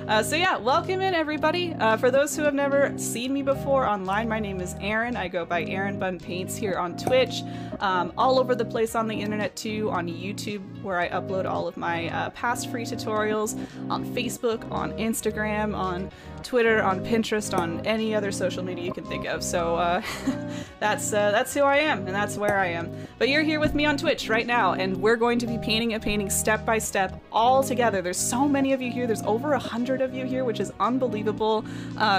So yeah, welcome in everybody. For those who have never seen me before online, my name is Erin. I go by erinbunpaints here on Twitch, all over the place on the internet too, on YouTube where I upload all of my past free tutorials, on Facebook, on Instagram, on Twitter, on Pinterest, on any other social media you can think of. So that's who I am and that's where I am. But you're here with me on Twitch right now and we're going to be painting a painting step by step all together. There's so many of you here. There's over 100 of you here, which is unbelievable.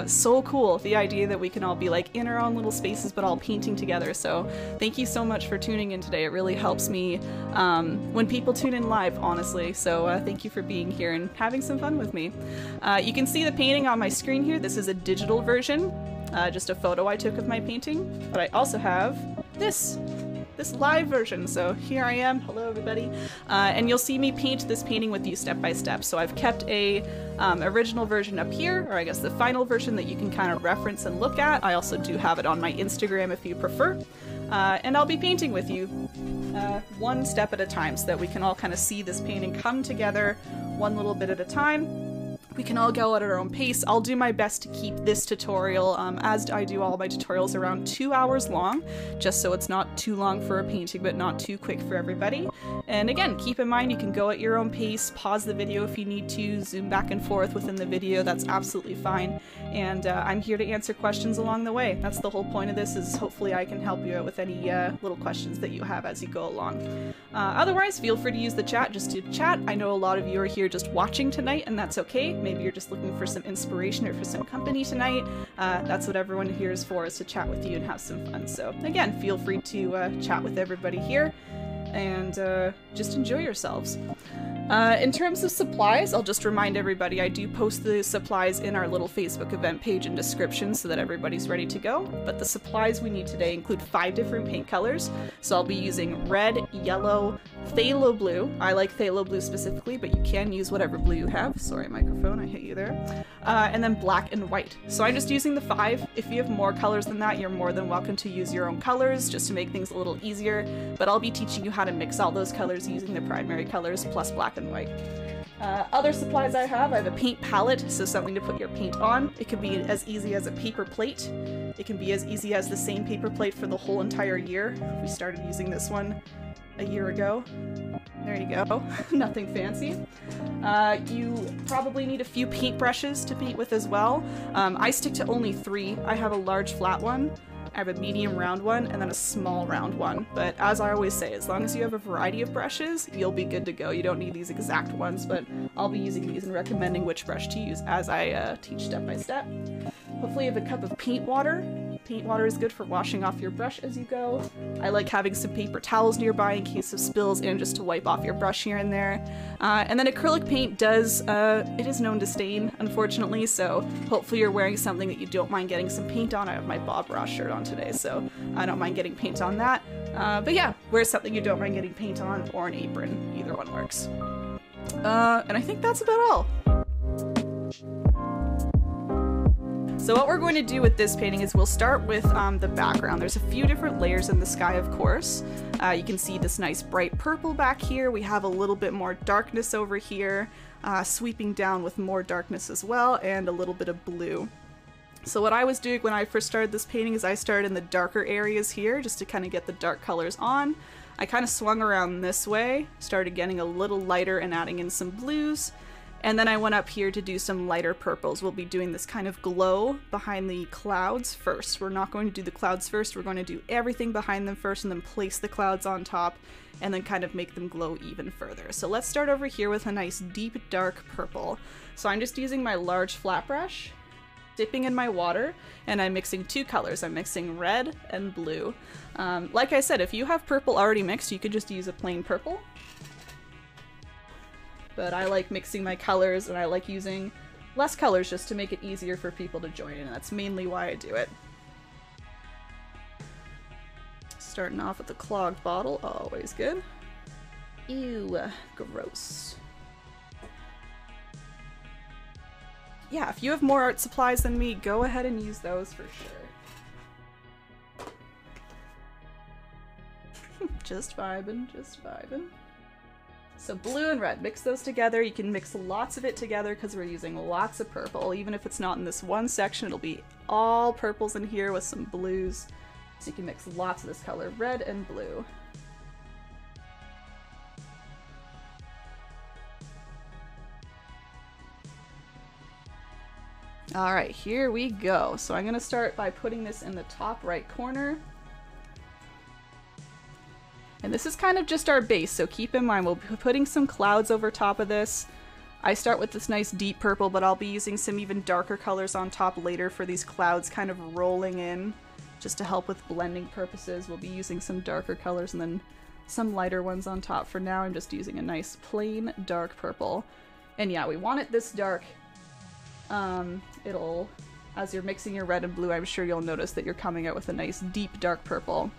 So cool, the idea that we can all be like in our own little spaces but all painting together. So thank you so much for tuning in today. It really helps me when people tune in live, honestly. So thank you for being here and having some fun with me. You can see the painting on my screen here. This is a digital version, just a photo I took of my painting, but I also have this live version. So here I am. Hello everybody. And you'll see me paint this painting with you step by step. So I've kept a original version up here, or I guess the final version that you can kind of reference and look at. I also do have it on my Instagram if you prefer. And I'll be painting with you one step at a time so that we can all kind of see this painting come together one little bit at a time. We can all go at our own pace. I'll do my best to keep this tutorial, as I do all my tutorials, around 2 hours long, just so it's not too long for a painting, but not too quick for everybody. And again, keep in mind you can go at your own pace, pause the video if you need to, zoom back and forth within the video, that's absolutely fine. And I'm here to answer questions along the way. That's the whole point of this, is hopefully I can help you out with any little questions that you have as you go along. Otherwise, feel free to use the chat just to chat. I know a lot of you are here just watching tonight, and that's okay. Maybe you're just looking for some inspiration or for some company tonight. That's what everyone here is for, is to chat with you and have some fun. So again, feel free to chat with everybody here and just enjoy yourselves. In terms of supplies, I'll just remind everybody I do post the supplies in our little Facebook event page and description so that everybody's ready to go. But the supplies we need today include 5 different paint colors. So I'll be using red, yellow, phthalo blue. I like phthalo blue specifically, but you can use whatever blue you have. Sorry, microphone, I hit you there. And then black and white. So I'm just using the 5. If you have more colors than that, you're more than welcome to use your own colors just to make things a little easier. But I'll be teaching you how to mix all those colors using the primary colors plus black and white. Other supplies I have a paint palette, so something to put your paint on. It can be as easy as a paper plate. It can be as easy as the same paper plate for the whole entire year. We started using this one a year ago. There you go. Nothing fancy. You probably need a few paint brushes to paint with as well. I stick to only 3. I have a large flat one, I have a medium round one, and then a small round one. But as I always say, as long as you have a variety of brushes, you'll be good to go. You don't need these exact ones, but I'll be using these and recommending which brush to use as I teach step by step. Hopefully you have a cup of paint water. Paint water is good for washing off your brush as you go. I like having some paper towels nearby in case of spills and just to wipe off your brush here and there. And then acrylic paint does, it is known to stain, unfortunately, so hopefully you're wearing something that you don't mind getting some paint on. I have my Bob Ross shirt on today, so I don't mind getting paint on that. But yeah, wear something you don't mind getting paint on, or an apron. Either one works. And I think that's about all. So what we're going to do with this painting is we'll start with the background. There's a few different layers in the sky, of course. You can see this nice bright purple back here. We have a little bit more darkness over here, sweeping down with more darkness as well, and a little bit of blue. So what I was doing when I first started this painting is I started in the darker areas here, just to kind of get the dark colors on. I kind of swung around this way, started getting a little lighter and adding in some blues. And then I went up here to do some lighter purples. We'll be doing this kind of glow behind the clouds first. We're not going to do the clouds first. We're going to do everything behind them first and then place the clouds on top and then kind of make them glow even further. So let's start over here with a nice deep dark purple. So I'm just using my large flat brush, dipping in my water, and I'm mixing 2 colors. I'm mixing red and blue. Like I said, if you have purple already mixed, you could just use a plain purple. But I like mixing my colors and I like using less colors just to make it easier for people to join in. That's mainly why I do it. Starting off with a clogged bottle, always good. Ew, gross. Yeah, if you have more art supplies than me, go ahead and use those for sure. Just vibing, just vibing. So blue and red, mix those together. You can mix lots of it together because we're using lots of purple. Even if it's not in this one section, it'll be all purples in here with some blues. So you can mix lots of this color, red and blue. All right, here we go. So I'm gonna start by putting this in the top right corner. And this is kind of just our base, so keep in mind we'll be putting some clouds over top of this. I start with this nice deep purple, but I'll be using some even darker colors on top later for these clouds kind of rolling in, just to help with blending purposes. We'll be using some darker colors and then some lighter ones on top. For now, I'm just using a nice plain dark purple. And yeah, we want it this dark. As you're mixing your red and blue, I'm sure you'll notice that you're coming out with a nice deep dark purple.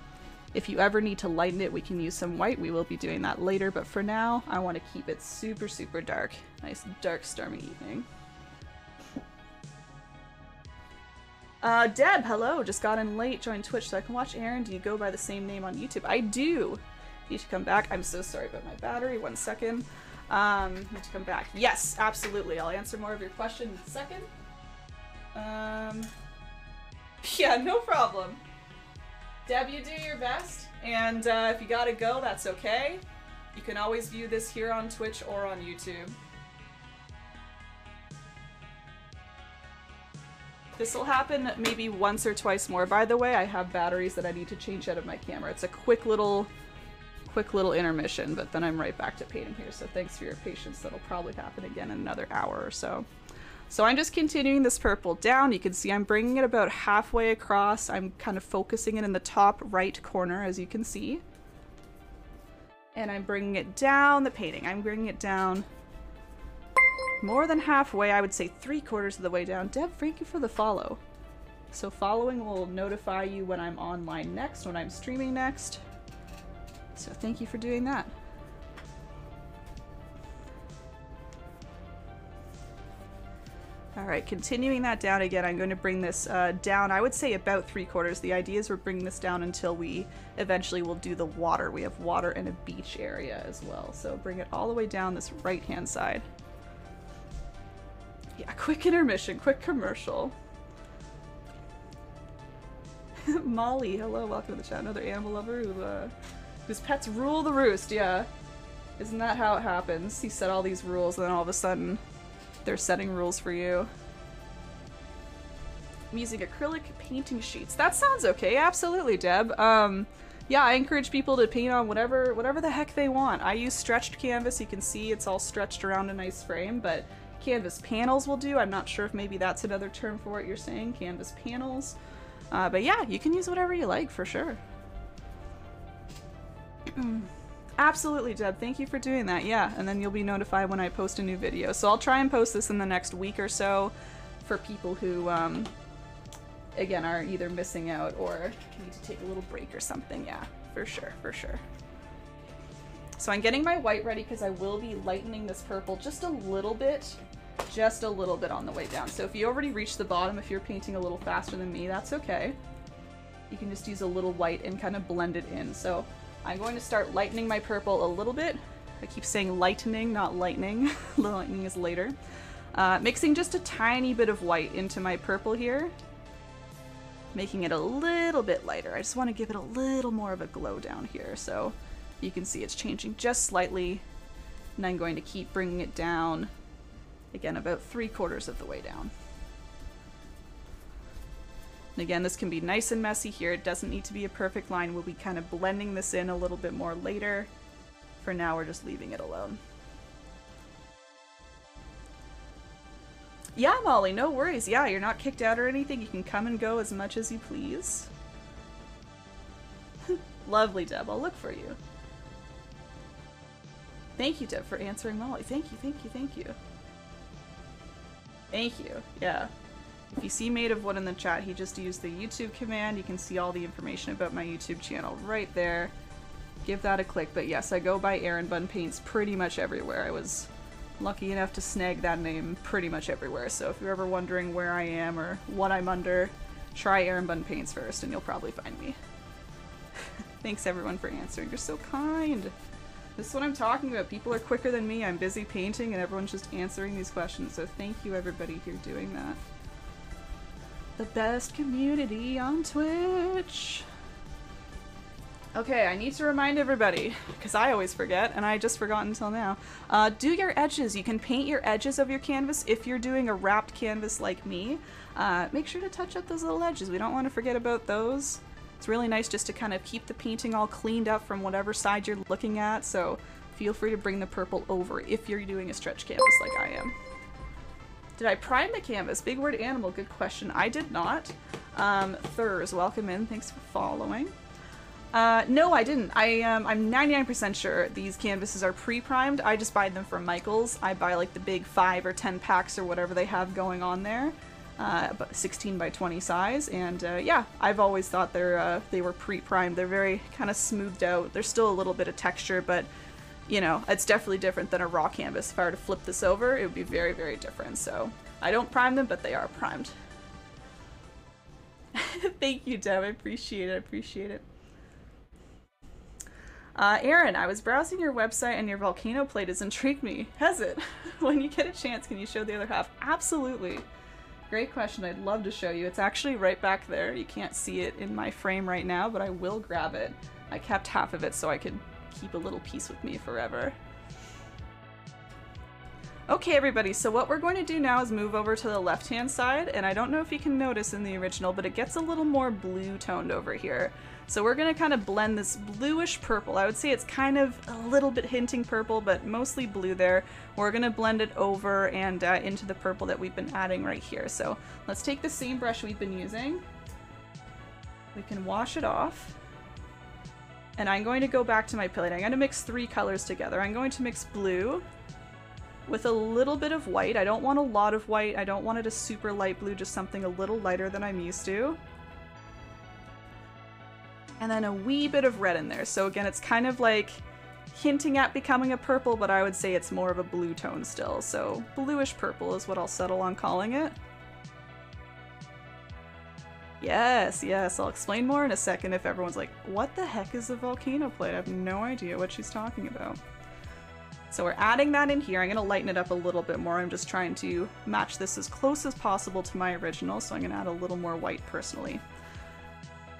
If you ever need to lighten it, we can use some white. We will be doing that later, but for now, I want to keep it super, super dark. Nice dark stormy evening. Deb, hello, just got in late, joined Twitch so I can watch Aaron. Do you go by the same name on YouTube? I do. Need to come back. I'm so sorry about my battery. 1 second. Need to come back. Yes, absolutely. I'll answer more of your questions in a second. Yeah, no problem. Deb, you do your best, and if you gotta go, that's okay. You can always view this here on Twitch or on YouTube. This will happen maybe once or twice more. By the way, I have batteries that I need to change out of my camera. It's a quick little intermission, but then I'm right back to painting here, so thanks for your patience. That'll probably happen again in another hour or so. So I'm just continuing this purple down. You can see I'm bringing it about halfway across. I'm kind of focusing it in the top right corner, as you can see. And I'm bringing it down the painting. I'm bringing it down more than halfway. I would say 3/4 of the way down. Deb, thank you for the follow. So following will notify you when I'm online next, when I'm streaming next. So thank you for doing that. Alright, continuing that down again, I'm going to bring this down, I would say about 3/4. The idea is we're bringing this down until we eventually will do the water. We have water and a beach area as well. So bring it all the way down this right-hand side. Yeah, quick intermission, quick commercial. Molly, hello, welcome to the chat. Another animal lover whose pets rule the roost, yeah. Isn't that how it happens? He set all these rules and then all of a sudden they're setting rules for you. I'm using acrylic painting sheets. That sounds okay, absolutely, Deb. Yeah, I encourage people to paint on whatever the heck they want. I use stretched canvas. You can see it's all stretched around a nice frame, but canvas panels will do. I'm not sure if maybe that's another term for what you're saying, canvas panels. But yeah, you can use whatever you like, for sure. Absolutely, Deb. Thank you for doing that. Yeah, and then you'll be notified when I post a new video. So I'll try and post this in the next week or so for people who, again, are either missing out or need to take a little break or something. Yeah, for sure, for sure. So I'm getting my white ready because I will be lightening this purple just a little bit on the way down. So if you already reached the bottom, if you're painting a little faster than me, that's okay. You can just use a little white and kind of blend it in. So I'm going to start lightening my purple a little bit. I keep saying lightening, not lightning. Lightning is later. Mixing just a tiny bit of white into my purple here. Making it a little bit lighter. I just want to give it a little more of a glow down here. So you can see it's changing just slightly. And I'm going to keep bringing it down. Again, about 3/4 of the way down. And again, this can be nice and messy here. It doesn't need to be a perfect line. We'll be kind of blending this in a little bit more later. For now, we're just leaving it alone. Yeah, Molly, no worries. Yeah, you're not kicked out or anything. You can come and go as much as you please. Lovely, Deb. I'll look for you. Thank you, Deb, for answering Molly. Thank you, thank you, thank you. Thank you. Yeah. If you see Made of Wood in the chat, he just used the YouTube command. You can see all the information about my YouTube channel right there. Give that a click. But yes, I go by erinbunpaints pretty much everywhere. I was lucky enough to snag that name pretty much everywhere. So if you're ever wondering where I am or what I'm under, try erinbunpaints first and you'll probably find me. Thanks everyone for answering. You're so kind. This is what I'm talking about. People are quicker than me. I'm busy painting and everyone's just answering these questions. So thank you everybody here doing that. The best community on Twitch. Okay, I need to remind everybody, because I always forget, and I just forgot until now. Do your edges. You can paint your edges of your canvas if you're doing a wrapped canvas like me. Make sure to touch up those little edges. We don't want to forget about those. It's really nice just to kind of keep the painting all cleaned up from whatever side you're looking at, so feel free to bring the purple over if you're doing a stretch canvas like I am. Did I prime the canvas? Big word animal, good question. I did not. Thurs, welcome in, thanks for following. No, I didn't. I'm 99% sure these canvases are pre-primed. I just buy them from Michaels. I buy like the big 5 or 10 packs or whatever they have going on there. 16 by 20 size, and yeah, I've always thought they were pre-primed. They're very kind of smoothed out. There's still a little bit of texture, but you know, it's definitely different than a raw canvas. If I were to flip this over, it would be very, very different. So I don't prime them, but they are primed. Thank you, Deb. I appreciate it. I appreciate it. Erin, I was browsing your website and your volcano plate has intrigued me. Has it? When you get a chance, can you show the other half? Absolutely. Great question. I'd love to show you. It's actually right back there. You can't see it in my frame right now, but I will grab it. I kept half of it so I could keep a little piece with me forever. Okay, everybody, so what we're going to do now is move over to the left-hand side, and I don't know if you can notice in the original, but it gets a little more blue toned over here. So we're going to kind of blend this bluish purple. I would say it's kind of a little bit hinting purple, but mostly blue there. We're going to blend it over and into the purple that we've been adding right here. So let's take the same brush we've been using. We can wash it off. And I'm going to go back to my plate. I'm going to mix 3 colors together. I'm going to mix blue with a little bit of white. I don't want a lot of white. I don't want it a super light blue, just something a little lighter than I'm used to. And then a wee bit of red in there. So again, it's kind of like hinting at becoming a purple, but I would say it's more of a blue tone still. So bluish purple is what I'll settle on calling it. Yes, yes, I'll explain more in a second if everyone's like, what the heck is a volcano plate? I have no idea what she's talking about. So we're adding that in here. I'm gonna lighten it up a little bit more. I'm just trying to match this as close as possible to my original, so I'm gonna add a little more white personally.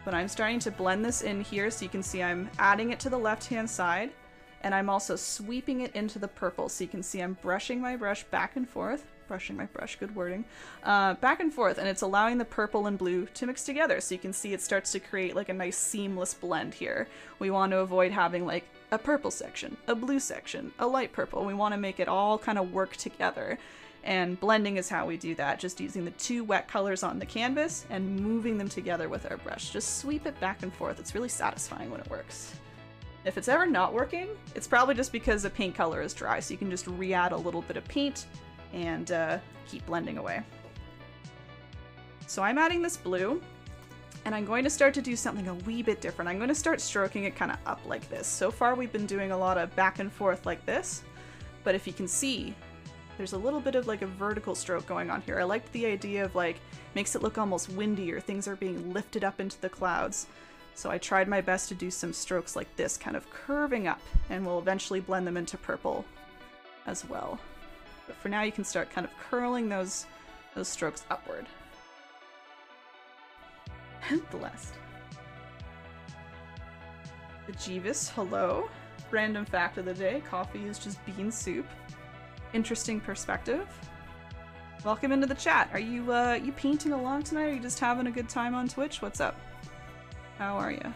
But I'm starting to blend this in here, so you can see I'm adding it to the left-hand side, and I'm also sweeping it into the purple, so you can see I'm brushing my brush back and forth. Brushing my brush, good wording. Back and forth, and it's allowing the purple and blue to mix together, so you can see it starts to create like a nice seamless blend here. We want to avoid having like a purple section, a blue section, a light purple. We want to make it all kind of work together. And blending is how we do that, just using the 2 wet colors on the canvas and moving them together with our brush. Just sweep it back and forth. It's really satisfying when it works. If it's ever not working, it's probably just because the paint color is dry, so you can just re-add a little bit of paint and keep blending away. So I'm adding this blue, and I'm going to start to do something a wee bit different. I'm going to start stroking it kind of up like this. So far we've been doing a lot of back and forth like this, but if you can see, there's a little bit of like a vertical stroke going on here. I liked the idea of like, makes it look almost windy or things are being lifted up into the clouds. So I tried my best to do some strokes like this, kind of curving up, and we'll eventually blend them into purple as well. But for now you can start kind of curling those strokes upward. Blessed. The Jeevis, hello. Random fact of the day, coffee is just bean soup. Interesting perspective. Welcome into the chat. Are you you painting along tonight? Or are you just having a good time on Twitch? What's up? How are you?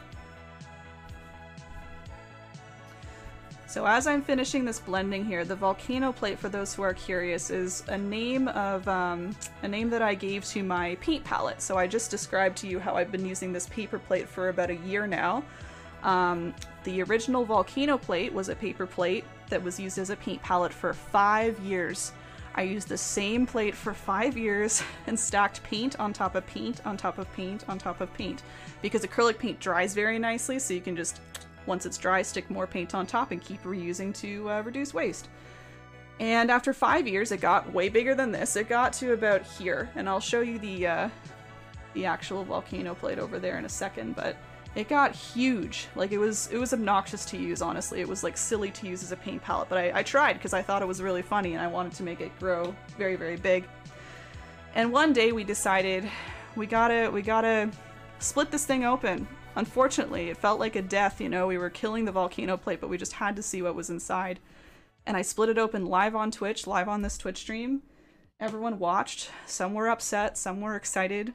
So as I'm finishing this blending here, the volcano plate, for those who are curious, is a name of a name that I gave to my paint palette. So I just described to you how I've been using this paper plate for about a year now. The original volcano plate was a paper plate that was used as a paint palette for 5 years. I used the same plate for 5 years and stacked paint on top of paint on top of paint on top of paint, because acrylic paint dries very nicely, so you can just, once it's dry, stick more paint on top and keep reusing to reduce waste. And after 5 years, it got way bigger than this. It got to about here, and I'll show you the actual volcano plate over there in a second, but It got huge. Like, it was obnoxious to use, honestly. It was like silly to use as a paint palette, but I tried because I thought it was really funny and I wanted to make it grow very, very big. And one day we decided we gotta split this thing open. Unfortunately, it felt like a death, you know, we were killing the volcano plate, but we just had to see what was inside. And I split it open live on Twitch, live on this Twitch stream. Everyone watched. Some were upset, some were excited.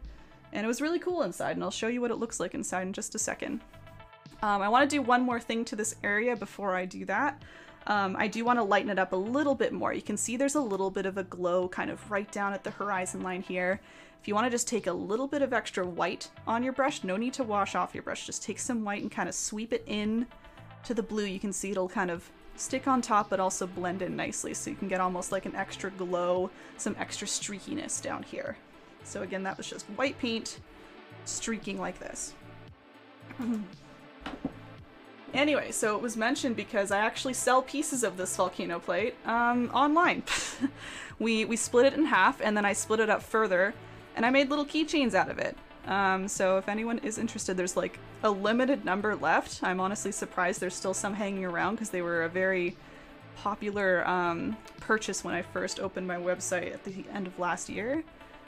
And it was really cool inside, and I'll show you what it looks like inside in just a second. I want to do one more thing to this area before I do that. I do want to lighten it up a little bit more. You can see there's a little bit of a glow kind of right down at the horizon line here. If you want to just take a little bit of extra white on your brush, no need to wash off your brush, just take some white and kind of sweep it in to the blue. You can see it'll kind of stick on top but also blend in nicely, so you can get almost like an extra glow, some extra streakiness down here. So again, that was just white paint streaking like this. Anyway, so it was mentioned because I actually sell pieces of this volcano plate online. We split it in half, and then I split it up further, and I made little keychains out of it. So if anyone is interested, there's like a limited number left. I'm honestly surprised there's still some hanging around because they were a very popular purchase when I first opened my website at the end of last year.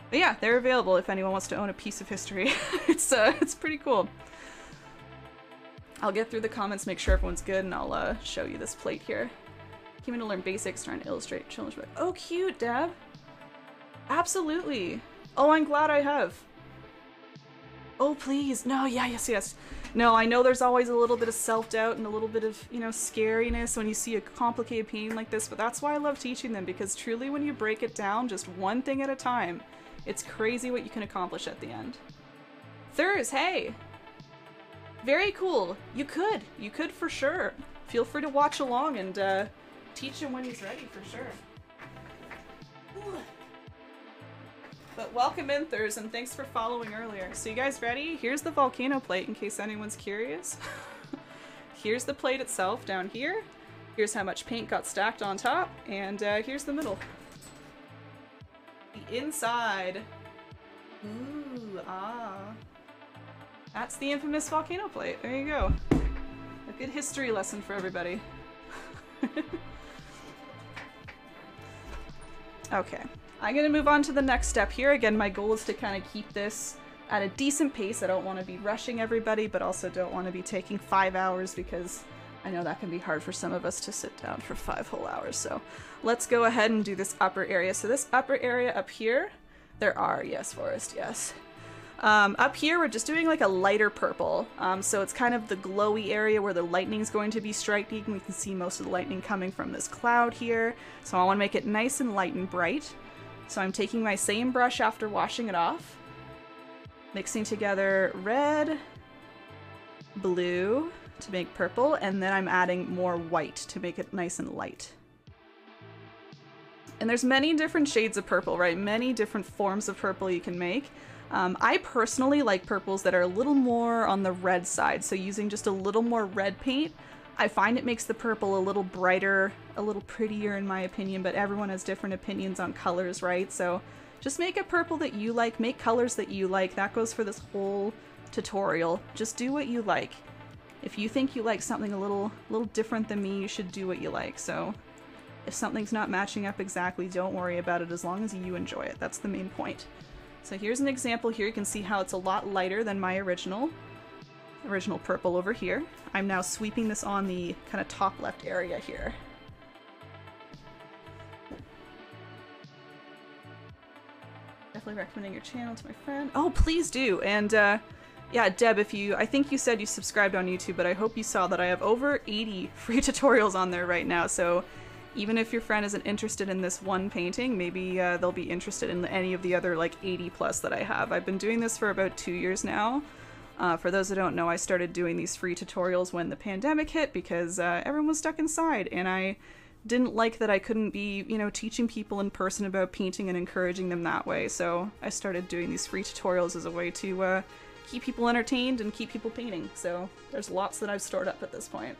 But yeah, they're available if anyone wants to own a piece of history. It's pretty cool. I'll get through the comments, make sure everyone's good, and I'll show you this plate here. Came in to learn basics, trying to illustrate children's book. Oh, cute, Deb! Absolutely! Oh, I'm glad I have. Oh, please! No, yeah, yes. No, I know there's always a little bit of self-doubt and a little bit of, you know, scariness when you see a complicated painting like this, but that's why I love teaching them, because truly when you break it down just one thing at a time, it's crazy what you can accomplish at the end. Thurs, hey! Very cool. You could for sure. Feel free to watch along and teach him when he's ready for sure. Ooh. But welcome in, Thurs, and thanks for following earlier. So you guys ready? Here's the volcano plate in case anyone's curious. Here's the plate itself down here. Here's how much paint got stacked on top, and here's the middle. The inside. Ooh, ah. That's the infamous volcano plate. There you go. A good history lesson for everybody. Okay, I'm gonna move on to the next step here. Again, my goal is to kind of keep this at a decent pace. I don't want to be rushing everybody, but also don't want to be taking 5 hours because I know that can be hard for some of us to sit down for 5 whole hours. So let's go ahead and do this upper area. So this upper area up here, there are, yes, Forest, yes. Up here, we're just doing like a lighter purple. So it's kind of the glowy area where the lightning's going to be striking. We can see most of the lightning coming from this cloud here. So I want to make it nice and light and bright. So I'm taking my same brush after washing it off, mixing together red, blue to make purple, and then I'm adding more white to make it nice and light. And there's many different shades of purple, right? Many different forms of purple you can make. I personally like purples that are a little more on the red side, so using just a little more red paint, I find it makes the purple a little brighter, a little prettier in my opinion, but everyone has different opinions on colors, right? So just make a purple that you like, make colors that you like. That goes for this whole tutorial. Just do what you like. If you think you like something a little different than me, you should do what you like. So if something's not matching up exactly, don't worry about it as long as you enjoy it. That's the main point. So here's an example here. You can see how it's a lot lighter than my original purple over here. I'm now sweeping this on the kind of top left area here. Definitely recommending your channel to my friend. Oh, please do. And yeah, Deb, I think you said you subscribed on YouTube, but I hope you saw that I have over 80 free tutorials on there right now. So even if your friend isn't interested in this one painting, maybe they'll be interested in any of the other like 80 plus that I have. I've been doing this for about 2 years now. For those who don't know, I started doing these free tutorials when the pandemic hit because everyone was stuck inside, and I didn't like that I couldn't be, you know, teaching people in person about painting and encouraging them that way. So I started doing these free tutorials as a way to keep people entertained and keep people painting. So there's lots that I've stored up at this point.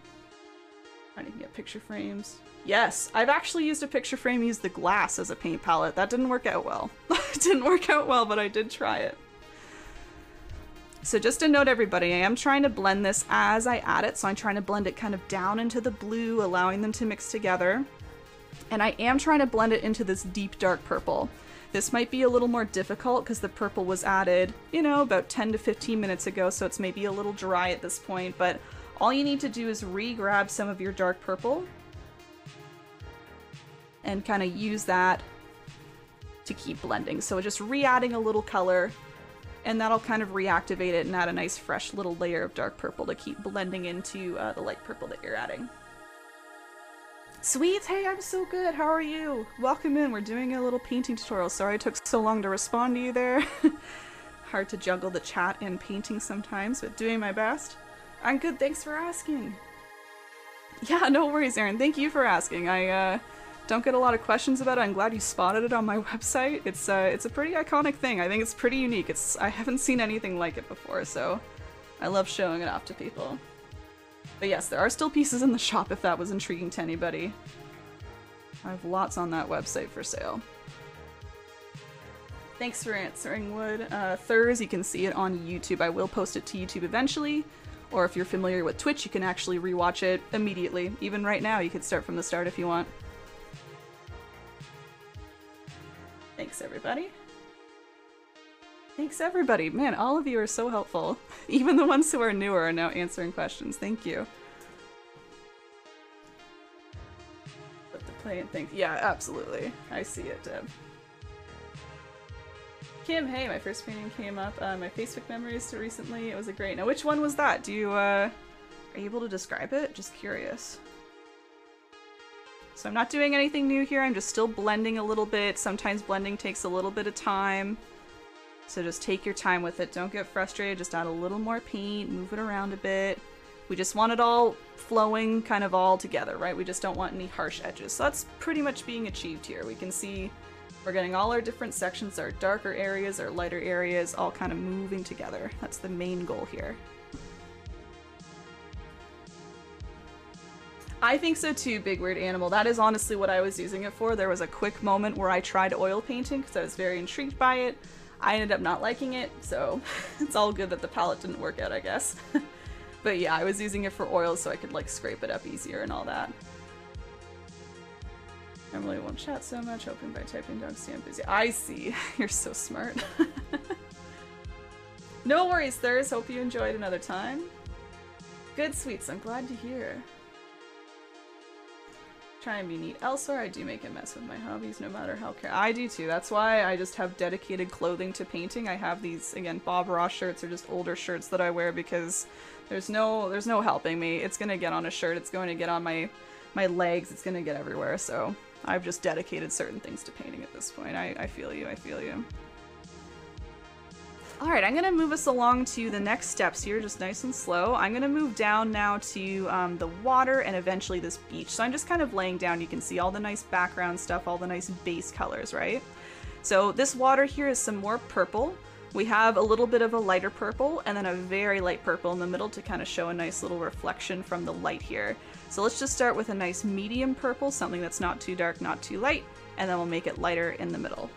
I need to get picture frames. Yes, I've actually used a picture frame, used the glass as a paint palette. That didn't work out well. It didn't work out well, but I did try it. So just to note everybody, I am trying to blend this as I add it. So I'm trying to blend it kind of down into the blue, allowing them to mix together. And I am trying to blend it into this deep dark purple. This might be a little more difficult because the purple was added, you know, about 10 to 15 minutes ago, so it's maybe a little dry at this point, but all you need to do is re-grab some of your dark purple and kind of use that to keep blending. So just re-adding a little color, and that'll kind of reactivate it and add a nice fresh little layer of dark purple to keep blending into the light purple that you're adding. Sweet, hey, I'm so good. How are you? Welcome in. We're doing a little painting tutorial. Sorry it took so long to respond to you there. Hard to juggle the chat and painting sometimes, but doing my best. I'm good, thanks for asking. Yeah, no worries, Erin. Thank you for asking. I don't get a lot of questions about it. I'm glad you spotted it on my website. It's a pretty iconic thing. I think it's pretty unique. I haven't seen anything like it before, so I love showing it off to people. But yes, there are still pieces in the shop if that was intriguing to anybody. I have lots on that website for sale. Thanks for answering, Wood. Thurs, you can see it on YouTube. I will post it to YouTube eventually. Or if you're familiar with Twitch, you can actually rewatch it immediately. Even right now, you could start from the start if you want. Thanks, everybody. Thanks, everybody. Man, all of you are so helpful. Even the ones who are newer are now answering questions. Thank you. But the play and think. Yeah, absolutely. I see it, Deb. Kim, hey, my first painting came up. My Facebook memories recently. It was a great. Now, which one was that? Do you, are you able to describe it? Just curious. So I'm not doing anything new here. I'm just still blending a little bit. Sometimes blending takes a little bit of time. So just take your time with it. Don't get frustrated. Just add a little more paint, move it around a bit. We just want it all flowing kind of all together, right? We just don't want any harsh edges. So that's pretty much being achieved here. We can see we're getting all our different sections, our darker areas, our lighter areas, all kind of moving together. That's the main goal here. I think so too, Big Weird Animal. That is honestly what I was using it for. There was a quick moment where I tried oil painting because I was very intrigued by it. I ended up not liking it, so it's all good that the palette didn't work out, I guess. But yeah, I was using it for oil so I could like scrape it up easier and all that. Emily won't chat so much, hoping by typing don't stay busy. I see. You're so smart. No worries, Thurs. Hope you enjoyed another time. Good, sweets. I'm glad to hear. Try and be neat elsewhere. I do make a mess with my hobbies no matter how I do too. That's why I just have dedicated clothing to painting. I have these, again, Bob Ross shirts or just older shirts that I wear because there's no helping me. It's gonna get on a shirt, it's going to get on my legs, it's gonna get everywhere. So I've just dedicated certain things to painting at this point. I feel you, I feel you. Alright, I'm gonna move us along to the next steps here, just nice and slow. I'm gonna move down now to the water and eventually this beach. So I'm just kind of laying down, you can see all the nice background stuff, all the nice base colors, right? So this water here is some more purple. We have a little bit of a lighter purple and then a very light purple in the middle to kind of show a nice little reflection from the light here. So let's just start with a nice medium purple, something that's not too dark, not too light, and then we'll make it lighter in the middle.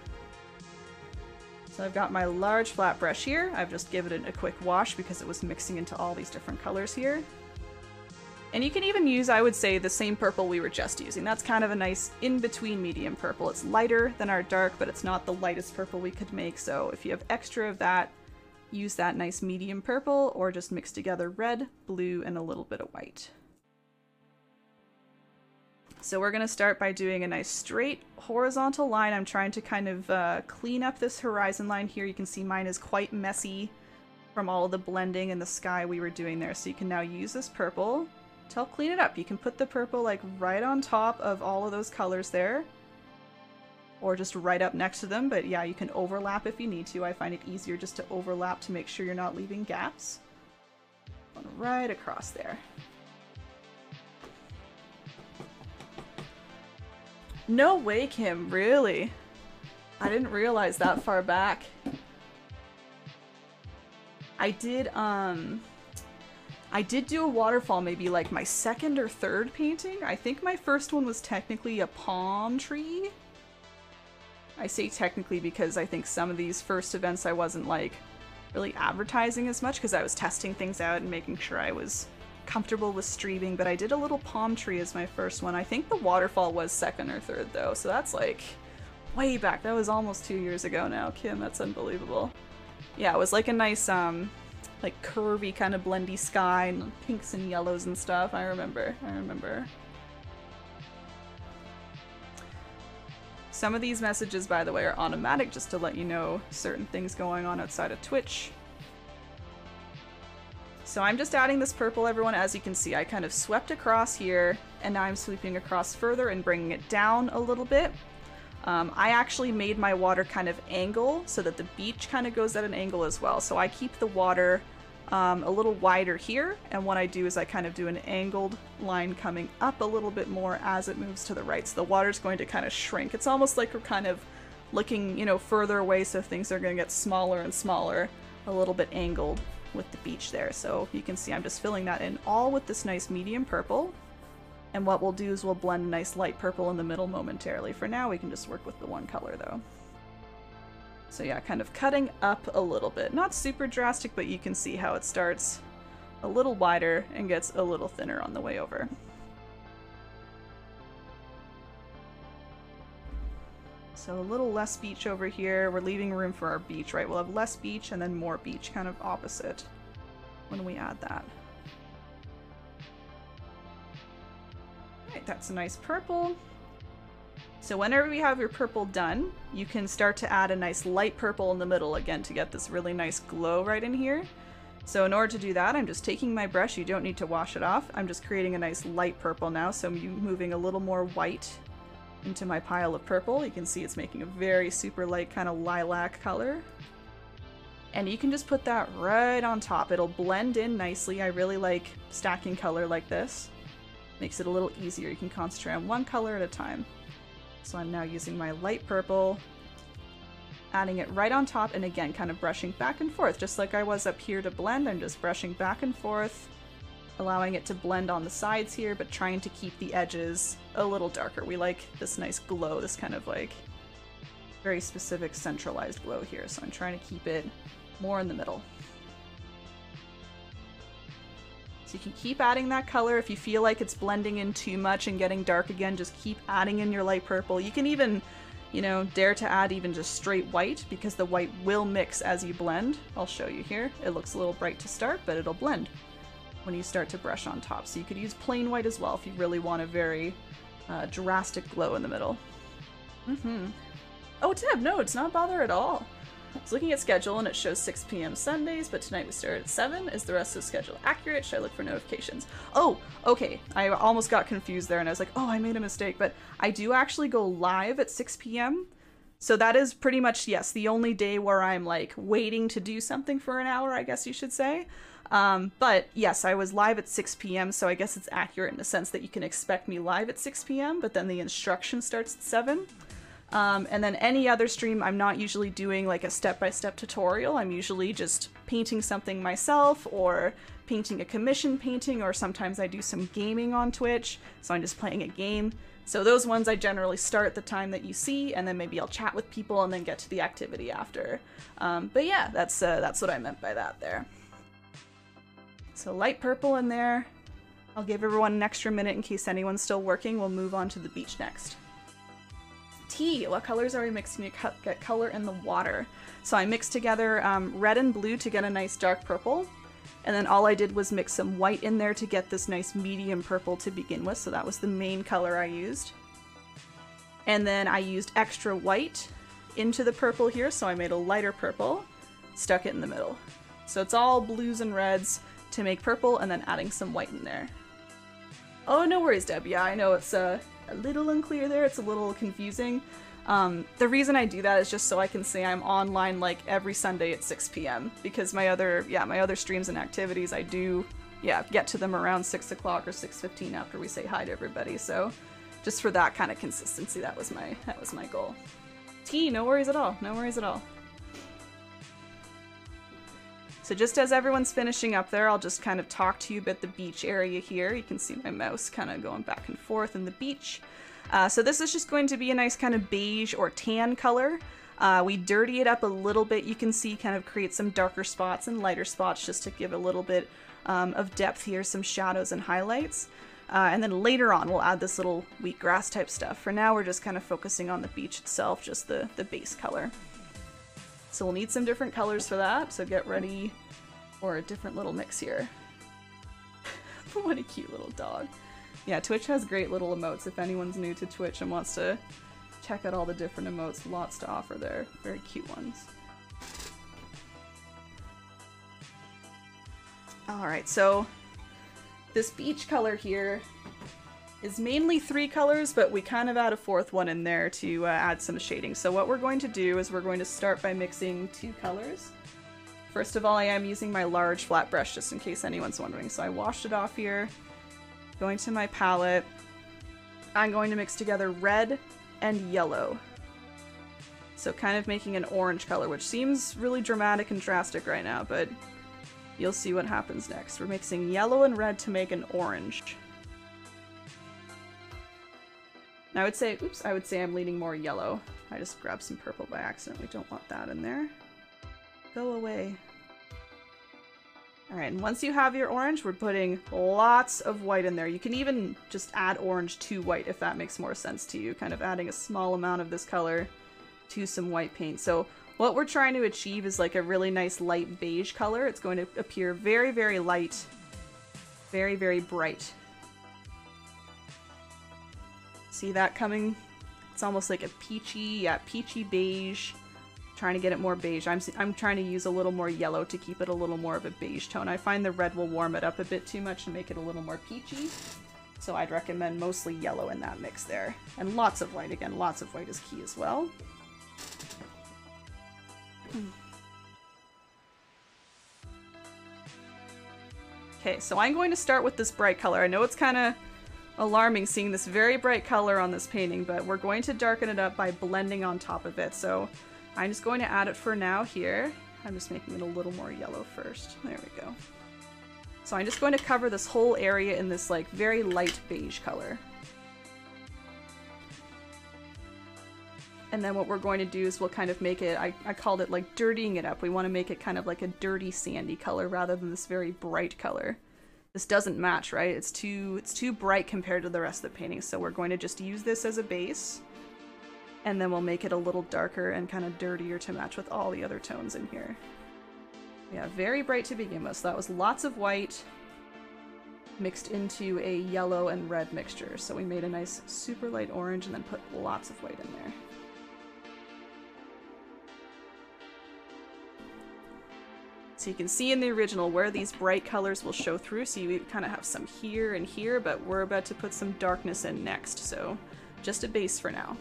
So I've got my large flat brush here. I've just given it a quick wash because it was mixing into all these different colors here. And you can even use, I would say, the same purple we were just using. That's kind of a nice in-between medium purple. It's lighter than our dark, but it's not the lightest purple we could make. So if you have extra of that, use that nice medium purple or just mix together red, blue, and a little bit of white. So we're going to start by doing a nice straight horizontal line. I'm trying to kind of clean up this horizon line here. You can see mine is quite messy from all of the blending in the sky we were doing there. So you can now use this purple to help clean it up. You can put the purple like right on top of all of those colors there, or just right up next to them. But yeah, you can overlap if you need to. I find it easier just to overlap to make sure you're not leaving gaps. Going right across there. No way, Kim, really? I didn't realize that far back. I did do a waterfall maybe like my second or third painting. I think my first one was technically a palm tree. I say technically because I think some of these first events I wasn't like really advertising as much because I was testing things out and making sure I was comfortable with streaming, but I did a little palm tree as my first one. I think the waterfall was second or third though, so that's like way back. That was almost 2 years ago now, Kim. That's unbelievable. Yeah, it was like a nice like curvy kind of blendy sky and pinks and yellows and stuff. I remember. Some of these messages, by the way, are automatic just to let you know certain things going on outside of Twitch. So I'm just adding this purple, everyone. As you can see, I kind of swept across here, and now I'm sweeping across further and bringing it down a little bit. I actually made my water kind of angle so that the beach kind of goes at an angle as well. So I keep the water a little wider here, and what I do is I kind of do an angled line coming up a little bit more as it moves to the right. So the water's going to kind of shrink. It's almost like we're kind of looking, you know, further away, so things are going to get smaller and smaller, a little bit angled with the beach there. So you can see I'm just filling that in all with this nice medium purple. And what we'll do is we'll blend a nice light purple in the middle momentarily. For now, we can just work with the one color though. So yeah, kind of cutting up a little bit. Not super drastic, but you can see how it starts a little wider and gets a little thinner on the way over. So a little less beach over here. We're leaving room for our beach, right? We'll have less beach and then more beach, kind of opposite when we add that. Right, that's a nice purple. So whenever you have your purple done, you can start to add a nice light purple in the middle again to get this really nice glow right in here. So in order to do that, I'm just taking my brush. You don't need to wash it off. I'm just creating a nice light purple now. So I'm moving a little more white into my pile of purple. You can see it's making a very super light kind of lilac color. And you can just put that right on top. It'll blend in nicely. I really like stacking color like this. Makes it a little easier. You can concentrate on one color at a time. So I'm now using my light purple, adding it right on top, and again, kind of brushing back and forth, just like I was up here to blend. I'm just brushing back and forth, allowing it to blend on the sides here, but trying to keep the edges a little darker. We like this nice glow, this kind of like very specific centralized glow here, so I'm trying to keep it more in the middle. So you can keep adding that color. If you feel like it's blending in too much and getting dark again, just keep adding in your light purple. You can even, you know, dare to add even just straight white, because the white will mix as you blend. I'll show you here. It looks a little bright to start, but it'll blend when you start to brush on top. So you could use plain white as well if you really want a very drastic glow in the middle. Oh, Deb, no, it's not bother at all. I was looking at schedule and it shows 6 p.m. Sundays, but tonight we start at 7. Is the rest of the schedule accurate? Should I look for notifications? Oh, okay. I almost got confused there and I was like, oh, I made a mistake. But I do actually go live at 6 p.m. So that is pretty much, yes, the only day where I'm like waiting to do something for an hour, I guess you should say. But yes, I was live at 6 p.m. So I guess it's accurate in the sense that you can expect me live at 6 p.m. But then the instruction starts at 7. And then any other stream, I'm not usually doing like a step-by-step tutorial. I'm usually just painting something myself or painting a commission painting, or sometimes I do some gaming on Twitch, so I'm just playing a game. So those ones I generally start at the time that you see, and then maybe I'll chat with people and then get to the activity after. But yeah, that's what I meant by that there. So light purple in there. I'll give everyone an extra minute in case anyone's still working. We'll move on to the beach next. Tea. What colors are we mixing to get color in the water? So I mixed together red and blue to get a nice dark purple, and then all I did was mix some white in there to get this nice medium purple to begin with, so that was the main color I used. And then I used extra white into the purple here, so I made a lighter purple, stuck it in the middle. So it's all blues and reds to make purple, and then adding some white in there. Oh, no worries, Deb. Yeah, I know it's a little unclear there. It's a little confusing. The reason I do that is just so I can say I'm online like every Sunday at 6 p.m. because my other streams and activities, I do, get to them around 6 o'clock or 6:15 after we say hi to everybody. So just for that kind of consistency, that was my goal. T, no worries at all. No worries at all. So just as everyone's finishing up there, I'll just kind of talk to you about the beach area here. You can see my mouse kind of going back and forth in the beach. So this is just going to be a nice kind of beige or tan color. We dirty it up a little bit. You can see kind of create some darker spots and lighter spots just to give a little bit of depth here, some shadows and highlights. And then later on, we'll add this little wheatgrass type stuff. For now, we're just kind of focusing on the beach itself, just the base color. So we'll need some different colors for that, so get ready for a different little mix here. What a cute little dog. Yeah, Twitch has great little emotes. If anyone's new to Twitch and wants to check out all the different emotes, lots to offer there. Very cute ones. Alright, so this beach color here is mainly 3 colors, but we kind of add a 4th one in there to add some shading. So what we're going to do is we're going to start by mixing 2 colors. First of all, I am using my large flat brush just in case anyone's wondering. So I washed it off here. Going to my palette. I'm going to mix together red and yellow. So kind of making an orange color, which seems really dramatic and drastic right now, but you'll see what happens next. We're mixing yellow and red to make an orange. Now I would say, oops, I would say I'm leaning more yellow. I just grabbed some purple by accident. We don't want that in there. Go away. Alright, and once you have your orange, we're putting lots of white in there. You can even just add orange to white if that makes more sense to you. Kind of adding a small amount of this color to some white paint. So what we're trying to achieve is like a really nice light beige color. It's going to appear very, very light, very, very bright. See that coming? It's almost like a peachy, yeah, peachy beige. Trying to get it more beige. I'm trying to use a little more yellow to keep it a little more of a beige tone. I find the red will warm it up a bit too much and make it a little more peachy. So I'd recommend mostly yellow in that mix there. And lots of white. Again, lots of white is key as well. Okay, so I'm going to start with this bright color. I know it's kind of alarming seeing this very bright color on this painting, but we're going to darken it up by blending on top of it. So I'm just going to add it for now here. I'm just making it a little more yellow first. There we go. So I'm just going to cover this whole area in this like very light beige color. And then what we're going to do is we'll kind of make it, I called it like dirtying it up. We want to make it kind of like a dirty sandy color rather than this very bright color. This doesn't match, right? It's too bright compared to the rest of the painting. So we're going to just use this as a base. And then we'll make it a little darker and kind of dirtier to match with all the other tones in here. Yeah, very bright to begin with. So that was lots of white mixed into a yellow and red mixture. So we made a nice super light orange and then put lots of white in there. So you can see in the original where these bright colors will show through. So you kind of have some here and here, but we're about to put some darkness in next. So just a base for now.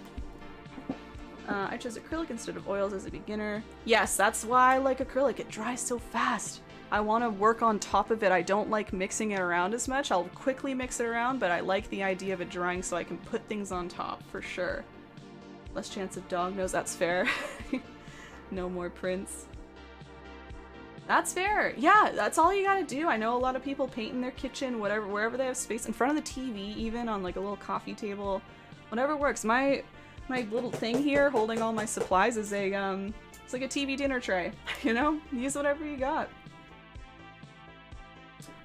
I chose acrylic instead of oils as a beginner. Yes, that's why I like acrylic. It dries so fast. I want to work on top of it. I don't like mixing it around as much. I'll quickly mix it around, but I like the idea of it drying so I can put things on top, for sure. Less chance of dog nose, that's fair. No more prints. That's fair. Yeah, that's all you gotta do. I know a lot of people paint in their kitchen, whatever, wherever they have space, in front of the TV, even on like a little coffee table. Whatever works. My little thing here holding all my supplies is a it's like a TV dinner tray, you know? Use whatever you got.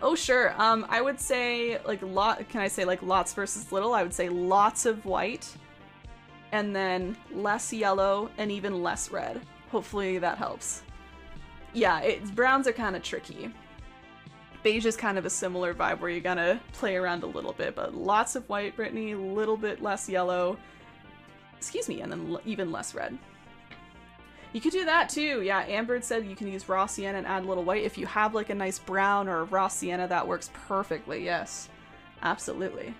Oh sure, I would say like can I say like lots versus little? I would say lots of white and then less yellow and even less red. Hopefully that helps. Yeah, browns are kind of tricky. Beige is kind of a similar vibe where you're gonna play around a little bit, but lots of white, Brittany, a little bit less yellow. Excuse me, and then even less red. You could do that too. Yeah, Amber said you can use raw sienna and add a little white. If you have like a nice brown or a raw sienna, that works perfectly. Yes, absolutely.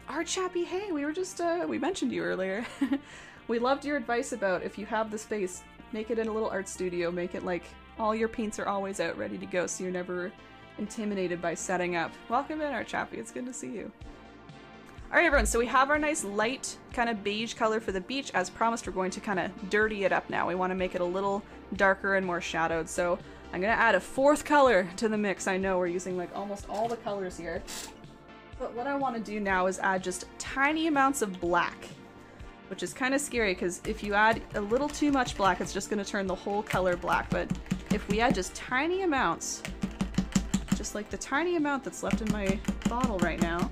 Art Chappy, hey, we were just, we mentioned you earlier. We loved your advice about if you have the space, make it in a little art studio. Make it like all your paints are always out ready to go so you're never intimidated by setting up. Welcome in, Art Chappy. It's good to see you. Alright everyone, so we have our nice light kind of beige color for the beach. As promised, we're going to kind of dirty it up now. We want to make it a little darker and more shadowed. So I'm going to add a 4th color to the mix. I know we're using like almost all the colors here. But what I want to do now is add just tiny amounts of black. which is kind of scary because if you add a little too much black, it's just going to turn the whole color black. But if we add just tiny amounts, just like the tiny amount that's left in my bottle right now,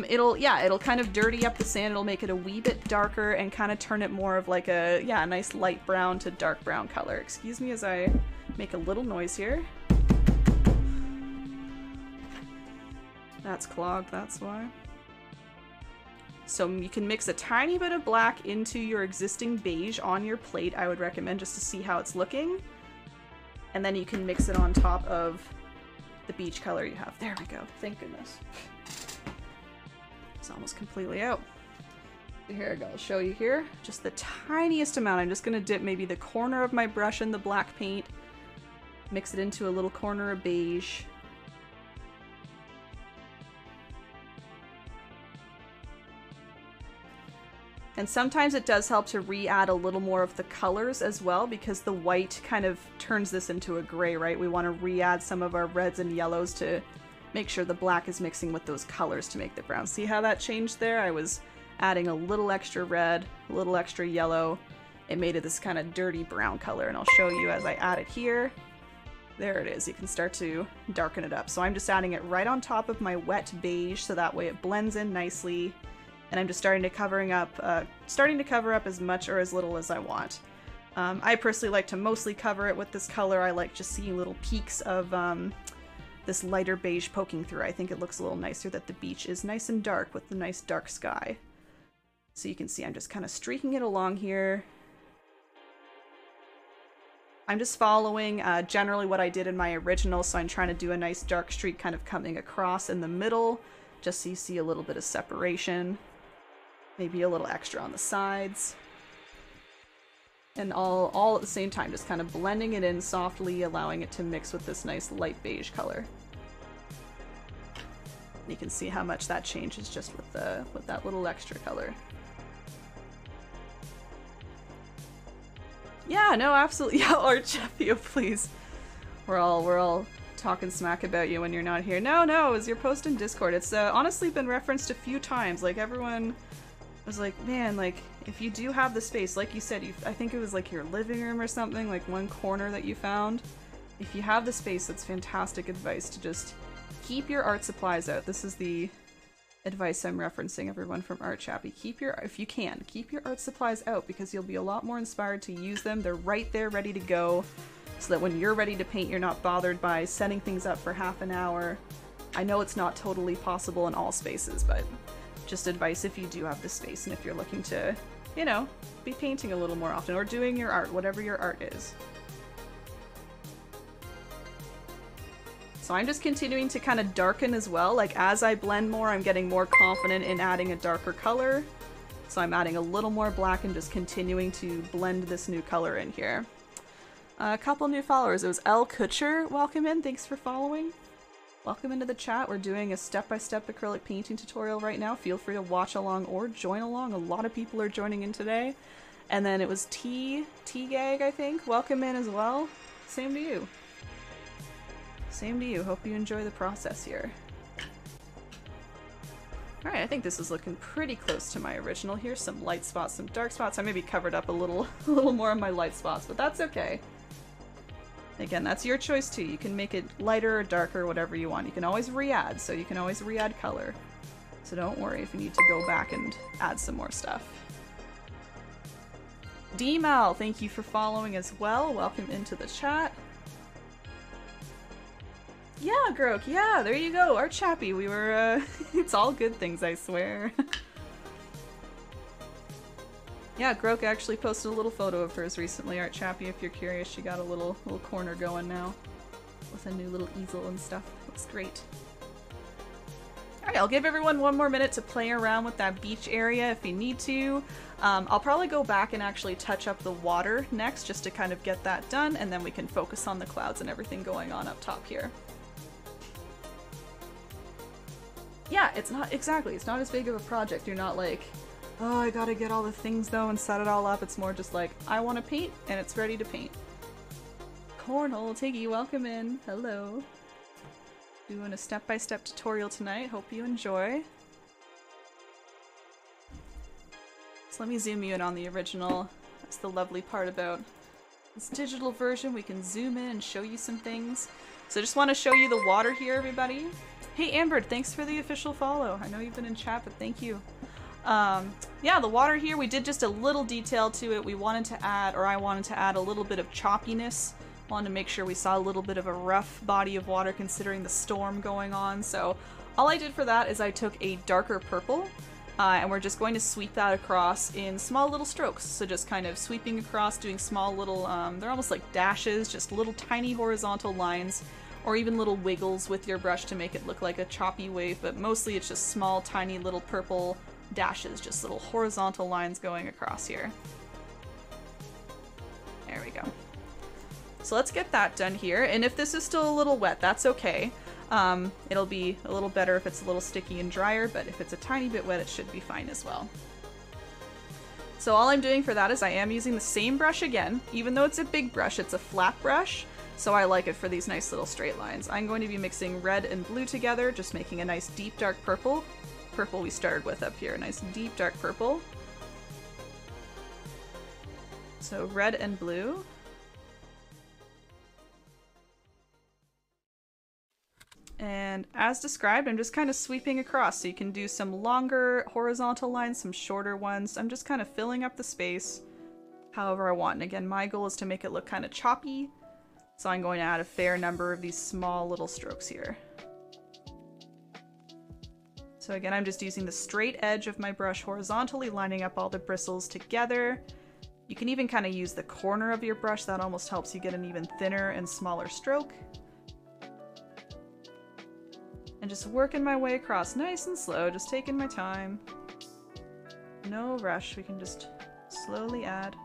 it'll kind of dirty up the sand. It'll make it a wee bit darker and kind of turn it more of like a nice light brown to dark brown color. Excuse me as I make a little noise here. That's clogged, that's why. So you can mix a tiny bit of black into your existing beige on your plate, I would recommend, just to see how it's looking. And then you can mix it on top of the beige color you have. There we go. Thank goodness. It's almost completely out. Here I go. I'll show you here. Just the tiniest amount. I'm just going to dip maybe the corner of my brush in the black paint. Mix it into a little corner of beige. And sometimes it does help to re-add a little more of the colors as well, because the white kind of turns this into a gray, right? We want to re-add some of our reds and yellows to make sure the black is mixing with those colors to make the brown. See how that changed there? I was adding a little extra red, a little extra yellow. It made it this kind of dirty brown color, and I'll show you as I add it here. There it is. You can start to darken it up. So I'm just adding it right on top of my wet beige, so that way it blends in nicely. And I'm just starting to cover up as much or as little as I want. I personally like to mostly cover it with this color. I like just seeing little peaks of this lighter beige poking through. I think it looks a little nicer that the beach is nice and dark with the nice dark sky. So you can see I'm just kind of streaking it along here. I'm just following generally what I did in my original, so I'm trying to do a nice dark streak kind of coming across in the middle, just so you see a little bit of separation. Maybe a little extra on the sides. And all at the same time, just kind of blending it in softly, allowing it to mix with this nice light beige color. You can see how much that changes just with that little extra color. Yeah, no, absolutely. Yeah, Art Jeffio, please. We're all talking smack about you when you're not here. No, it was your post in Discord. It's honestly been referenced a few times. Like, everyone was like, man, like, if you do have the space, like you said, I think it was like your living room or something, like one corner that you found. If you have the space, that's fantastic advice to just keep your art supplies out. This is the advice I'm referencing, everyone, from Art Chappie. If you can, keep your art supplies out, because you'll be a lot more inspired to use them. They're right there ready to go, so that when you're ready to paint, you're not bothered by setting things up for half an hour. I know it's not totally possible in all spaces, but just advice if you do have the space and if you're looking to, you know, be painting a little more often or doing your art, whatever your art is. So I'm just continuing to kind of darken as well. Like, as I blend more, I'm getting more confident in adding a darker color. So I'm adding a little more black and just continuing to blend this new color in here. A couple new followers. It was L. Kutcher. Welcome in. Thanks for following. Welcome into the chat. We're doing a step-by-step acrylic painting tutorial right now. Feel free to watch along or join along. A lot of people are joining in today. And then it was T-Gag, I think. Welcome in as well. Same to you. Same to you. Hope you enjoy the process here. Alright, I think this is looking pretty close to my original here. Some light spots, some dark spots. I maybe covered up a little more on my light spots, but that's okay. Again, that's your choice too. You can make it lighter or darker, whatever you want. You can always re-add, so you can always re-add color. So don't worry if you need to go back and add some more stuff. D-Mal, thank you for following as well. Welcome into the chat. Yeah, Grok, yeah, there you go. Art Chappie, we were, it's all good things, I swear. Yeah, Grok actually posted a little photo of hers recently, Art Chappie, if you're curious. She got a little corner going now with a new little easel and stuff. Looks great. Alright, I'll give everyone one more minute to play around with that beach area if you need to. I'll probably go back and actually touch up the water next just to kind of get that done, and then we can focus on the clouds and everything going on up top here. Yeah, it's not as big of a project. You're not like, oh, I gotta get all the things though and set it all up. It's more just like, I want to paint and it's ready to paint. Cornhole Tiggy, welcome in. Hello. Doing a step-by-step tutorial tonight. Hope you enjoy. So let me zoom you in on the original. That's the lovely part about this digital version. We can zoom in and show you some things. So I just want to show you the water here, everybody. Hey Amber, thanks for the official follow. I know you've been in chat, but thank you. Yeah, the water here, we did just a little detail to it. We wanted to add, or I wanted to add a little bit of choppiness. Wanted to make sure we saw a little bit of a rough body of water considering the storm going on. So all I did for that is I took a darker purple, and we're just going to sweep that across in small little strokes. So just kind of sweeping across, doing small little, they're almost like dashes, just little tiny horizontal lines, or even little wiggles with your brush to make it look like a choppy wave, but mostly it's just small, tiny little purple dashes, just little horizontal lines going across here. There we go. So let's get that done here, and if this is still a little wet, that's okay. It'll be a little better if it's a little sticky and drier, but if it's a tiny bit wet, it should be fine as well. So all I'm doing for that is I am using the same brush again. Even though it's a big brush, it's a flat brush, so I like it for these nice little straight lines. I'm going to be mixing red and blue together, just making a nice deep dark purple. Purple we started with up here, nice deep dark purple. So red and blue. And as described, I'm just kind of sweeping across, so you can do some longer horizontal lines, some shorter ones. I'm just kind of filling up the space however I want. And again, my goal is to make it look kind of choppy, so I'm going to add a fair number of these small little strokes here. So again, I'm just using the straight edge of my brush horizontally, lining up all the bristles together. You can even kind of use the corner of your brush. That almost helps you get an even thinner and smaller stroke. And just working my way across nice and slow, just taking my time. No rush, we can just slowly add.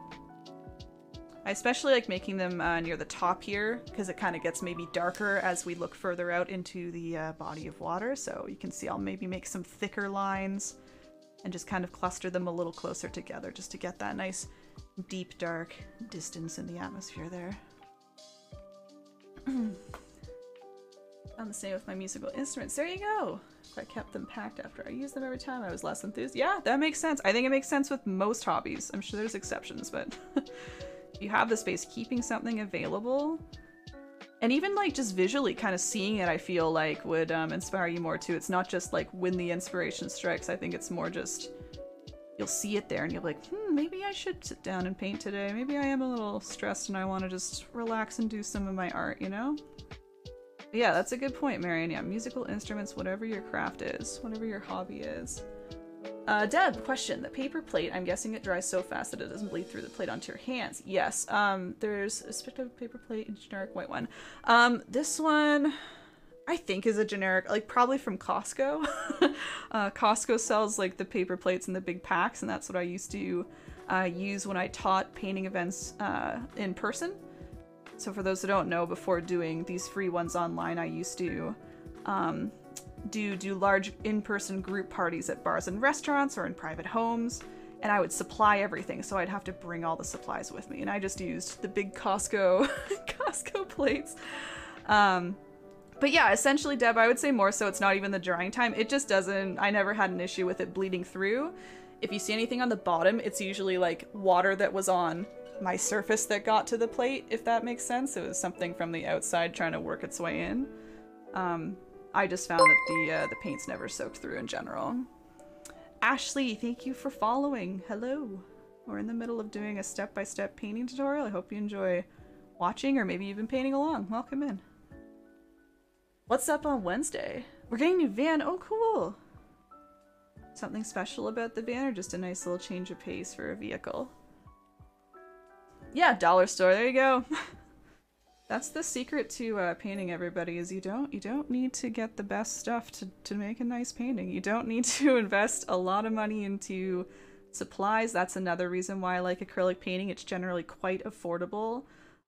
I especially like making them near the top here, because it kind of gets maybe darker as we look further out into the body of water. So you can see I'll maybe make some thicker lines and just kind of cluster them a little closer together just to get that nice deep dark distance in the atmosphere there. I'm the same with my musical instruments. There you go! If I kept them packed after I used them every time, I was less enthused. Yeah, that makes sense. I think it makes sense with most hobbies. I'm sure there's exceptions, but if you have the space, keeping something available, and even like just visually kind of seeing it, I feel like would inspire you more too. It's not just like when the inspiration strikes. I think it's more just you'll see it there and you'll be like, maybe I should sit down and paint today. Maybe I am a little stressed and I want to just relax and do some of my art, you know? Yeah, that's a good point, Marion. Yeah, musical instruments, whatever your craft is, whatever your hobby is. Deb, question. The paper plate, I'm guessing it dries so fast that it doesn't bleed through the plate onto your hands. Yes, there's a specific paper plate, a generic white one. This one, I think is a generic, like probably from Costco. Costco sells like the paper plates in the big packs, and that's what I used to use when I taught painting events in person. So for those who don't know, before doing these free ones online, I used to do large in-person group parties at bars and restaurants or in private homes, and I would supply everything, so I'd have to bring all the supplies with me, and I just used the big Costco plates. But yeah, essentially, Deb, I would say more so it's not even the drying time. It just doesn't, I never had an issue with it bleeding through. If you see anything on the bottom, it's usually like water that was on my surface that got to the plate, if that makes sense. It was something from the outside trying to work its way in. I just found that the paint's never soaked through in general. Ashley, thank you for following. Hello. We're in the middle of doing a step-by-step painting tutorial. I hope you enjoy watching, or maybe even painting along. Welcome in. What's up on Wednesday? We're getting a new van. Oh, cool. Something special about the van, or just a nice little change of pace for a vehicle? Yeah, dollar store. There you go. That's the secret to painting, everybody, is you don't need to get the best stuff to make a nice painting. You don't need to invest a lot of money into supplies. That's another reason why I like acrylic painting. It's generally quite affordable.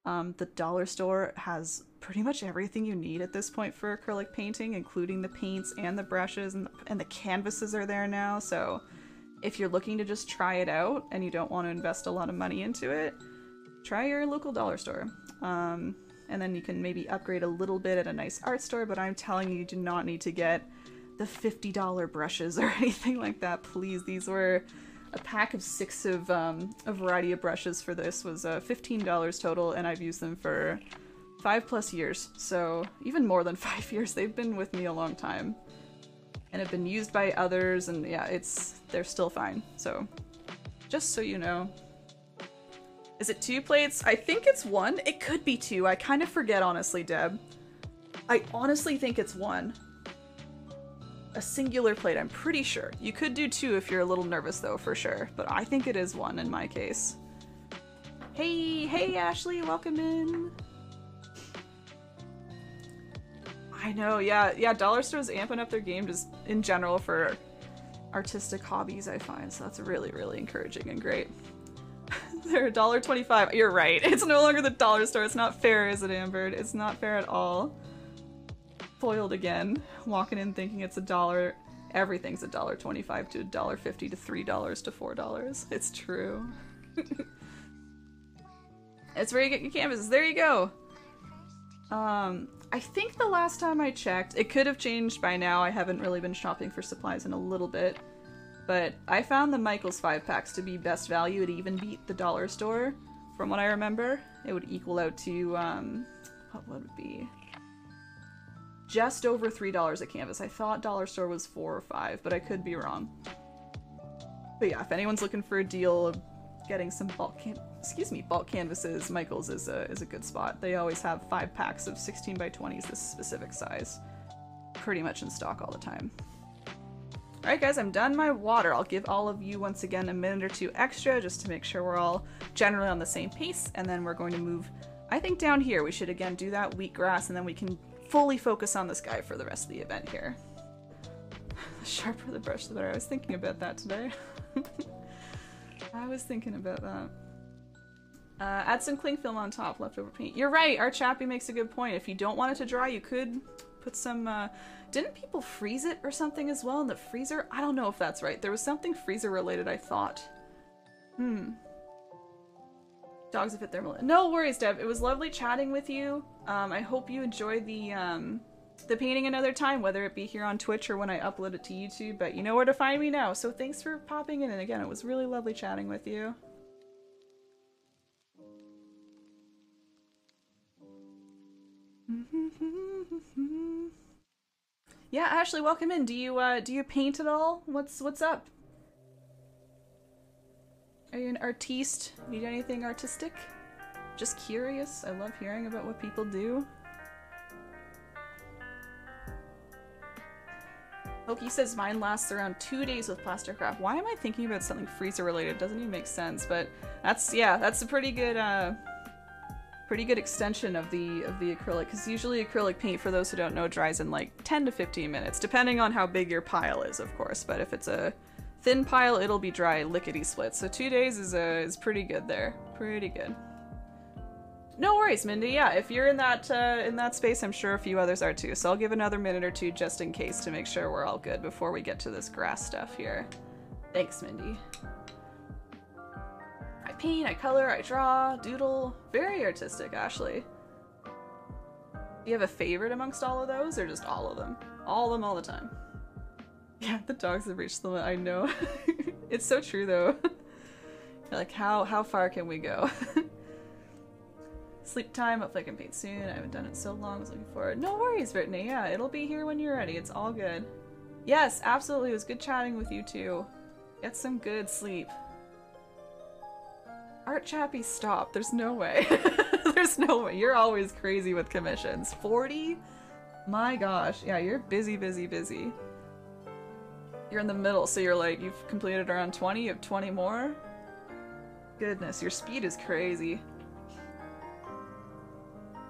The dollar store has pretty much everything you need at this point for acrylic painting, including the paints and the brushes, and the canvases are there now. So if you're looking to just try it out and you don't want to invest a lot of money into it, try your local dollar store. And then you can maybe upgrade a little bit at a nice art store, but I'm telling you, you do not need to get the $50 brushes or anything like that. Please, these were a pack of 6 of a variety of brushes for this was $15 total, and I've used them for 5+ years. So even more than 5 years. They've been with me a long time and have been used by others, and yeah, they're still fine. So just so you know. Is it 2 plates? I think it's 1. It could be 2. I kind of forget, honestly, Deb. I honestly think it's 1. A singular plate, I'm pretty sure. You could do 2 if you're a little nervous though, for sure. But I think it is 1 in my case. Hey Ashley, welcome in. I know, yeah, dollar stores amping up their game just in general for artistic hobbies, I find. So that's really, really encouraging and great. They're $1.25. You're right. It's no longer the dollar store. It's not fair, is it, Amber? It's not fair at all. Foiled again. Walking in thinking it's $1. Everything's $1.25 to $1.50 to $3 to $4. It's true. It's where you get your canvases. There you go. I think the last time I checked, it could have changed by now. I haven't really been shopping for supplies in a little bit. But I found the Michaels 5-packs to be best value. It even beat the dollar store, from what I remember. It would equal out to, what would it be? Just over $3 a canvas. I thought dollar store was 4 or 5, but I could be wrong. But yeah, if anyone's looking for a deal of getting some bulk canvases, Michaels is a good spot. They always have 5-packs of 16 by 20s, this specific size. Pretty much in stock all the time. Alright guys, I'm done my water. I'll give all of you once again a minute or 2 extra just to make sure we're all generally on the same pace, and then we're going to move, I think, down here. We should again do that wheatgrass, and then we can fully focus on this guy for the rest of the event here. The sharper the brush, the better. I was thinking about that today. I was thinking about that. Add some cling film on top, leftover paint. You're right, our Chappie makes a good point. If you don't want it to dry, you could put some, didn't people freeze it or something as well in the freezer? I don't know if that's right. There was something freezer related, I thought. Dogs have hit thermal. No worries, Deb. It was lovely chatting with you. I hope you enjoy the painting another time, whether it be here on Twitch or when I upload it to YouTube, but you know where to find me now. So thanks for popping in, and again, it was really lovely chatting with you. Yeah, Ashley, welcome in. Do you paint at all? What's up? Are you an artiste? Need anything artistic? Just curious. I love hearing about what people do. Loki says mine lasts around 2 days with plaster wrap. Why am I thinking about something freezer related? Doesn't even make sense, but that's a pretty good extension of the acrylic, because usually acrylic paint, for those who don't know, dries in like 10 to 15 minutes, depending on how big your pile is, of course. But if it's a thin pile, it'll be dry lickety-split. So 2 days is pretty good there. Pretty good. No worries, Mindy. Yeah, if you're in that space, I'm sure a few others are too. So I'll give another minute or 2 just in case to make sure we're all good before we get to this grass stuff here. Thanks, Mindy. I paint, I color, I draw, doodle. Very artistic, Ashley. Do you have a favorite amongst all of those, or just all of them? All of them all the time. Yeah, the dogs have reached the limit. I know. It's so true, though. You're like, how far can we go? Sleep time. Hopefully I can paint soon. I haven't done it so long. I was looking forward. No worries, Brittany. Yeah, it'll be here when you're ready. It's all good. Yes, absolutely. It was good chatting with you, too. Get some good sleep. Art Chappie, stop. There's no way. There's no way. You're always crazy with commissions. 40? My gosh. Yeah, you're busy, busy, busy. You're in the middle, so you're like, you've completed around 20, you have 20 more? Goodness, your speed is crazy.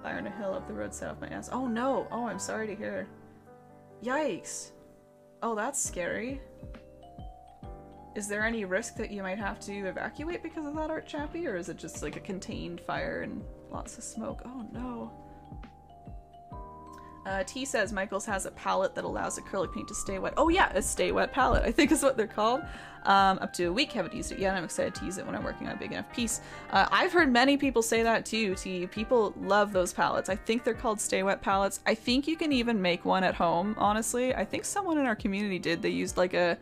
Fire on a hill up the road set off my ass. Oh no! Oh, I'm sorry to hear. Yikes. Oh, that's scary. Is there any risk that you might have to evacuate because of that, Art Chappie? Or is it just like a contained fire and lots of smoke? Oh no. T says Michaels has a palette that allows acrylic paint to stay wet. Oh yeah, a stay wet palette, I think is what they're called. Up to a week, haven't used it yet. I'm excited to use it when I'm working on a big enough piece. I've heard many people say that too, T. People love those palettes. I think they're called stay wet palettes. I think you can even make one at home, honestly. I think someone in our community did. They used like a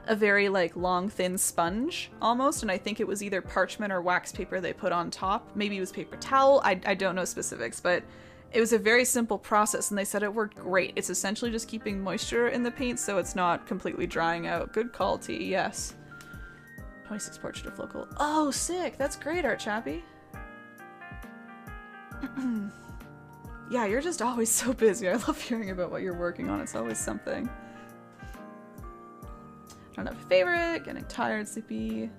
a very like long thin sponge almost, and I think it was either parchment or wax paper they put on top. Maybe it was paper towel. I don't know specifics, but it was a very simple process and they said it worked great. It's essentially just keeping moisture in the paint so it's not completely drying out. Good call, T, yes. 26 portrait of local. Oh, sick! That's great, Art Chappie. Yeah, you're just always so busy. I love hearing about what you're working on. It's always something. I don't have a favorite. Getting tired, sleepy.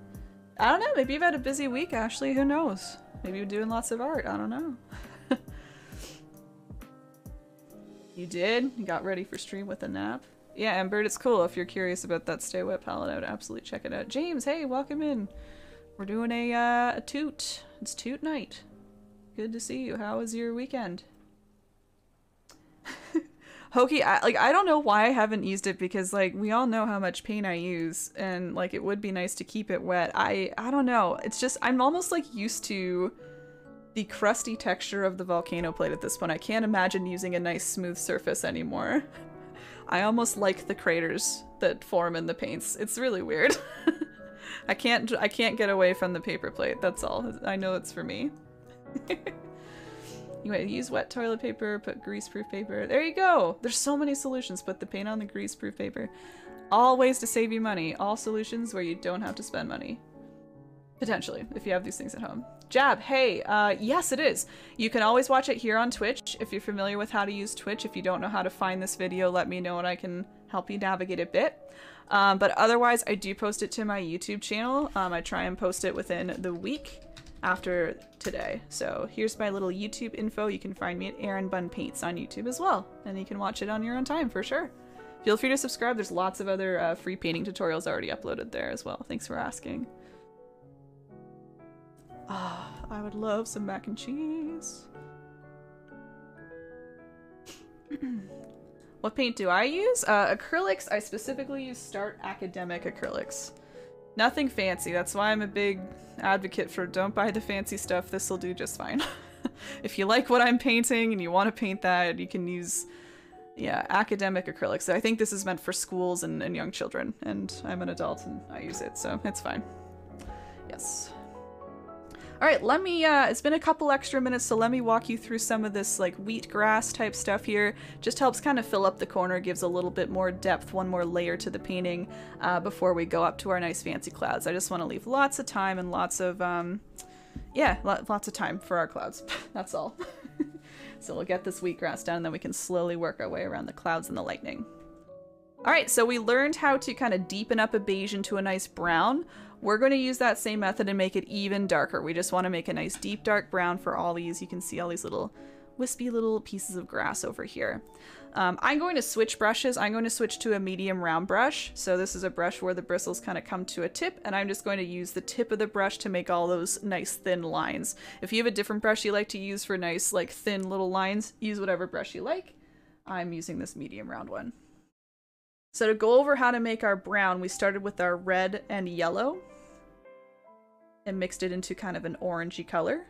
I don't know. Maybe you've had a busy week, Ashley. Who knows? Maybe you're doing lots of art. I don't know. You did? You got ready for stream with a nap? Yeah, Embert, it's cool. If you're curious about that Stay Wet palette, I would absolutely check it out. James, hey, welcome in. We're doing a toot. It's toot night. Good to see you. How was your weekend? Hokey, I don't know why I haven't used it because, like, we all know how much paint I use, and, like, it would be nice to keep it wet. I don't know. It's just, I'm almost, like, used to the crusty texture of the volcano plate at this point. I can't imagine using a nice smooth surface anymore. I almost like the craters that form in the paints. It's really weird. I can't get away from the paper plate, that's all. I know it's for me. You might use wet toilet paper, put greaseproof paper. There you go! There's so many solutions. Put the paint on the greaseproof paper. All ways to save you money. All solutions where you don't have to spend money. Potentially, if you have these things at home. Jab, hey, yes it is. You can always watch it here on Twitch if you're familiar with how to use Twitch. If you don't know how to find this video, let me know and I can help you navigate a bit. But otherwise, I do post it to my YouTube channel. I try and post it within the week after today. So here's my little YouTube info. You can find me at erinbunpaints on YouTube as well. And you can watch it on your own time for sure. Feel free to subscribe. There's lots of other free painting tutorials already uploaded there as well. Thanks for asking. Ah, I would love some mac and cheese. What paint do I use? Acrylics. I specifically use Start Academic Acrylics. Nothing fancy. That's why I'm a big advocate for don't buy the fancy stuff. This will do just fine. If you like what I'm painting and you want to paint that, you can use, yeah, academic acrylics. So I think this is meant for schools and young children, and I'm an adult and I use it, so it's fine. Yes. All right, let me, it's been a couple extra minutes, so let me walk you through some of this like wheatgrass type stuff here. Just helps kind of fill up the corner, gives a little bit more depth, one more layer to the painting before we go up to our nice fancy clouds. I just want to leave lots of time and lots of, yeah, lots of time for our clouds. That's all. So we'll get this wheatgrass down and then we can slowly work our way around the clouds and the lightning. All right, so we learned how to kind of deepen up a beige into a nice brown. We're going to use that same method and make it even darker. We just want to make a nice deep dark brown for all these. You can see all these little wispy little pieces of grass over here. I'm going to switch brushes. I'm going to switch to a medium round brush. So this is a brush where the bristles kind of come to a tip, and I'm just going to use the tip of the brush to make all those nice thin lines. If you have a different brush you like to use for nice like thin little lines, use whatever brush you like. I'm using this medium round one. So to go over how to make our brown, we started with our red and yellow and mixed it into kind of an orangey color.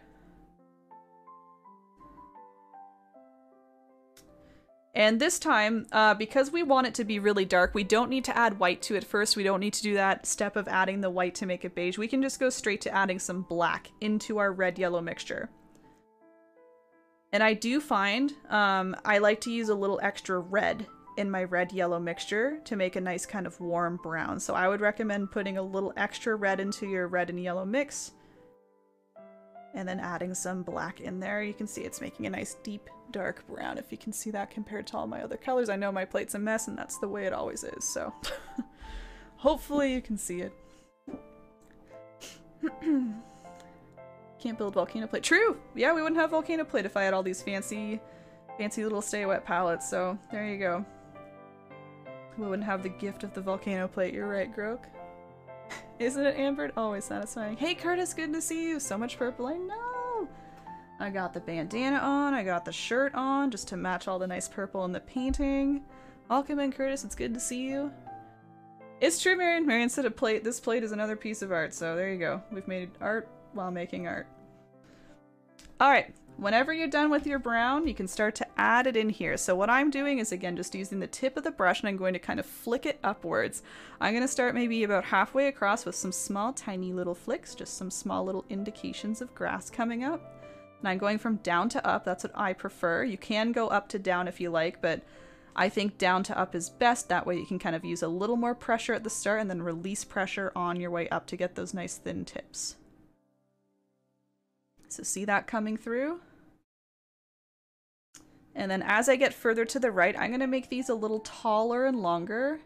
And this time, because we want it to be really dark, we don't need to add white to it first. We don't need to do that step of adding the white to make it beige. We can just go straight to adding some black into our red-yellow mixture. And I do find I like to use a little extra red in my red-yellow mixture to make a nice kind of warm brown. So I would recommend putting a little extra red into your red and yellow mix and then adding some black in there. You can see it's making a nice deep dark brown, if you can see that compared to all my other colors. I know my plate's a mess and that's the way it always is, so hopefully you can see it. Can't build volcano plate. True! Yeah, we wouldn't have volcano plate if I had all these fancy little Stay Wet palettes, so there you go. We wouldn't have the gift of the volcano plate. You're right, Grok. Isn't it, Amber? Always satisfying. Hey, Curtis, good to see you. So much purple, I know. I got the bandana on. I got the shirt on just to match all the nice purple in the painting. Welcome in, Curtis. It's good to see you. It's true, Marion. Marion said a plate. This plate is another piece of art, so there you go. We've made art while making art. All right. whenever you're done with your brown, you can start to add it in here. So what I'm doing is, again, just using the tip of the brush, and I'm going to kind of flick it upwards. I'm going to start maybe about halfway across with some small, tiny little flicks, just some small little indications of grass coming up. And I'm going from down to up. That's what I prefer. You can go up to down if you like, but I think down to up is best. That way you can kind of use a little more pressure at the start and then release pressure on your way up to get those nice thin tips. So see that coming through? And then as I get further to the right, I'm going to make these a little taller and longer.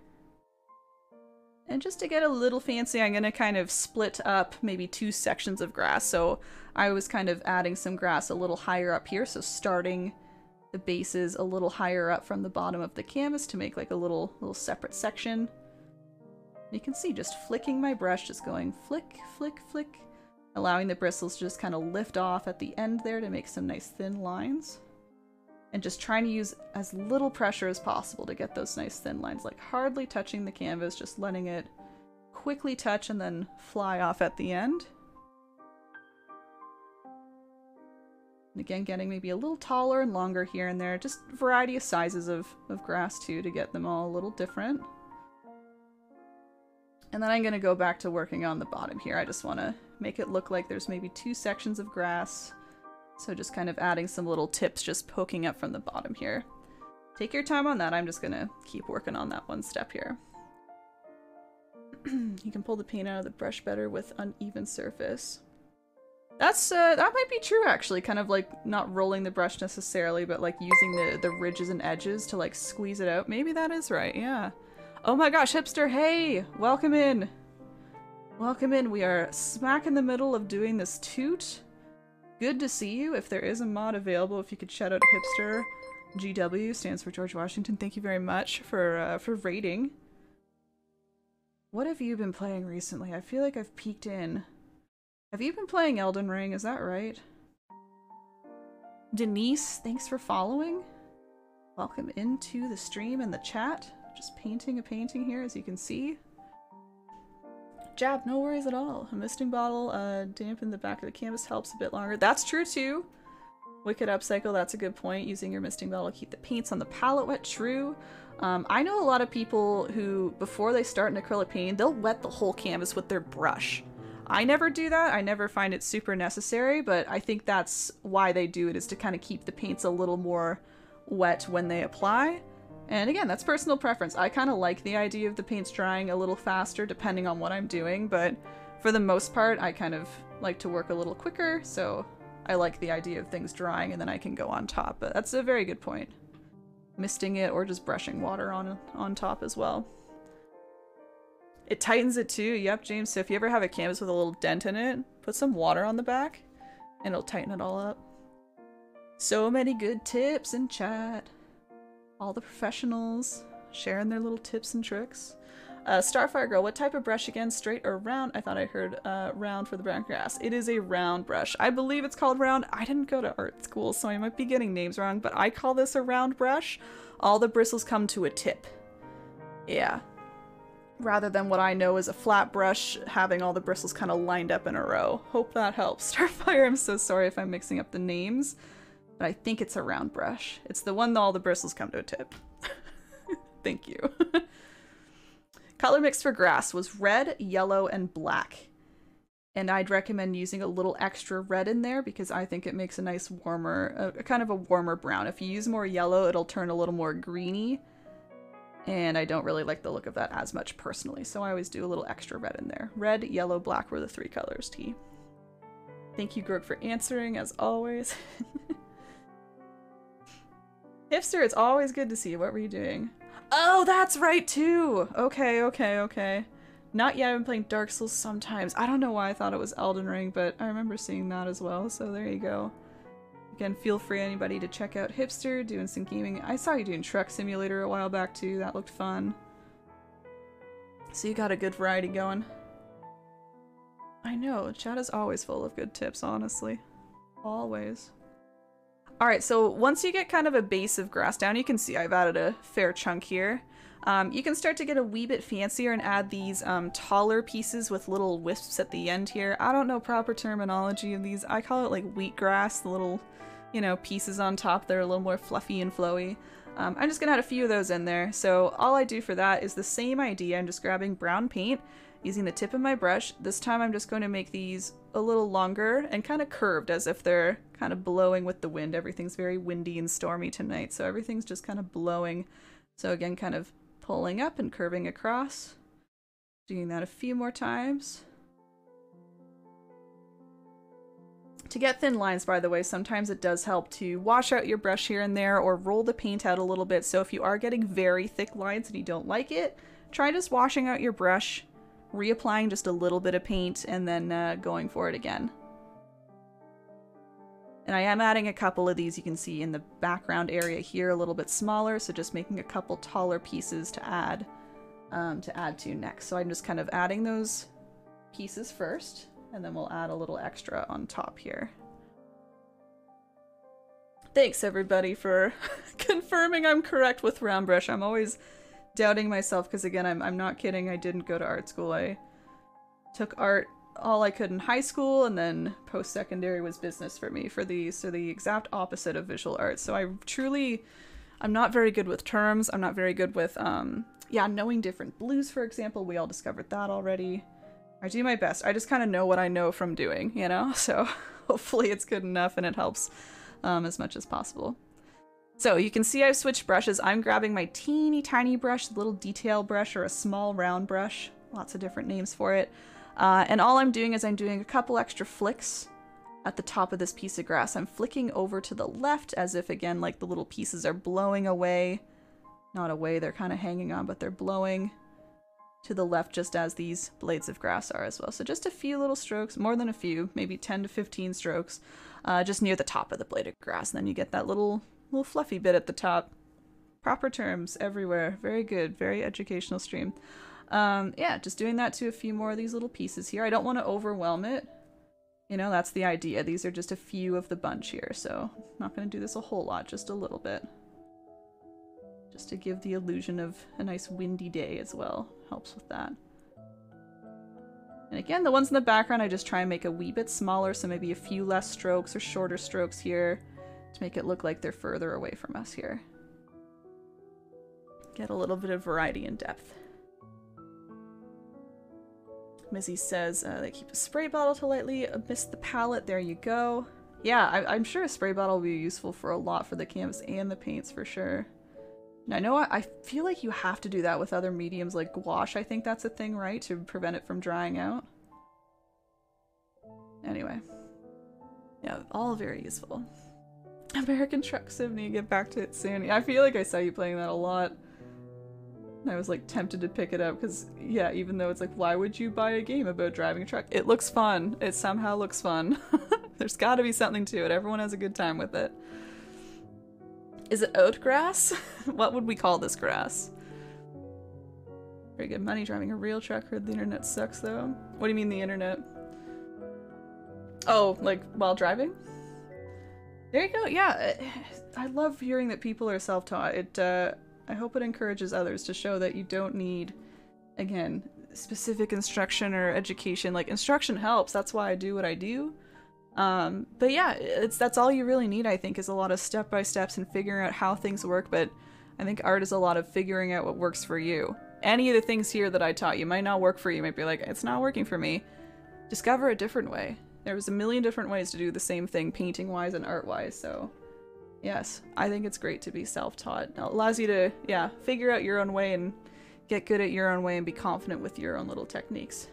And just to get a little fancy, I'm going to kind of split up maybe 2 sections of grass. So I was kind of adding some grass a little higher up here. So starting the bases a little higher up from the bottom of the canvas to make like a little separate section. You can see just flicking my brush, just going flick, flick, flick. Allowing the bristles to just kind of lift off at the end there to make some nice thin lines. And just trying to use as little pressure as possible to get those nice thin lines, like hardly touching the canvas, just letting it quickly touch and then fly off at the end. And again, getting maybe a little taller and longer here and there, just a variety of sizes of grass too to get them all a little different. And then I'm going to go back to working on the bottom here. I just want to make it look like there's maybe 2 sections of grass. So just kind of adding some little tips just poking up from the bottom here. Take your time on that. I'm just going to keep working on that one step here. You can pull the paint out of the brush better with uneven surface. That's that might be true actually, kind of like not rolling the brush necessarily, but like using the ridges and edges to like squeeze it out. Maybe that is right, yeah. Oh my gosh, Hipster, hey! Welcome in! Welcome in. We are smack in the middle of doing this toot. Good to see you. If there is a mod available, if you could shout out Hipster. GW stands for George Washington. Thank you very much for raiding. What have you been playing recently? I feel like I've peeked in. Have you been playing Elden Ring? Is that right? Denise, thanks for following. Welcome into the stream and the chat. Just painting a painting here, as you can see. Jab, no worries at all. A misting bottle dampen the back of the canvas helps a bit longer. That's true too. Wicked upcycle, that's a good point. Using your misting bottle to keep the paints on the palette wet, true. I know a lot of people who, before they start an acrylic painting, they'll wet the whole canvas with their brush. I never do that. I never find it super necessary, but I think that's why they do it, is to kind of keep the paints a little more wet when they apply. And again, that's personal preference. I kind of like the idea of the paints drying a little faster depending on what I'm doing, but for the most part, I kind of like to work a little quicker, so I like the idea of things drying and then I can go on top. But that's a very good point. Misting it or just brushing water on top as well. It tightens it too. Yep, James. So if you ever have a canvas with a little dent in it, put some water on the back and it'll tighten it all up. So many good tips in chat. All the professionals sharing their little tips and tricks. Starfire Girl, what type of brush again? Straight or round? I thought I heard round for the brown grass. It is a round brush. I believe it's called round. I didn't go to art school, so I might be getting names wrong, but I call this a round brush. All the bristles come to a tip. Yeah. Rather than what I know is a flat brush having all the bristles kind of lined up in a row. Hope that helps. Starfire, I'm so sorry if I'm mixing up the names, but I think it's a round brush. It's the one that all the bristles come to a tip. Thank you. Color mix for grass was red, yellow, and black. And I'd recommend using a little extra red in there because I think it makes a nice warmer, kind of a warmer brown. If you use more yellow, it'll turn a little more greeny. And I don't really like the look of that as much personally, so I always do a little extra red in there. Red, yellow, black were the 3 colors, T. Thank you, Grog, for answering, as always. Hipster, it's always good to see you. What were you doing? Oh, that's right, too! Okay, okay, okay. Not yet, I've been playing Dark Souls sometimes. I don't know why I thought it was Elden Ring, but I remember seeing that as well, so there you go. Again, feel free, anybody, to check out Hipster, doing some gaming. I saw you doing Truck Simulator a while back, too. That looked fun. So you got a good variety going. I know, chat is always full of good tips, honestly. Always. Alright, so once you get kind of a base of grass down, you can see I've added a fair chunk here. You can start to get a wee bit fancier and add these taller pieces with little wisps at the end here. I don't know proper terminology of these. I call it like wheatgrass, the little you know, pieces on top that are a little more fluffy and flowy. I'm just gonna add a few of those in there. So all I do for that is the same idea. I'm just grabbing brown paint, using the tip of my brush. This time I'm just going to make these a little longer and kind of curved, as if they're kind of blowing with the wind. Everything's very windy and stormy tonight, so everything's just kind of blowing. So again, kind of pulling up and curving across. Doing that a few more times. To get thin lines, by the way, sometimes it does help to wash out your brush here and there or roll the paint out a little bit. So if you are getting very thick lines and you don't like it, try just washing out your brush, reapplying just a little bit of paint, and then going for it again. And I am adding a couple of these, you can see in the background area here, a little bit smaller, so just making a couple taller pieces to add to next. So I'm just kind of adding those pieces first, and then we'll add a little extra on top here. Thanks everybody for confirming I'm correct with round brush. I'm always doubting myself because, again, I'm not kidding. I didn't go to art school. I took art all I could in high school, and then post-secondary was business for me for these. So the exact opposite of visual arts. So I'm not very good with terms. I'm not very good with, yeah, knowing different blues, for example. We all discovered that already. I do my best. I just kind of know what I know from doing, you know? So hopefully it's good enough and it helps as much as possible. So you can see I've switched brushes. I'm grabbing my teeny tiny brush, the little detail brush, or a small round brush. Lots of different names for it. And all I'm doing is I'm doing a couple extra flicks at the top of this piece of grass. I'm flicking over to the left as if, again, like the little pieces are blowing away. Not away, they're kind of hanging on, but they're blowing to the left just as these blades of grass are as well. So just a few little strokes, more than a few, maybe 10 to 15 strokes, just near the top of the blade of grass. And then you get that little fluffy bit at the top. Proper terms everywhere. Very good, very educational stream. Yeah, just doing that to a few more of these little pieces here. I don't want to overwhelm it. You know, that's the idea. These are just a few of the bunch here, so I'm not going to do this a whole lot, just a little bit. Just to give the illusion of a nice windy day as well. Helps with that. And again, the ones in the background, I just try and make a wee bit smaller, so maybe a few less strokes or shorter strokes here to make it look like they're further away from us here. Get a little bit of variety and depth. Mizzy says they keep a spray bottle to lightly mist the palette. There you go. Yeah, I'm sure a spray bottle will be useful for a lot for the canvas and the paints for sure. And I know I feel like you have to do that with other mediums like gouache. I think that's a thing, right? To prevent it from drying out. Anyway. Yeah, all very useful. American Truck Simony, get back to it soon. I feel like I saw you playing that a lot. And I was like tempted to pick it up because, yeah, even though it's like, why would you buy a game about driving a truck? It looks fun. It somehow looks fun. There's gotta be something to it. Everyone has a good time with it. Is it oat grass? What would we call this grass? Very good money driving a real truck. Heard the internet sucks though. What do you mean the internet? Oh, like while driving? There you go. Yeah, I love hearing that people are self-taught. I hope it encourages others to show that you don't need, again, specific instruction or education. Like, instruction helps. That's why I do what I do. But yeah, that's all you really need, I think, is a lot of step-by-steps and figuring out how things work. But I think art is a lot of figuring out what works for you. Any of the things here that I taught you might not work for you. You might be like, it's not working for me. Discover a different way. There's a million different ways to do the same thing, painting-wise and art-wise, so yes, I think it's great to be self-taught. It allows you to, yeah, figure out your own way and get good at your own way and be confident with your own little techniques.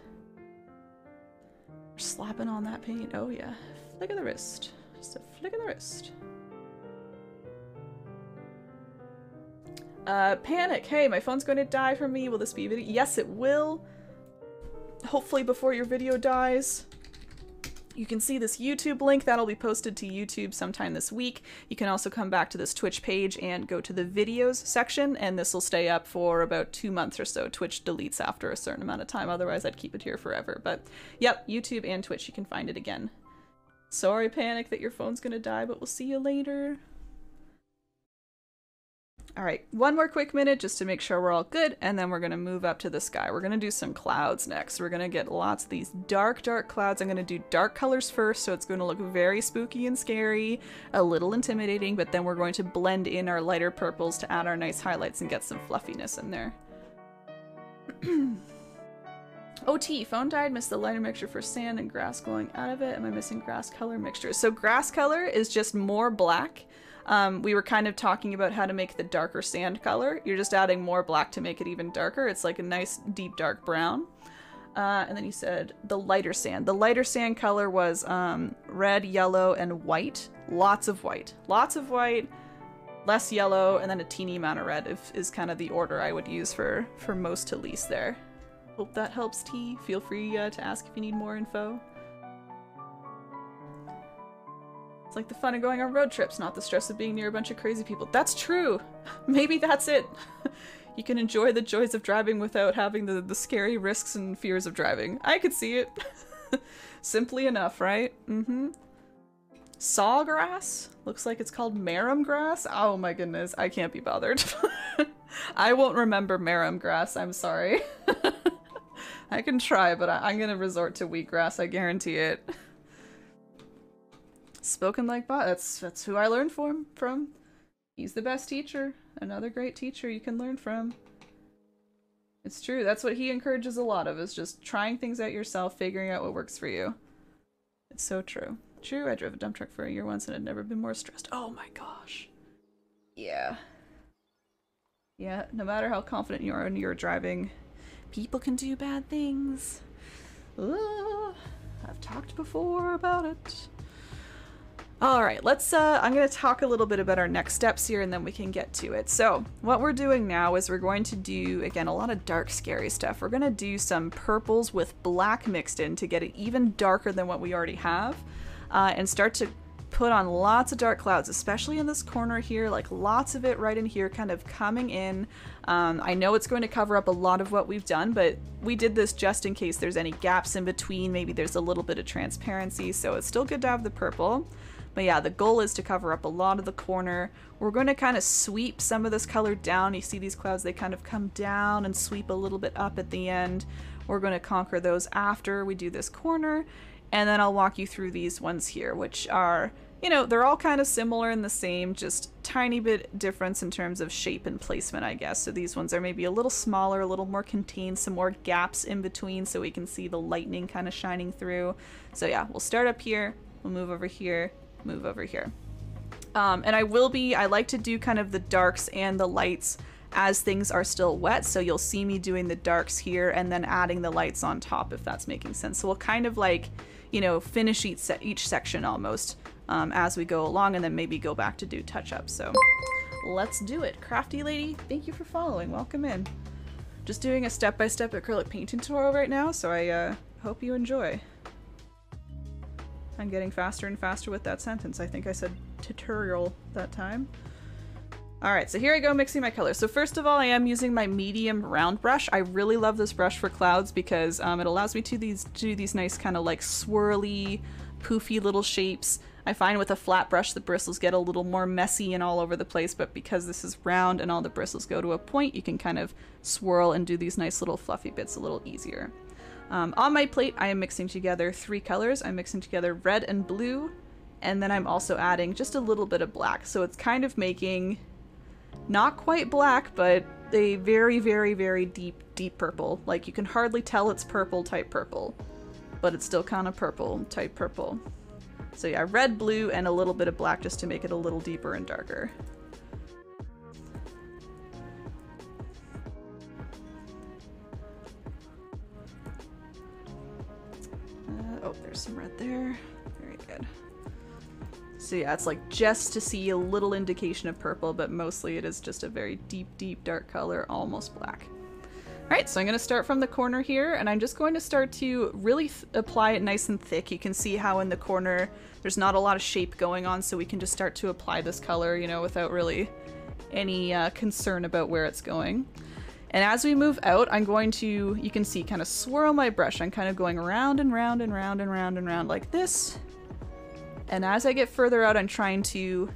Slapping on that paint, oh yeah. Flick of the wrist. Just a flick of the wrist. Panic, hey, my phone's going to die from me. Will this be a video? Yes, it will. Hopefully before your video dies. You can see this YouTube link that'll be posted to YouTube sometime this week. You can also come back to this Twitch page and go to the videos section, and this will stay up for about 2 months or so. Twitch deletes after a certain amount of time, otherwise I'd keep it here forever. But yep, YouTube and Twitch, you can find it again. Sorry, Panic, that your phone's gonna die, but we'll see you later. All right, one more quick minute just to make sure we're all good, and then we're gonna move up to the sky. We're gonna do some clouds next. We're gonna get lots of these dark, dark clouds. I'm gonna do dark colors first, so it's gonna look very spooky and scary, a little intimidating, but then we're going to blend in our lighter purples to add our nice highlights and get some fluffiness in there. OT, phone died, missed the lighter mixture for sand and grass glowing out of it. Am I missing grass color mixture? So grass color is just more black. We were kind of talking about how to make the darker sand color. You're just adding more black to make it even darker. It's like a nice deep dark brown. And then you said the lighter sand. The lighter sand color was red, yellow, and white. Lots of white. Lots of white, less yellow, and then a teeny amount of red is kind of the order I would use for most to least there. Hope that helps, T. Feel free to ask if you need more info. It's like the fun of going on road trips, not the stress of being near a bunch of crazy people. That's true! Maybe that's it! You can enjoy the joys of driving without having the scary risks and fears of driving. I could see it. Simply enough, right? Mm-hmm. Sawgrass? Looks like it's called marram grass? Oh my goodness, I can't be bothered. I won't remember marram grass, I'm sorry. I can try, but I'm gonna resort to wheatgrass, I guarantee it. Spoken like bot. That's who I learned from. He's the best teacher. Another great teacher you can learn from. It's true. That's what he encourages a lot of, is just trying things out yourself, figuring out what works for you. It's so true. True, I drove a dump truck for a year once and had never been more stressed. Oh my gosh. Yeah. Yeah, no matter how confident you are in your driving, people can do bad things. I've talked before about it. Alright, let's, I'm going to talk a little bit about our next steps here and then we can get to it. So, what we're doing now is we're going to do, again, a lot of dark, scary stuff. We're going to do some purples with black mixed in to get it even darker than what we already have, and start to put on lots of dark clouds, especially in this corner here, like lots of it right in here kind of coming in. I know it's going to cover up a lot of what we've done, but we did this just in case there's any gaps in between. Maybe there's a little bit of transparency, so it's still good to have the purple. But yeah, the goal is to cover up a lot of the corner. We're going to kind of sweep some of this color down. You see these clouds, they kind of come down and sweep a little bit up at the end. We're going to conquer those after we do this corner. And then I'll walk you through these ones here, which are, you know, they're all kind of similar and the same, just tiny bit difference in terms of shape and placement, I guess. So these ones are maybe a little smaller, a little more contained, some more gaps in between so we can see the lightning kind of shining through. So yeah, we'll start up here, we'll move over here, move over here. And I like to do kind of the darks and the lights as things are still wet, so you'll see me doing the darks here and then adding the lights on top, if that's making sense. So we'll kind of like, you know, finish each section almost as we go along and then maybe go back to do touch-ups. So let's do it. Crafty lady, thank you for following. Welcome in. Just doing a step-by-step acrylic painting tutorial right now, so I hope you enjoy. I'm getting faster and faster with that sentence. I think I said tutorial that time. Alright, so here I go mixing my colors. So first of all, I am using my medium round brush. I really love this brush for clouds because it allows me to do these nice kind of like swirly, poofy little shapes. I find with a flat brush the bristles get a little more messy and all over the place, but because this is round and all the bristles go to a point, you can kind of swirl and do these nice little fluffy bits a little easier. On my plate, I am mixing together 3 colors. I'm mixing together red and blue, and then I'm also adding just a little bit of black. So it's kind of making not quite black, but a very, very, very deep, deep purple. Like you can hardly tell it's purple type purple, but it's still kind of purple type purple. So yeah, red, blue, and a little bit of black just to make it a little deeper and darker. Oh, there's some red there. Very good. So yeah, it's like just to see a little indication of purple, but mostly it is just a very deep, deep dark color, almost black. Alright, so I'm going to start from the corner here, and I'm just going to start to really apply it nice and thick. You can see how in the corner there's not a lot of shape going on, so we can just start to apply this color, you know, without really any concern about where it's going. And as we move out, I'm going to, you can see, kind of swirl my brush. I'm kind of going around and round and round and round and round like this. And as I get further out, I'm trying to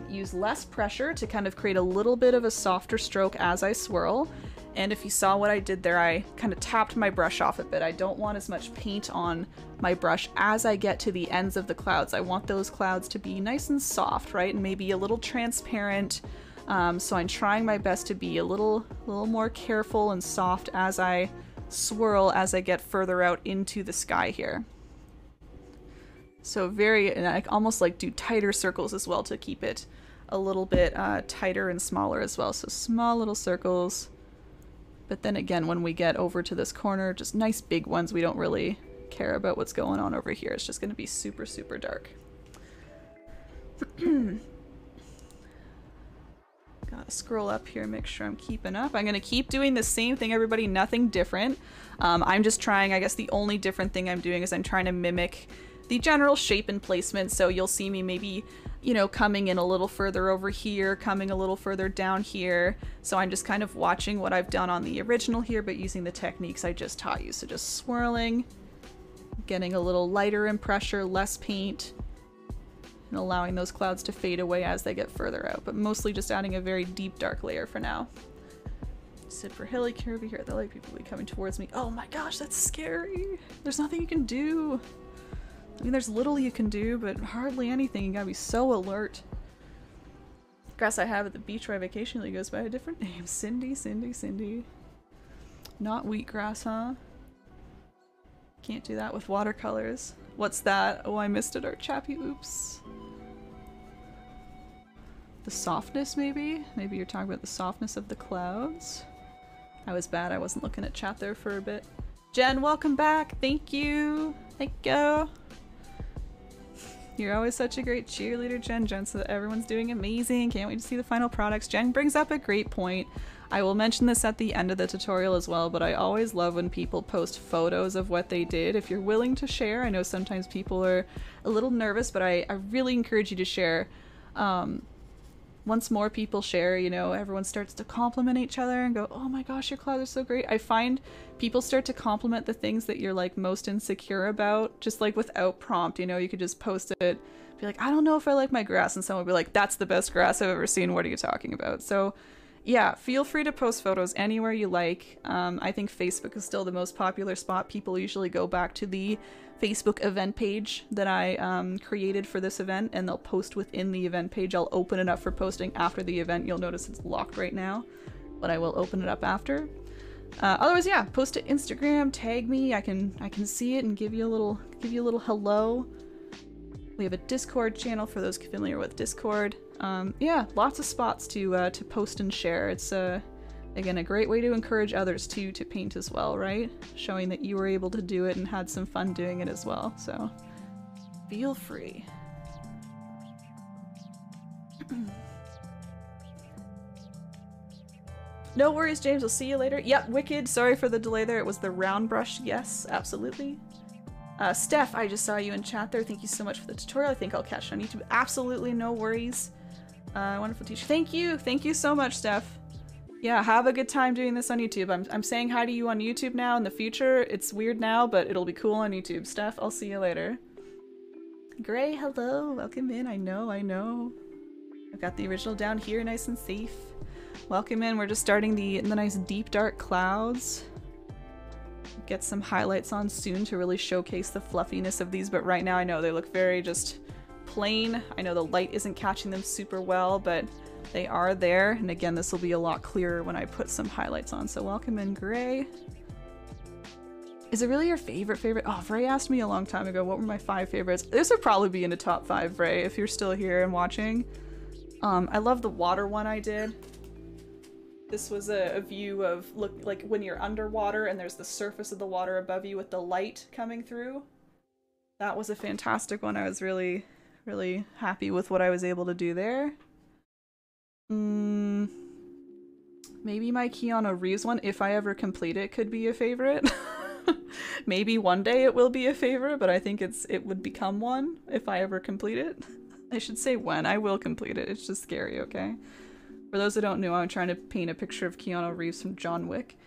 use less pressure to kind of create a little bit of a softer stroke as I swirl. And if you saw what I did there, I kind of tapped my brush off a bit. I don't want as much paint on my brush as I get to the ends of the clouds. I want those clouds to be nice and soft, right? And maybe a little transparent. So I'm trying my best to be a little more careful and soft as I swirl as I get further out into the sky here. So and I almost like do tighter circles as well to keep it a little bit tighter and smaller as well. So small little circles. But then again, when we get over to this corner, just nice big ones. We don't really care about what's going on over here. It's just going to be super, super dark. Gotta scroll up here and make sure I'm keeping up. I'm going to keep doing the same thing, everybody. Nothing different. I'm just trying, I guess the only different thing I'm doing is I'm trying to mimic the general shape and placement. So you'll see me maybe, you know, coming in a little further over here, coming a little further down here. So I'm just kind of watching what I've done on the original here, but using the techniques I just taught you. So just swirling, getting a little lighter in pressure, less paint, and allowing those clouds to fade away as they get further out, but mostly just adding a very deep dark layer for now. Super hilly curvy here. The light people will be coming towards me. Oh my gosh, that's scary. There's nothing you can do. I mean, there's little you can do, but hardly anything. You gotta be so alert. Grass I have at the beach where I vacation usually goes by a different name. Cindy. Not wheatgrass, huh? Can't do that with watercolors. What's that? Oh, I missed it, Art Chappie. Oops. The softness, maybe? Maybe you're talking about the softness of the clouds. I was bad. I wasn't looking at chat there for a bit. Jen, welcome back. Thank you. Thank you. You're always such a great cheerleader, Jen, so that everyone's doing amazing. Can't wait to see the final products. Jen brings up a great point. I will mention this at the end of the tutorial as well, but I always love when people post photos of what they did. If you're willing to share, I know sometimes people are a little nervous, but I really encourage you to share. Once more people share, you know, everyone starts to compliment each other and go, oh my gosh, your clouds are so great. I find people start to compliment the things that you're like most insecure about, just like without prompt, you know, you could just post it, be like, I don't know if I like my grass, and someone will be like, that's the best grass I've ever seen, what are you talking about? So yeah, feel free to post photos anywhere you like. I think Facebook is still the most popular spot. People usually go back to the Facebook event page that I created for this event, and they'll post within the event page. I'll open it up for posting after the event. You'll notice it's locked right now, but I will open it up after. Otherwise, yeah, post to Instagram, tag me. I can see it and give you a little hello. We have a Discord channel for those familiar with Discord. Yeah, lots of spots to post and share. It's again a great way to encourage others to paint as well, right? Showing that you were able to do it and had some fun doing it as well. So feel free. No worries, James. I'll see you later. Yep, wicked. Sorry for the delay there. It was the round brush. Yes, absolutely. Steph, I just saw you in chat there. Thank you so much for the tutorial. I think I'll catch it on YouTube. Absolutely, no worries. Wonderful teacher. Thank you. Thank you so much, Steph. Yeah, have a good time doing this on YouTube. I'm saying hi to you on YouTube now. In the future, it's weird now, but it'll be cool on YouTube. Steph, I'll see you later. Gray, hello. Welcome in. I know. I've got the original down here, nice and safe. Welcome in. We're just starting the nice deep dark clouds. Get some highlights on soon to really showcase the fluffiness of these, but right now I know they look very just plain. I know the light isn't catching them super well, but they are there, and again this will be a lot clearer when I put some highlights on. So welcome in, Gray. Is it really your favorite? Oh, Vray asked me a long time ago what were my 5 favorites. This would probably be in the top 5, Vray, if you're still here and watching. I love the water one I did. This was a view of, look, like when you're underwater and there's the surface of the water above you with the light coming through. That was a fantastic one. I was really happy with what I was able to do there. Maybe my Keanu Reeves one, if I ever complete it, could be a favorite. Maybe one day it will be a favorite, but I think it would become one if I ever complete it. I should say when. I will complete it. It's just scary, okay? For those that don't know, I'm trying to paint a picture of Keanu Reeves from John Wick.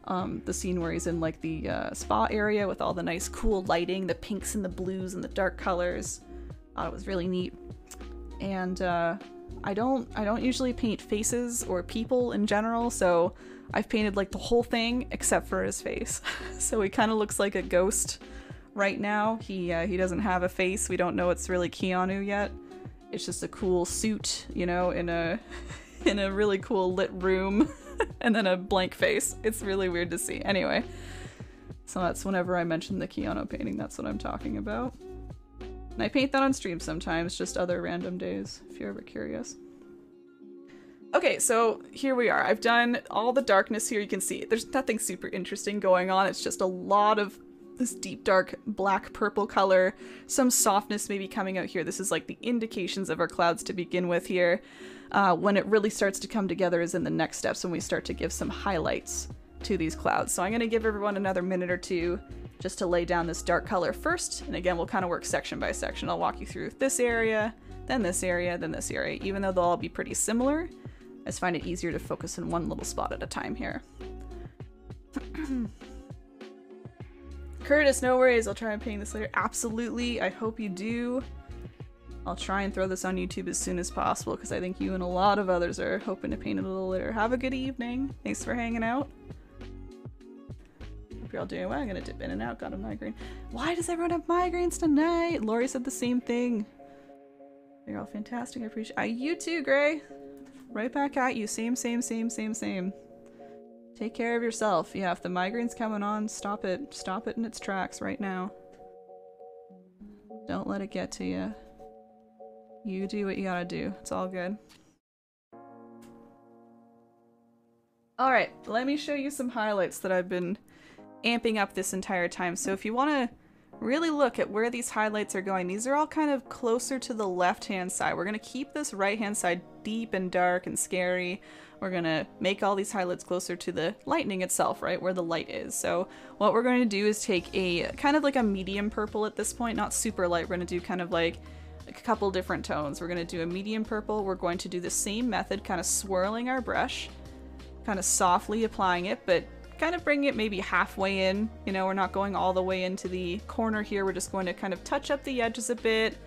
The scene where he's in like the spa area with all the nice cool lighting, the pinks and the blues and the dark colors. Thought it was really neat. And I don't usually paint faces or people in general, so I've painted like the whole thing except for his face. So he kind of looks like a ghost right now. He doesn't have a face. We don't know it's really Keanu yet. It's just a cool suit, you know, in a in a really cool lit room and then a blank face. It's really weird to see. Anyway, so that's whenever I mention the Keanu painting, that's what I'm talking about. And I paint that on stream sometimes, just other random days, if you're ever curious. Okay, so here we are. I've done all the darkness here. You can see there's nothing super interesting going on. It's just a lot of this deep dark black purple color, some softness maybe coming out here. This is like the indications of our clouds to begin with here. When it really starts to come together is in the next steps when we start to give some highlights to these clouds. So I'm going to give everyone another minute or two just to lay down this dark color first. And again, we'll kind of work section by section. I'll walk you through this area, then this area, then this area. Even though they'll all be pretty similar, I just find it easier to focus in one little spot at a time here. Curtis, no worries. I'll try and paint this later. Absolutely. I hope you do. I'll try and throw this on YouTube as soon as possible because I think you and a lot of others are hoping to paint it a little later. Have a good evening. Thanks for hanging out. Hope you're all doing well. I'm gonna dip in and out. Got a migraine. Why does everyone have migraines tonight? Lori said the same thing. You're all fantastic. I appreciate you too, Gray. Right back at you. Same. Take care of yourself. Yeah, if the migraine's coming on, stop it. Stop it in its tracks right now. Don't let it get to you. You do what you gotta do. It's all good. Alright, let me show you some highlights that I've been amping up this entire time. So if you want to really look at where these highlights are going, these are all kind of closer to the left-hand side. We're going to keep this right-hand side deep and dark and scary. We're going to make all these highlights closer to the lightning itself, right, where the light is. So what we're going to do is take a kind of like a medium purple at this point, not super light. We're going to do kind of like a couple different tones. We're going to do a medium purple. We're going to do the same method, kind of swirling our brush, kind of softly applying it, but kind of bringing it maybe halfway in. You know, we're not going all the way into the corner here. We're just going to kind of touch up the edges a bit.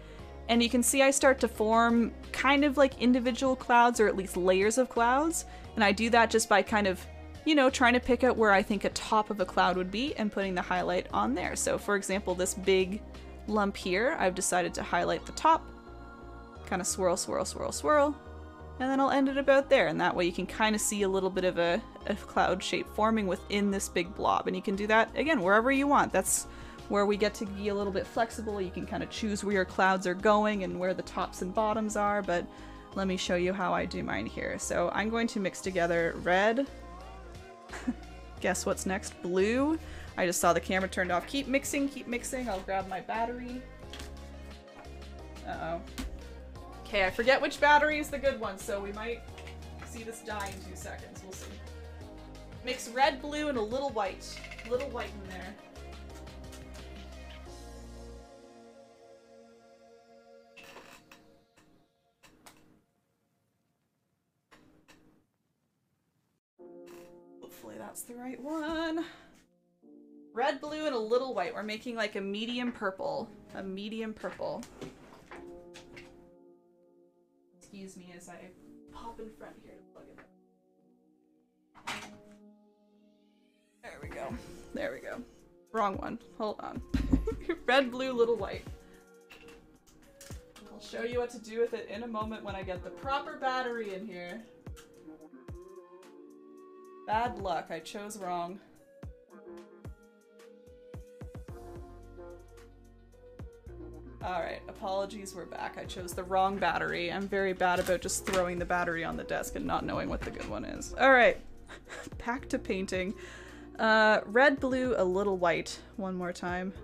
And you can see I start to form kind of like individual clouds, or at least layers of clouds. And I do that just by kind of, you know, trying to pick out where I think a top of a cloud would be and putting the highlight on there. So for example, this big lump here, I've decided to highlight the top, kind of swirl, swirl, swirl, swirl. And then I'll end it about there, and that way you can kind of see a little bit of a cloud shape forming within this big blob. And you can do that, again, wherever you want. That's where we get to be a little bit flexible. You can kind of choose where your clouds are going and where the tops and bottoms are, but let me show you how I do mine here. So I'm going to mix together red, guess what's next, blue. I just saw the camera turned off. Keep mixing, I'll grab my battery. Uh-oh. Okay, I forget which battery is the good one, so we might see this die in 2 seconds. We'll see. Mix red, blue, and a little white. Little white in there. Hopefully that's the right one. Red, blue, and a little white. We're making like a medium purple. A medium purple. Excuse me as I pop in front here to plug it in. There we go. There we go. Wrong one. Hold on. Red, blue, little white. I'll show you what to do with it in a moment when I get the proper battery in here. Bad luck. I chose wrong. Alright, apologies, we're back. I chose the wrong battery. I'm very bad about just throwing the battery on the desk and not knowing what the good one is. Alright, back to painting. Red, blue, a little white. One more time.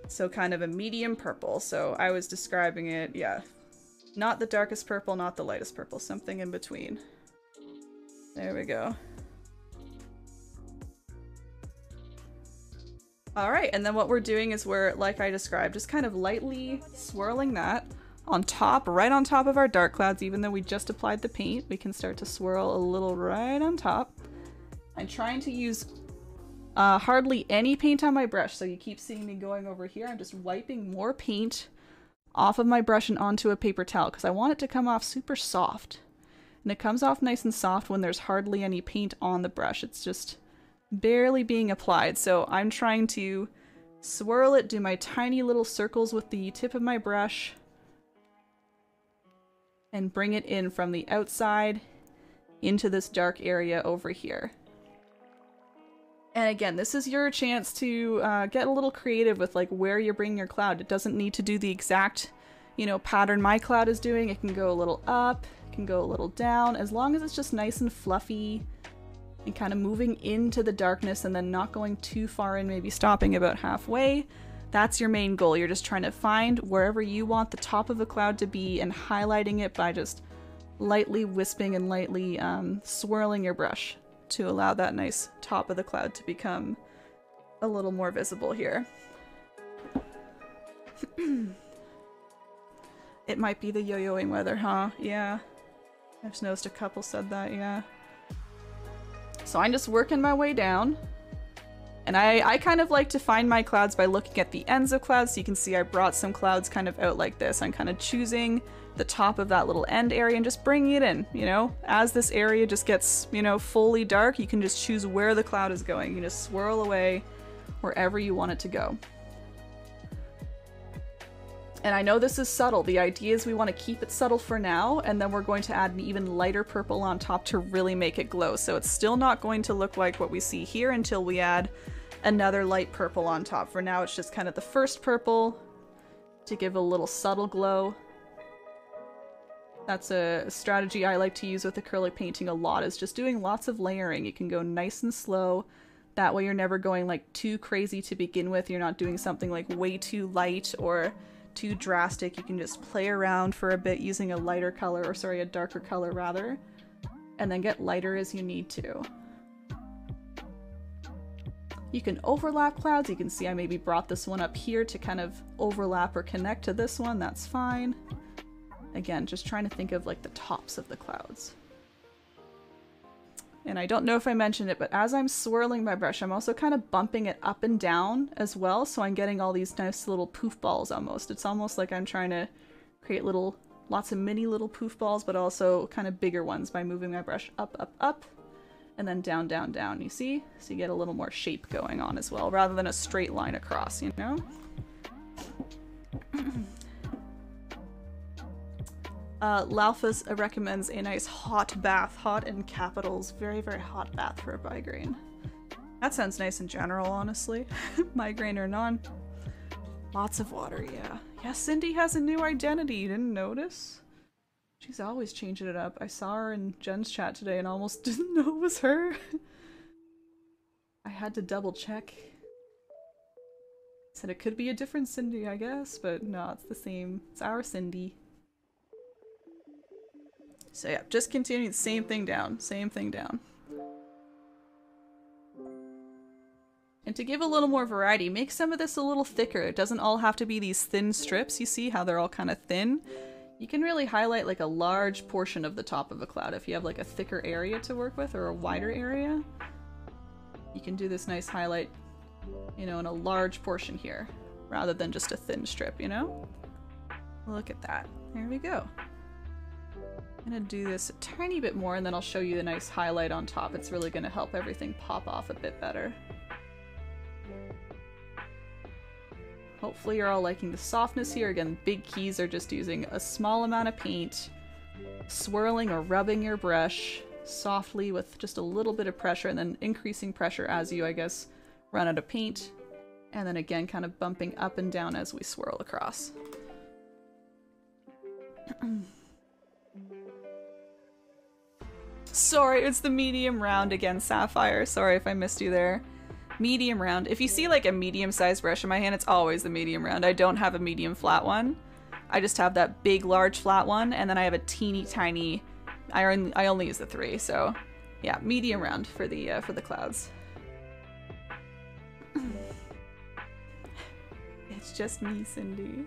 So kind of a medium purple. So I was describing it, yeah. Not the darkest purple, not the lightest purple. Something in between. There we go. Alright, and then what we're doing is we're, like I described, just kind of lightly swirling that on top, right on top of our dark clouds. Even though we just applied the paint, we can start to swirl a little right on top. I'm trying to use hardly any paint on my brush, so you keep seeing me going over here. I'm just wiping more paint off of my brush and onto a paper towel because I want it to come off super soft. And it comes off nice and soft when there's hardly any paint on the brush. It's just barely being applied. So I'm trying to swirl it, do my tiny little circles with the tip of my brush, and bring it in from the outside into this dark area over here. And again, this is your chance to get a little creative with like where you're bringing your cloud. It doesn't need to do the exact, you know, pattern my cloud is doing. It can go a little up, it can go a little down, as long as it's just nice and fluffy and kind of moving into the darkness and then not going too far in, maybe stopping about halfway. That's your main goal. You're just trying to find wherever you want the top of the cloud to be and highlighting it by just lightly wisping and lightly swirling your brush to allow that nice top of the cloud to become a little more visible here. It might be the yo-yoing weather, huh? Yeah. I just noticed a couple said that, yeah. So I'm just working my way down. And I kind of like to find my clouds by looking at the ends of clouds. So you can see I brought some clouds kind of out like this. I'm kind of choosing the top of that little end area and just bringing it in, you know? As this area just gets, you know, fully dark, you can just choose where the cloud is going. You can just swirl away wherever you want it to go. And I know this is subtle. The idea is we want to keep it subtle for now, and then we're going to add an even lighter purple on top to really make it glow. So it's still not going to look like what we see here until we add another light purple on top. For now, it's just kind of the first purple to give a little subtle glow. That's a strategy I like to use with acrylic painting a lot, is just doing lots of layering. You can go nice and slow. That way you're never going like too crazy to begin with. You're not doing something like way too light or too drastic. You can just play around for a bit using a lighter color, or sorry, a darker color rather, and then get lighter as you need to. You can overlap clouds. You can see I maybe brought this one up here to kind of overlap or connect to this one. That's fine. Again, just trying to think of like the tops of the clouds. And I don't know if I mentioned it, but as I'm swirling my brush, I'm also kind of bumping it up and down as well, so I'm getting all these nice little poof balls almost. It's almost like I'm trying to create lots of mini little poof balls, but also kind of bigger ones by moving my brush up, up, up, and then down, down, down, you see? So you get a little more shape going on as well, rather than a straight line across, you know? Laufus recommends a nice hot bath, hot in capitals, very, very hot bath for a migraine. That sounds nice in general, honestly. Migraine or none. Lots of water, yeah. Yeah, Cindy has a new identity, you didn't notice? She's always changing it up. I saw her in Jen's chat today and almost didn't know it was her. I had to double check. Said it could be a different Cindy, I guess, but no, it's the same. It's our Cindy. So yeah, just continuing the same thing down, same thing down. And to give a little more variety, make some of this a little thicker. It doesn't all have to be these thin strips. You see how they're all kind of thin? You can really highlight like a large portion of the top of a cloud if you have like a thicker area to work with or a wider area. You can do this nice highlight, you know, in a large portion here, rather than just a thin strip, you know? Look at that. There we go. I'm gonna do this a tiny bit more and then I'll show you the nice highlight on top. It's really gonna help everything pop off a bit better. Hopefully you're all liking the softness here. Again, big keys are just using a small amount of paint, swirling or rubbing your brush softly with just a little bit of pressure and then increasing pressure as you, I guess, run out of paint. And then again, kind of bumping up and down as we swirl across. Sorry, it's the medium round again, Sapphire. Sorry if I missed you there. Medium round. If you see like a medium-sized brush in my hand, it's always the medium round. I don't have a medium flat one. I just have that big, large flat one, and then I have a teeny tiny. I only use the 3, so yeah, medium round for the clouds. It's just me, Cindy.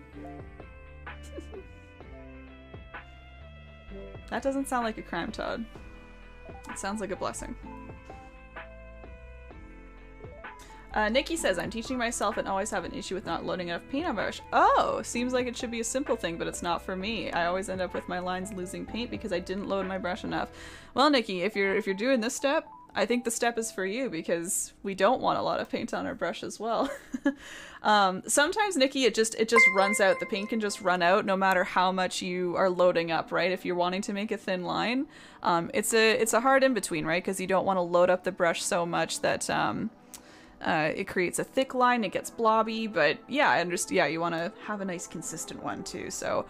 That doesn't sound like a crime, Todd. It sounds like a blessing. Nikki says, I'm teaching myself and always have an issue with not loading enough paint on my brush. Oh, seems like it should be a simple thing, but it's not for me. I always end up with my lines losing paint because I didn't load my brush enough. Well, Nikki, if you're doing this step, I think the step is for you because we don't want a lot of paint on our brush as well. Sometimes, Nikki, it just runs out. The paint can just run out no matter how much you are loading up, right? If you're wanting to make a thin line, it's a hard in-between, right? Because you don't want to load up the brush so much that it creates a thick line, it gets blobby, but yeah, I understand. Yeah, you want to have a nice consistent one too. So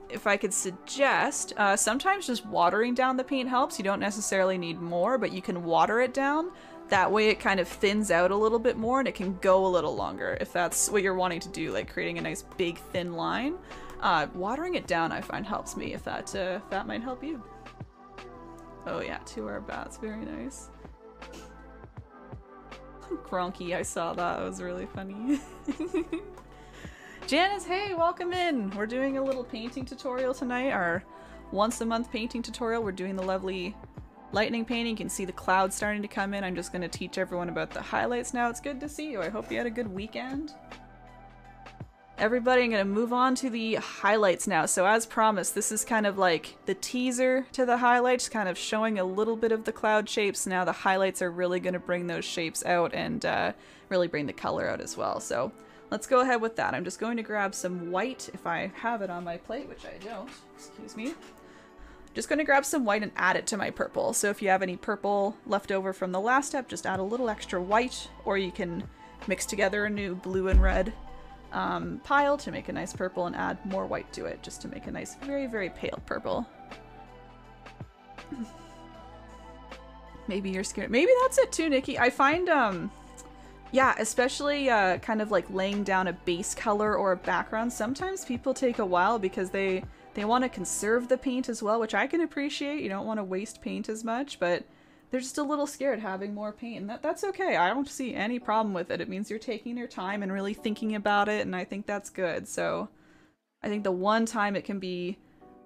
if I could suggest, sometimes just watering down the paint helps. You don't necessarily need more, but you can water it down. That way it kind of thins out a little bit more and it can go a little longer if that's what you're wanting to do, like creating a nice big thin line. Watering it down I find helps me if that might help you. Oh yeah, 2-hour baths, very nice. Gronky, I saw that. It was really funny. Janice, hey, welcome in. We're doing a little painting tutorial tonight. Our once a month painting tutorial. We're doing the lovely lightning painting. You can see the clouds starting to come in. I'm just going to teach everyone about the highlights now. It's good to see you. I hope you had a good weekend. Everybody, I'm going to move on to the highlights now. So as promised, this is kind of like the teaser to the highlights, kind of showing a little bit of the cloud shapes. Now the highlights are really going to bring those shapes out and really bring the color out as well. So let's go ahead with that. I'm just going to grab some white, if I have it on my plate, which I don't. Excuse me. Just going to grab some white and add it to my purple. So if you have any purple left over from the last step, just add a little extra white, or you can mix together a new blue and red pile to make a nice purple and add more white to it just to make a nice very, very pale purple. Maybe you're scared. Maybe that's it too, Nikki. I find yeah, especially kind of like laying down a base color or a background, sometimes people take a while because they want to conserve the paint as well, which I can appreciate. You don't want to waste paint as much, but they're just a little scared having more paint, and that's okay. I don't see any problem with it. It means you're taking your time and really thinking about it, and I think that's good. So I think the one time it can be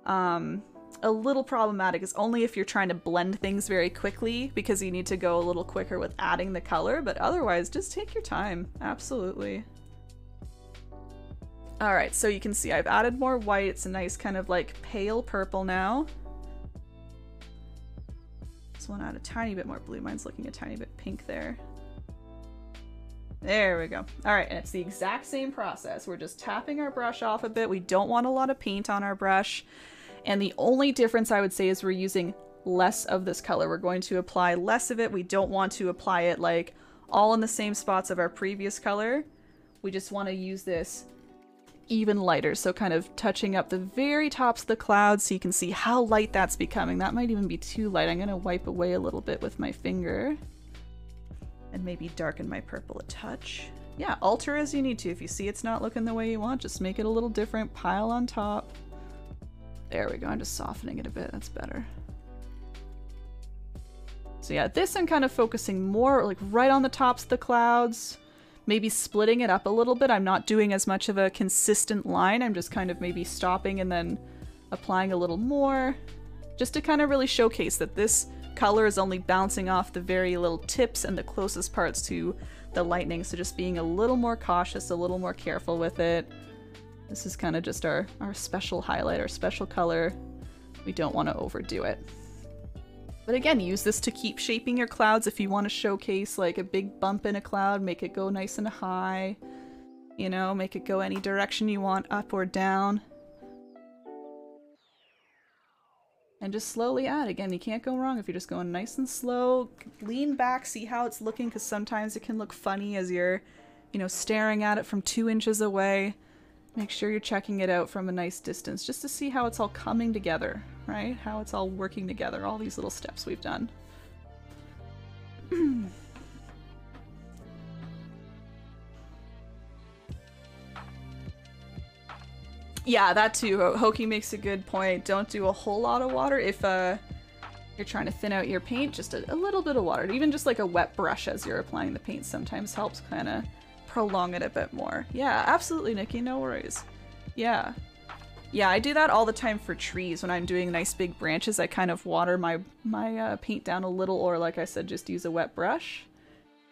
a little problematic is only if you're trying to blend things very quickly because you need to go a little quicker with adding the color, but otherwise just take your time. Absolutely. Alright, so you can see I've added more white. It's a nice kind of like pale purple now. This one add a tiny bit more blue. Mine's looking a tiny bit pink there. There we go. Alright, and it's the exact same process. We're just tapping our brush off a bit. We don't want a lot of paint on our brush. And the only difference I would say is we're using less of this color. We're going to apply less of it. We don't want to apply it like all in the same spots of our previous color. We just want to use this even lighter, so kind of touching up the very tops of the clouds so you can see how light that's becoming. That might even be too light. I'm going to wipe away a little bit with my finger and maybe darken my purple a touch. Yeah, alter as you need to. If you see it's not looking the way you want, just make it a little different, pile on top. There we go. I'm just softening it a bit. That's better. So yeah, this I'm kind of focusing more like right on the tops of the clouds. Maybe splitting it up a little bit. I'm not doing as much of a consistent line. I'm just kind of maybe stopping and then applying a little more, just to kind of really showcase that this color is only bouncing off the very little tips and the closest parts to the lightning. So just being a little more cautious, a little more careful with it. This is kind of just our special highlight, our special color. We don't want to overdo it. But again, use this to keep shaping your clouds if you want to showcase like a big bump in a cloud, make it go nice and high, you know, make it go any direction you want, up or down. And just slowly add. Again, you can't go wrong if you're just going nice and slow. Lean back, see how it's looking, because sometimes it can look funny as you're, you know, staring at it from 2 inches away. Make sure you're checking it out from a nice distance just to see how it's all coming together, right? How it's all working together, all these little steps we've done. Yeah, that too. Hoki makes a good point. Don't do a whole lot of water if you're trying to thin out your paint. Just a little bit of water. Even just like a wet brush as you're applying the paint sometimes helps kind of prolong it a bit more. Yeah, absolutely, Nikki. No worries. Yeah. Yeah, I do that all the time for trees. When I'm doing nice big branches, I kind of water my paint down a little, or like I said, just use a wet brush.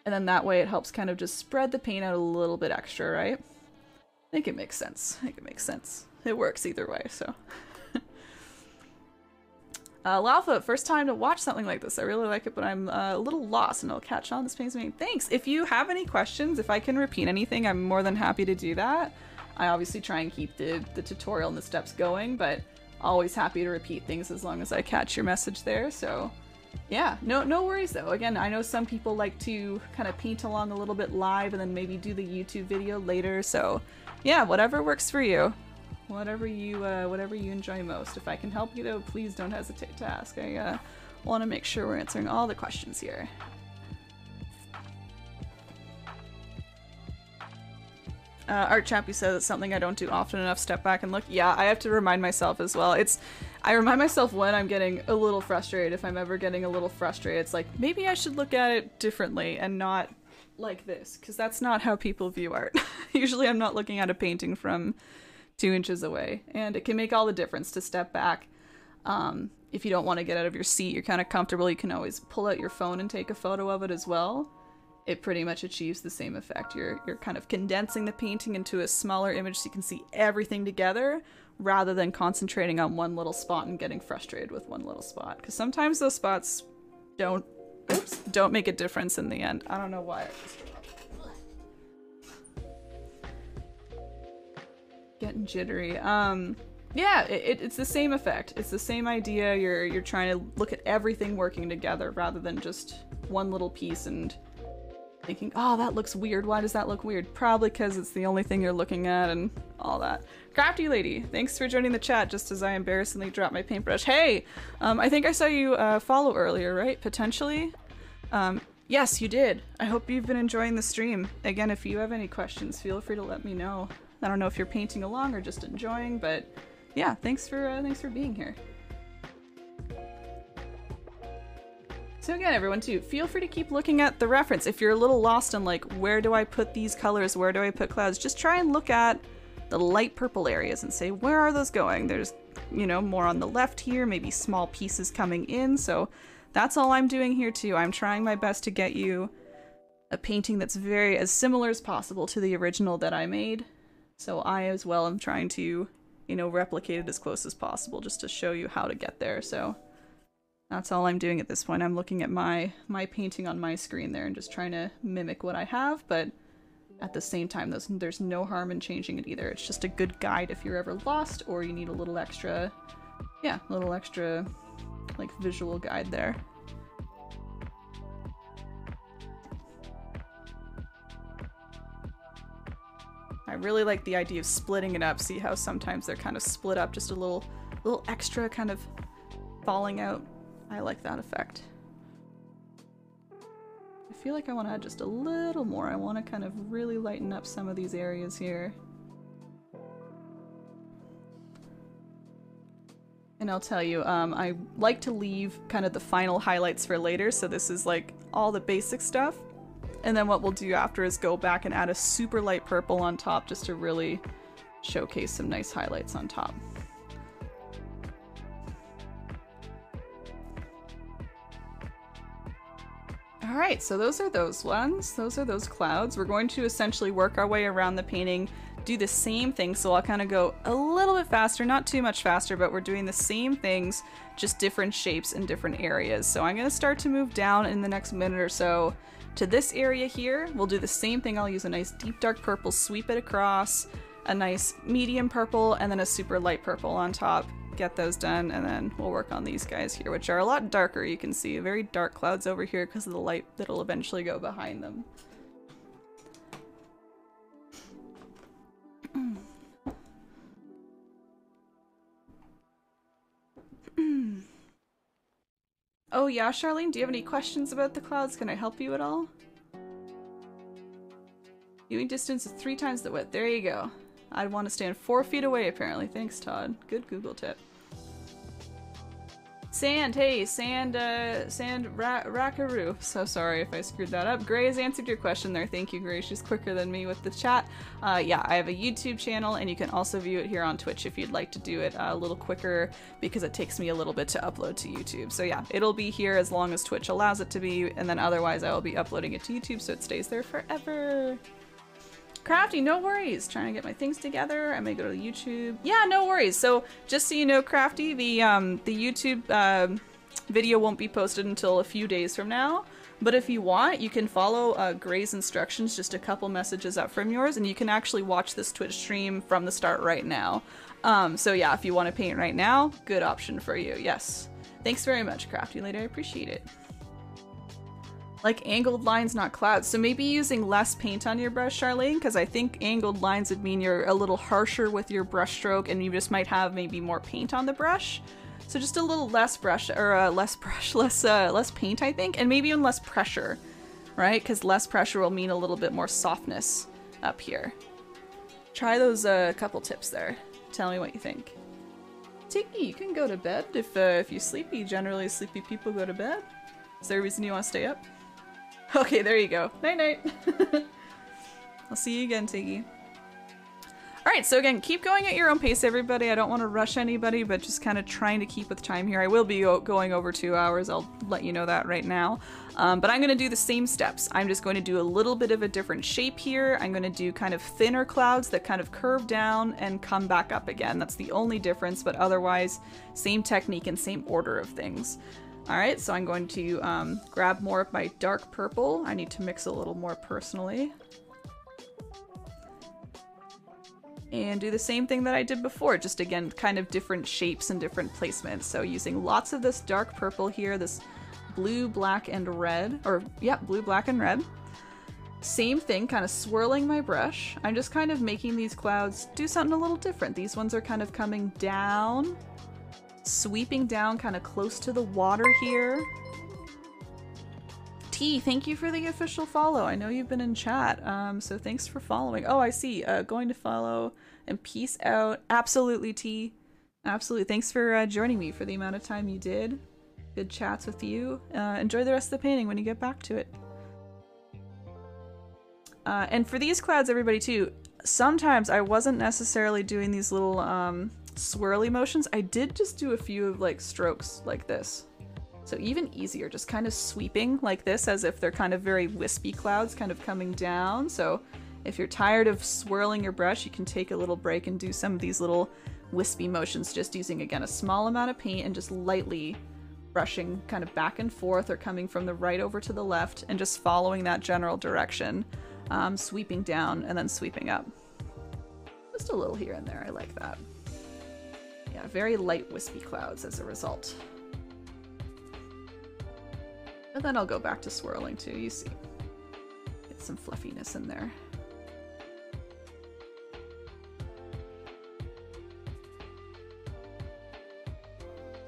And then that way it helps kind of just spread the paint out a little bit extra, right? I think it makes sense. I think it makes sense. It works either way, so. Lalfa, first time to watch something like this. I really like it, but I'm a little lost and I'll catch on. This paints me. Thanks! If you have any questions, if I can repeat anything, I'm more than happy to do that. I obviously try and keep the tutorial and the steps going, but always happy to repeat things as long as I catch your message there, so yeah, no worries though. Again, I know some people like to kind of paint along a little bit live and then maybe do the YouTube video later, so yeah, whatever works for you. Whatever you enjoy most. If I can help you though, please don't hesitate to ask. I want to make sure we're answering all the questions here. Art Chappie says it's something I don't do often enough. Step back and look. Yeah, I have to remind myself as well. I remind myself when I'm getting a little frustrated. If I'm ever getting a little frustrated, it's like, maybe I should look at it differently and not like this, because that's not how people view art. Usually I'm not looking at a painting from 2 inches away, and it can make all the difference to step back. If you don't want to get out of your seat, you're kind of comfortable, you can always pull out your phone and take a photo of it as well. It pretty much achieves the same effect. You're kind of condensing the painting into a smaller image so you can see everything together, rather than concentrating on one little spot and getting frustrated with one little spot. Because sometimes those spots don't make a difference in the end. I don't know why. Getting jittery. Yeah, it's the same effect. It's the same idea. You're trying to look at everything working together rather than just one little piece and thinking, oh, that looks weird. Why does that look weird? Probably because it's the only thing you're looking at and all that. Crafty Lady, thanks for joining the chat just as I embarrassingly dropped my paintbrush. Hey, I think I saw you follow earlier, right? Potentially? Yes, you did. I hope you've been enjoying the stream. Again, if you have any questions, feel free to let me know. I don't know if you're painting along or just enjoying, but yeah, thanks for being here. So again, everyone too, feel free to keep looking at the reference. If you're a little lost on like, where do I put these colors? Where do I put clouds? Just try and look at the light purple areas and say, where are those going? There's, you know, more on the left here, maybe small pieces coming in. So that's all I'm doing here too. I'm trying my best to get you a painting that's as similar as possible to the original that I made. So I as well am trying to, you know, replicate it as close as possible just to show you how to get there. So that's all I'm doing at this point. I'm looking at my painting on my screen there and just trying to mimic what I have, but at the same time, there's no harm in changing it either. It's just a good guide if you're ever lost or you need a little extra, yeah, a little extra, like, visual guide there. I really like the idea of splitting it up. See how sometimes they're kind of split up, just a little extra kind of falling out. I like that effect. I feel like I want to add just a little more. I want to kind of really lighten up some of these areas here. And I'll tell you, I like to leave kind of the final highlights for later, so this is like all the basic stuff. And then what we'll do after is go back and add a super light purple on top just to really showcase some nice highlights on top. Alright, so those are those ones. Those are those clouds. We're going to essentially work our way around the painting, do the same thing, so I'll kind of go a little bit faster, not too much faster, but we're doing the same things, just different shapes in different areas. So I'm going to start to move down in the next minute or so to this area here. We'll do the same thing. I'll use a nice deep dark purple, sweep it across, a nice medium purple, and then a super light purple on top. Get those done, and then we'll work on these guys here, which are a lot darker. You can see very dark clouds over here because of the light that'll eventually go behind them. Oh yeah, Charlene, do you have any questions about the clouds? Can I help you at all? Viewing distance is 3 times the width. There you go. I'd want to stand 4 feet away, apparently. Thanks, Todd. Good Google tip. Sand, hey, Rackaroo. So sorry if I screwed that up. Gray has answered your question there. Thank you, Gray. She's quicker than me with the chat. Yeah, I have a YouTube channel, and you can also view it here on Twitch if you'd like to do it a little quicker, because it takes me a little bit to upload to YouTube. So yeah, it'll be here as long as Twitch allows it to be, and then otherwise I will be uploading it to YouTube so it stays there forever. Crafty, no worries. Trying to get my things together. I may go to YouTube. Yeah, no worries. So just so you know, Crafty, the YouTube video won't be posted until a few days from now. But if you want, you can follow Gray's instructions just a couple messages up from yours, and you can actually watch this Twitch stream from the start right now. So yeah, if you want to paint right now, good option for you. Yes. Thanks very much, Crafty Lady. I appreciate it. Like angled lines, not clouds. So maybe using less paint on your brush, Charlene, because I think angled lines would mean you're a little harsher with your brush stroke and you just might have maybe more paint on the brush. So just a little less brush, or less paint, I think, and maybe even less pressure, right? Because less pressure will mean a little bit more softness up here. Try those couple tips there. Tell me what you think. Tiki, you can go to bed if you're sleepy. Generally, sleepy people go to bed. Is there a reason you want to stay up? Okay, there you go. Night night. I'll see you again, Tiggy. Alright, so again, keep going at your own pace, everybody. I don't want to rush anybody, but just kind of trying to keep with time here. I will be going over 2 hours. I'll let you know that right now. But I'm going to do the same steps. I'm just going to do a little bit of a different shape here. I'm going to do kind of thinner clouds that kind of curve down and come back up again. That's the only difference, but otherwise, same technique and same order of things. Alright, so I'm going to grab more of my dark purple. I need to mix a little more personally. And do the same thing that I did before, just again, kind of different shapes and different placements. So using lots of this dark purple here, this blue, black, and red, or yeah, blue, black, and red. Same thing, kind of swirling my brush. I'm just kind of making these clouds do something a little different. These ones are kind of coming down, sweeping down kind of close to the water here. T, thank you for the official follow. I know you've been in chat, so thanks for following. Oh, I see. Going to follow and peace out. Absolutely, T. Absolutely. Thanks for joining me for the amount of time you did. Good chats with you. Enjoy the rest of the painting when you get back to it. And for these clouds, everybody, too, sometimes I wasn't necessarily doing these little swirly motions. I did just do a few of like strokes like this. So even easier, just kind of sweeping like this as if they're kind of very wispy clouds kind of coming down. So if you're tired of swirling your brush, you can take a little break and do some of these little wispy motions, just using, again, a small amount of paint and just lightly brushing kind of back and forth or coming from the right over to the left and just following that general direction, sweeping down and then sweeping up. Just a little here and there, I like that. Yeah, very light wispy clouds as a result. And then I'll go back to swirling too, you see. Get some fluffiness in there.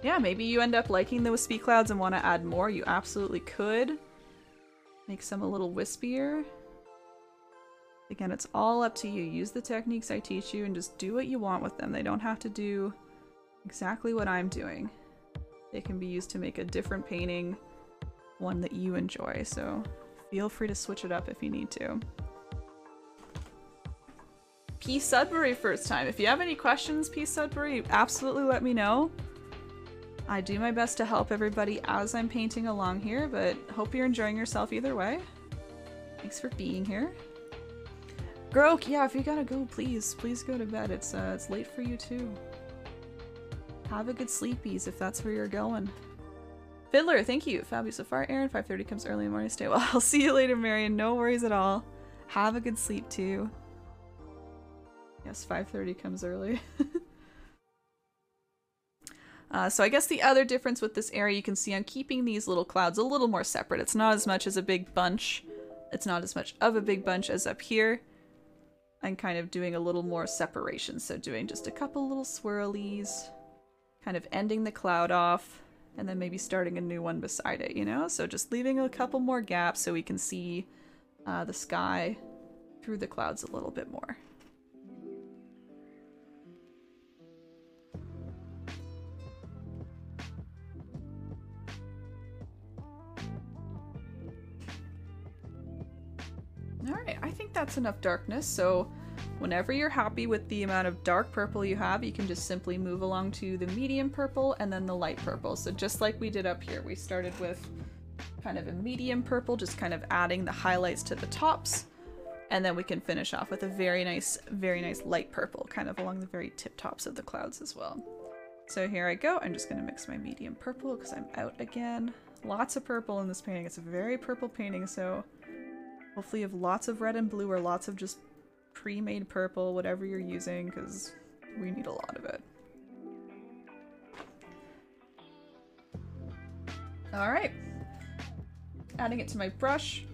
Yeah, maybe you end up liking the wispy clouds and want to add more. You absolutely could. Make some a little wispier. Again, it's all up to you. Use the techniques I teach you and just do what you want with them. They don't have to do exactly what I'm doing. They can be used to make a different painting, one that you enjoy, so feel free to switch it up if you need to. P. Sudbury first time. If you have any questions, P. Sudbury, absolutely let me know. I do my best to help everybody as I'm painting along here, but hope you're enjoying yourself either way. Thanks for being here. Grok, yeah, if you gotta go, please go to bed. It's late for you too. Have a good sleepies if that's where you're going. Fiddler, thank you. Fabulous so far. Aaron, 5:30 comes early in the morning. Stay well. I'll see you later, Marion. No worries at all. Have a good sleep too. Yes, 5:30 comes early. So I guess the other difference with this area, you can see I'm keeping these little clouds a little more separate. It's not as much as a big bunch. It's not as much of a big bunch as up here. I'm kind of doing a little more separation. So doing just a couple little swirlies, kind of ending the cloud off, and then maybe starting a new one beside it, you know? So just leaving a couple more gaps so we can see the sky through the clouds a little bit more. All right, I think that's enough darkness. So whenever you're happy with the amount of dark purple you have, you can just simply move along to the medium purple and then the light purple. So just like we did up here, we started with kind of a medium purple, just kind of adding the highlights to the tops. And then we can finish off with a very nice light purple, kind of along the very tip tops of the clouds as well. So here I go. I'm just going to mix my medium purple because I'm out again. Lots of purple in this painting. It's a very purple painting, so hopefully you have lots of red and blue or lots of just pre-made purple, whatever you're using, because we need a lot of it. Alright. Adding it to my brush.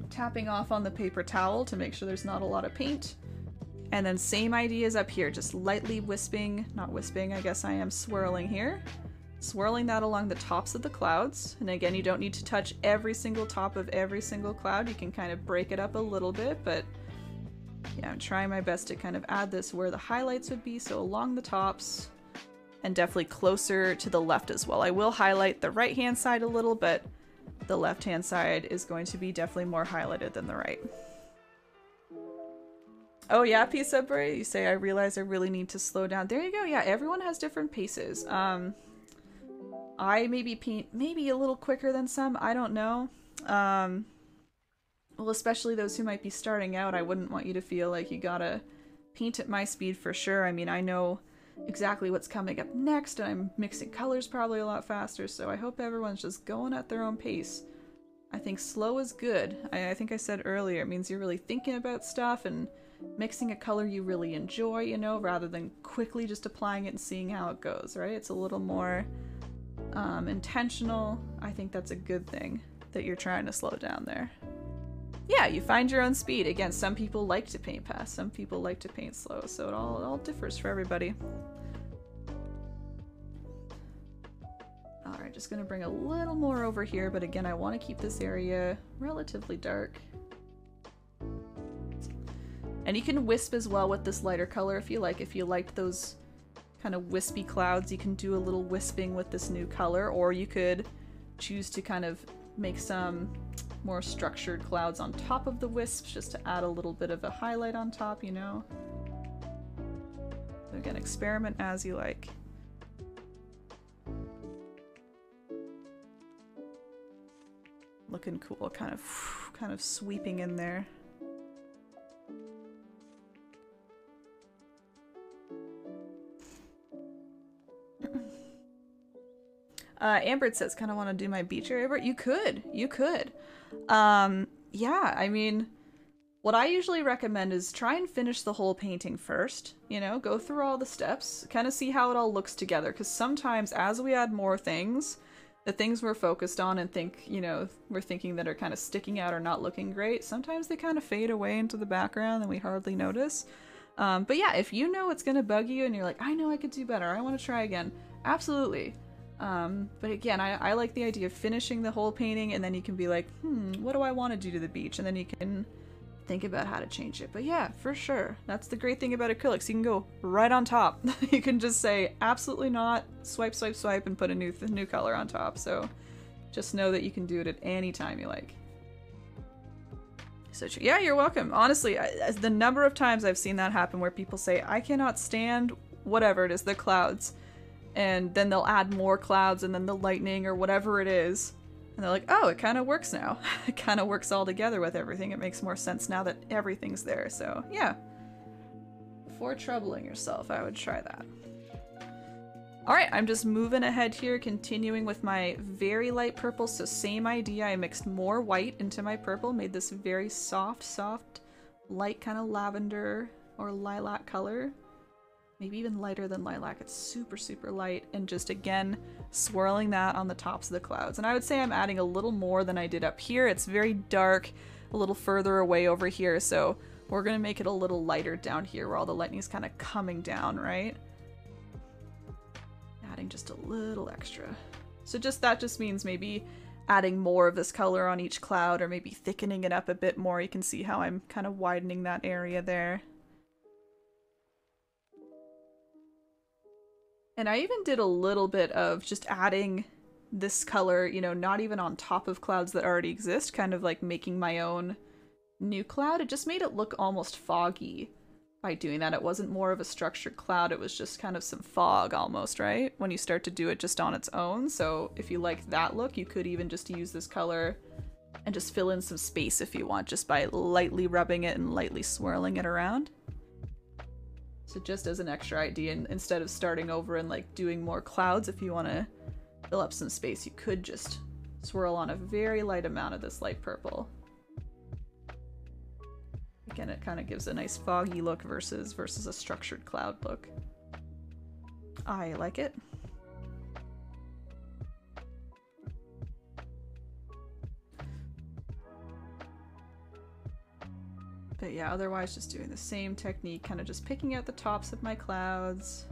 Tapping off on the paper towel to make sure there's not a lot of paint. And then same ideas up here, just lightly wisping, not wisping, I guess I am swirling here. Swirling that along the tops of the clouds. And again, you don't need to touch every single top of every single cloud. You can kind of break it up a little bit, but yeah, I'm trying my best to kind of add this where the highlights would be, so along the tops, and definitely closer to the left as well. I will highlight the right-hand side a little, but the left-hand side is going to be definitely more highlighted than the right. Oh yeah, Peace Subway, you say, I realize I really need to slow down. There you go, yeah, everyone has different paces. I maybe paint maybe a little quicker than some, I don't know. Well, especially those who might be starting out, I wouldn't want you to feel like you gotta paint at my speed for sure. I mean, I know exactly what's coming up next, and I'm mixing colors probably a lot faster, so I hope everyone's just going at their own pace. I think slow is good. I think I said earlier, it means you're really thinking about stuff and mixing a color you really enjoy, you know, rather than quickly just applying it and seeing how it goes, right? It's a little more intentional. I think that's a good thing that you're trying to slow down there. Yeah, you find your own speed. Again, some people like to paint fast, some people like to paint slow, so it all differs for everybody. Alright, just gonna bring a little more over here, but again, I want to keep this area relatively dark. And you can wisp as well with this lighter color if you like. If you liked those kind of wispy clouds, you can do a little wisping with this new color, or you could choose to kind of make some more structured clouds on top of the wisps just to add a little bit of a highlight on top, you know? So again, experiment as you like. Looking cool, kind of sweeping in there. Amber says, kind of want to do my beach area, but you could. Yeah, I mean, what I usually recommend is try and finish the whole painting first, you know, go through all the steps, kind of see how it all looks together, because sometimes as we add more things, the things we're focused on and think, you know, we're thinking that are kind of sticking out or not looking great, sometimes they kind of fade away into the background and we hardly notice. But yeah, if you know it's going to bug you and you're like, I know I could do better, I want to try again, absolutely. But again, I like the idea of finishing the whole painting and then you can be like, what do I want to do to the beach? And then you can think about how to change it. But yeah, for sure. That's the great thing about acrylics. You can go right on top. You can just say, absolutely not, swipe, swipe, swipe, and put a new color on top. So just know that you can do it at any time you like. So yeah, you're welcome. Honestly, the number of times I've seen that happen where people say, I cannot stand whatever it is, the clouds. And then they'll add more clouds and then the lightning or whatever it is. And they're like, oh, it kind of works now. It kind of works all together with everything. It makes more sense now that everything's there. So yeah, before troubling yourself, I would try that. All right, I'm just moving ahead here, continuing with my very light purple. So same idea. I mixed more white into my purple, made this very soft, light kind of lavender or lilac color. Maybe even lighter than lilac. It's super, super light. And just, again, swirling that on the tops of the clouds. And I would say I'm adding a little more than I did up here. It's very dark, a little further away over here. So we're going to make it a little lighter down here where all the lightning is kind of coming down, right? Adding just a little extra. So that just means maybe adding more of this color on each cloud or maybe thickening it up a bit more. You can see how I'm kind of widening that area there. And I even did a little bit of just adding this color, you know, not even on top of clouds that already exist, kind of like making my own new cloud. It just made it look almost foggy by doing that. It wasn't more of a structured cloud, it was just kind of some fog almost, right? When you start to do it just on its own. So if you like that look, you could even just use this color and just fill in some space if you want, just by lightly rubbing it and lightly swirling it around. So just as an extra idea, instead of starting over and like doing more clouds, if you want to fill up some space, you could just swirl on a very light amount of this light purple. Again, it kind of gives a nice foggy look versus a structured cloud look. I like it. But yeah, otherwise just doing the same technique, kind of just picking out the tops of my clouds,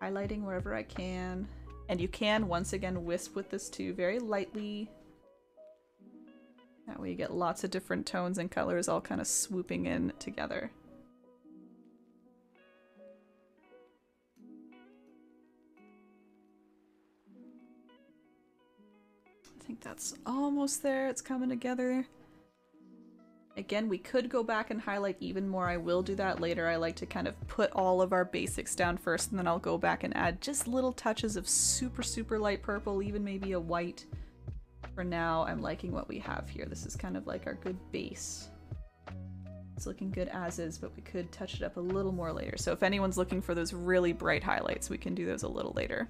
highlighting wherever I can. And you can, once again, wisp with this too, very lightly. That way you get lots of different tones and colors all kind of swooping in together. I think that's almost there. It's coming together. Again, we could go back and highlight even more. I will do that later. I like to kind of put all of our basics down first, and then I'll go back and add just little touches of super, super light purple, even maybe a white. For now, I'm liking what we have here. This is kind of like our good base. It's looking good as is, but we could touch it up a little more later. So if anyone's looking for those really bright highlights, we can do those a little later.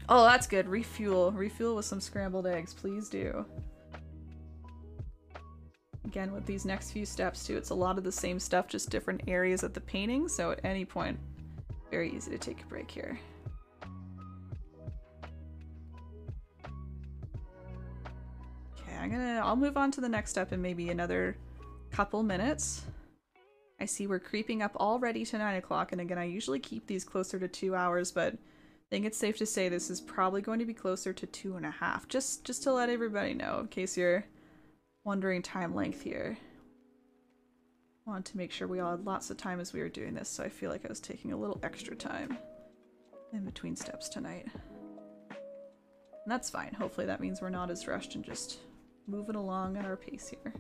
Oh, that's good. Refuel. Refuel with some scrambled eggs. Please do. Again, with these next few steps too, it's a lot of the same stuff, just different areas of the painting. So at any point, very easy to take a break here. I'll move on to the next step in maybe another couple minutes. I see we're creeping up already to 9 o'clock, and again, I usually keep these closer to 2 hours, but I think it's safe to say this is probably going to be closer to 2.5, just to let everybody know, in case you're wondering time length here. I wanted to make sure we all had lots of time as we were doing this, so I feel like I was taking a little extra time in between steps tonight. And that's fine. Hopefully that means we're not as rushed and just moving along at our pace here.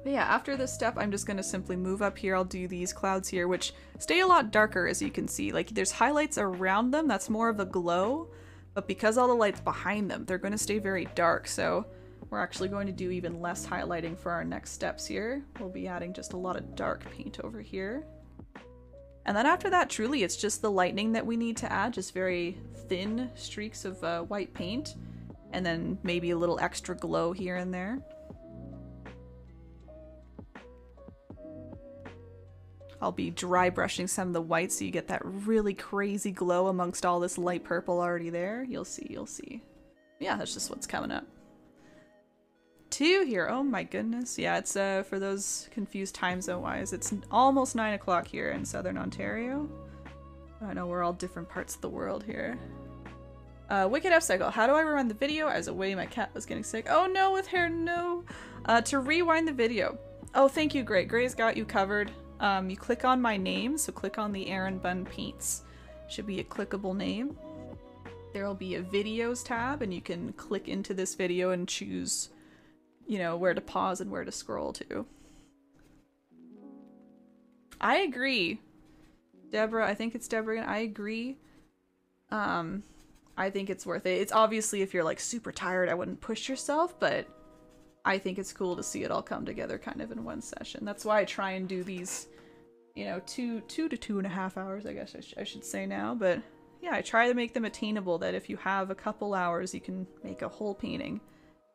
But yeah, after this step, I'm just going to simply move up here. I'll do these clouds here, which stay a lot darker, as you can see. Like, there's highlights around them, that's more of a glow, but because all the light's behind them, they're going to stay very dark, so we're actually going to do even less highlighting for our next steps here. We'll be adding just a lot of dark paint over here. And then after that, truly, it's just the lightning that we need to add, just very thin streaks of white paint, and then maybe a little extra glow here and there. I'll be dry brushing some of the white so you get that really crazy glow amongst all this light purple already there. You'll see, you'll see. Yeah, that's just what's coming up. 2 here, oh my goodness. Yeah, it's for those confused time zone wise, it's almost 9 o'clock here in Southern Ontario. I know we're all different parts of the world here. Wicked F Cycle, how do I rewind the video? I was away, my cat was getting sick. Oh no, with hair, no. To rewind the video. Oh, thank you, Gray. Gray's got you covered. You click on my name, so click on the erinbunpaints. Should be a clickable name. There will be a videos tab, and you can click into this video and choose, you know, where to pause and where to scroll to. I agree. Deborah, I think it's Deborah, I agree. I think it's worth it. It's obviously, if you're like super tired, I wouldn't push yourself, but I think it's cool to see it all come together kind of in one session. That's why I try and do these, you know, 2 to 2.5 hours, I guess I should say now. But yeah, I try to make them attainable, that if you have a couple hours, you can make a whole painting.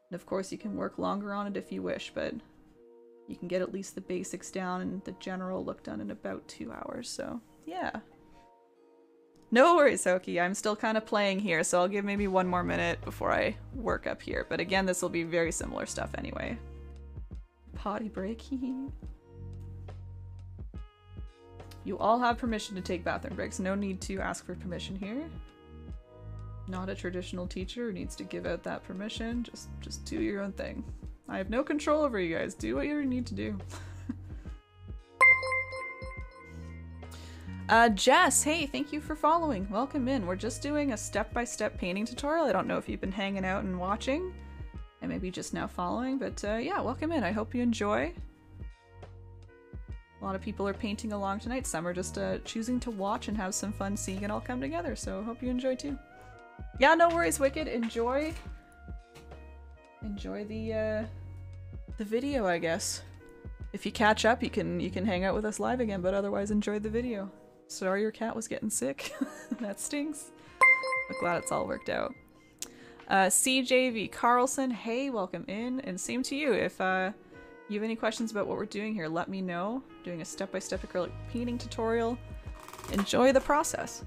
And of course, you can work longer on it if you wish, but you can get at least the basics down and the general look done in about 2 hours. So yeah. No worries, Hoki. I'm still kind of playing here, so I'll give maybe 1 more minute before I work up here. But again, this will be very similar stuff anyway. Potty break. You all have permission to take bathroom breaks. No need to ask for permission here. Not a traditional teacher who needs to give out that permission. Just do your own thing. I have no control over you guys. Do what you need to do. Jess, hey, thank you for following. Welcome in. We're just doing a step-by-step painting tutorial. I don't know if you've been hanging out and watching, and maybe just now following, but yeah, welcome in. I hope you enjoy. A lot of people are painting along tonight. Some are just choosing to watch and have some fun seeing it all come together, so hope you enjoy too. Yeah, no worries, Wicked. Enjoy the video, I guess. If you catch up, you can hang out with us live again, but otherwise enjoy the video. Sorry your cat was getting sick. That stinks. But glad it's all worked out. CJV Carlson, hey, welcome in, and same to you. If you have any questions about what we're doing here, let me know. Doing a step-by-step acrylic painting tutorial. Enjoy the process.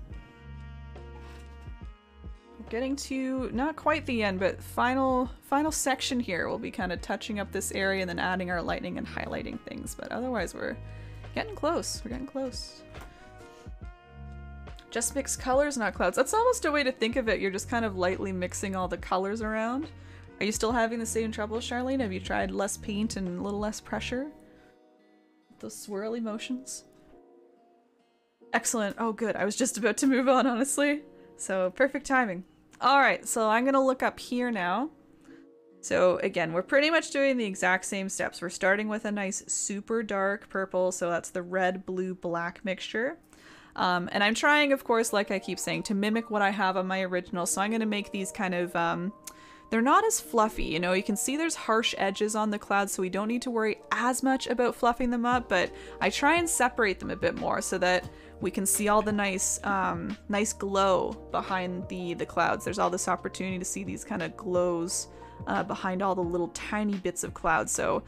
We're getting to not quite the end, but final section here. We'll be kind of touching up this area and then adding our lightning and highlighting things, but otherwise we're getting close. We're getting close. Just mix colors, not clouds. That's almost a way to think of it. You're just kind of lightly mixing all the colors around. Are you still having the same trouble, Charlene? Have you tried less paint and a little less pressure? Those swirly motions? Excellent. Oh, good. I was just about to move on, honestly. So, perfect timing. Alright, so I'm gonna look up here now. So, again, we're pretty much doing the exact same steps. We're starting with a nice super dark purple, so that's the red, blue, black mixture. And I'm trying, of course, like I keep saying, to mimic what I have on my original, so I'm going to make these kind of, they're not as fluffy, you know, you can see there's harsh edges on the clouds, so we don't need to worry as much about fluffing them up, but I try and separate them a bit more so that we can see all the nice, nice glow behind the clouds. There's all this opportunity to see these kind of glows behind all the little tiny bits of clouds. So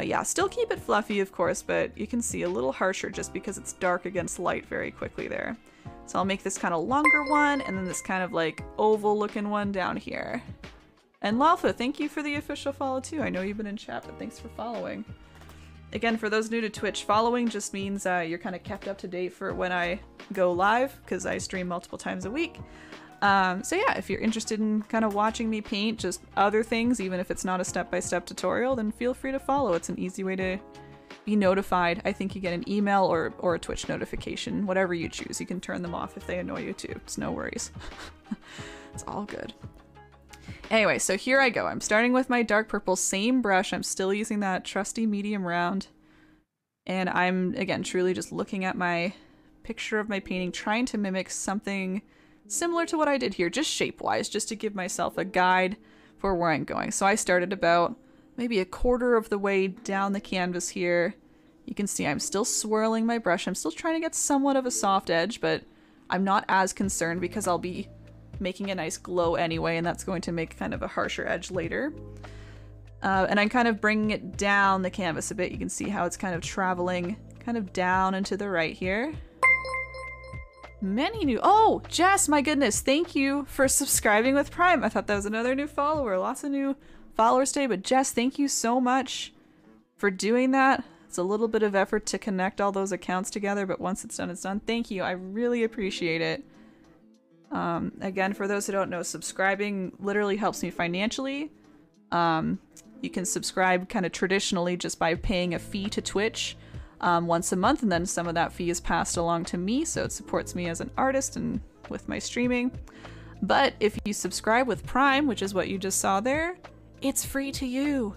yeah, still keep it fluffy, of course, but you can see a little harsher just because it's dark against light very quickly there. So I'll make this kind of longer one and then this kind of like oval looking one down here. And Lalfa, thank you for the official follow too. I know you've been in chat, but thanks for following. Again, for those new to Twitch, following just means you're kind of kept up to date for when I go live, because I stream multiple times a week. So yeah, if you're interested in kind of watching me paint just other things, even if it's not a step-by-step tutorial, then feel free to follow. It's an easy way to be notified. I think you get an email or a Twitch notification, whatever you choose. You can turn them off if they annoy you too. It's no worries. It's all good. Anyway, so here I go. I'm starting with my dark purple, same brush. I'm still using that trusty medium round. And I'm, again, truly just looking at my picture of my painting, trying to mimic something similar to what I did here, just shape-wise, just to give myself a guide for where I'm going. So I started about maybe a quarter of the way down the canvas here. You can see I'm still swirling my brush. I'm still trying to get somewhat of a soft edge, but I'm not as concerned because I'll be making a nice glow anyway, and that's going to make kind of a harsher edge later. And I'm kind of bringing it down the canvas a bit. You can see how it's kind of traveling kind of down and to the right here. Many new— oh, Jess, my goodness, thank you for subscribing with Prime. I thought that was another new follower. Lots of new followers today, but Jess, thank you so much for doing that. It's a little bit of effort to connect all those accounts together, but once it's done, it's done. Thank you. I really appreciate it. Again, for those who don't know, subscribing literally helps me financially. You can subscribe kind of traditionally just by paying a fee to Twitch once a month, and then some of that fee is passed along to me, so it supports me as an artist and with my streaming. But if you subscribe with Prime, which is what you just saw there, it's free to you.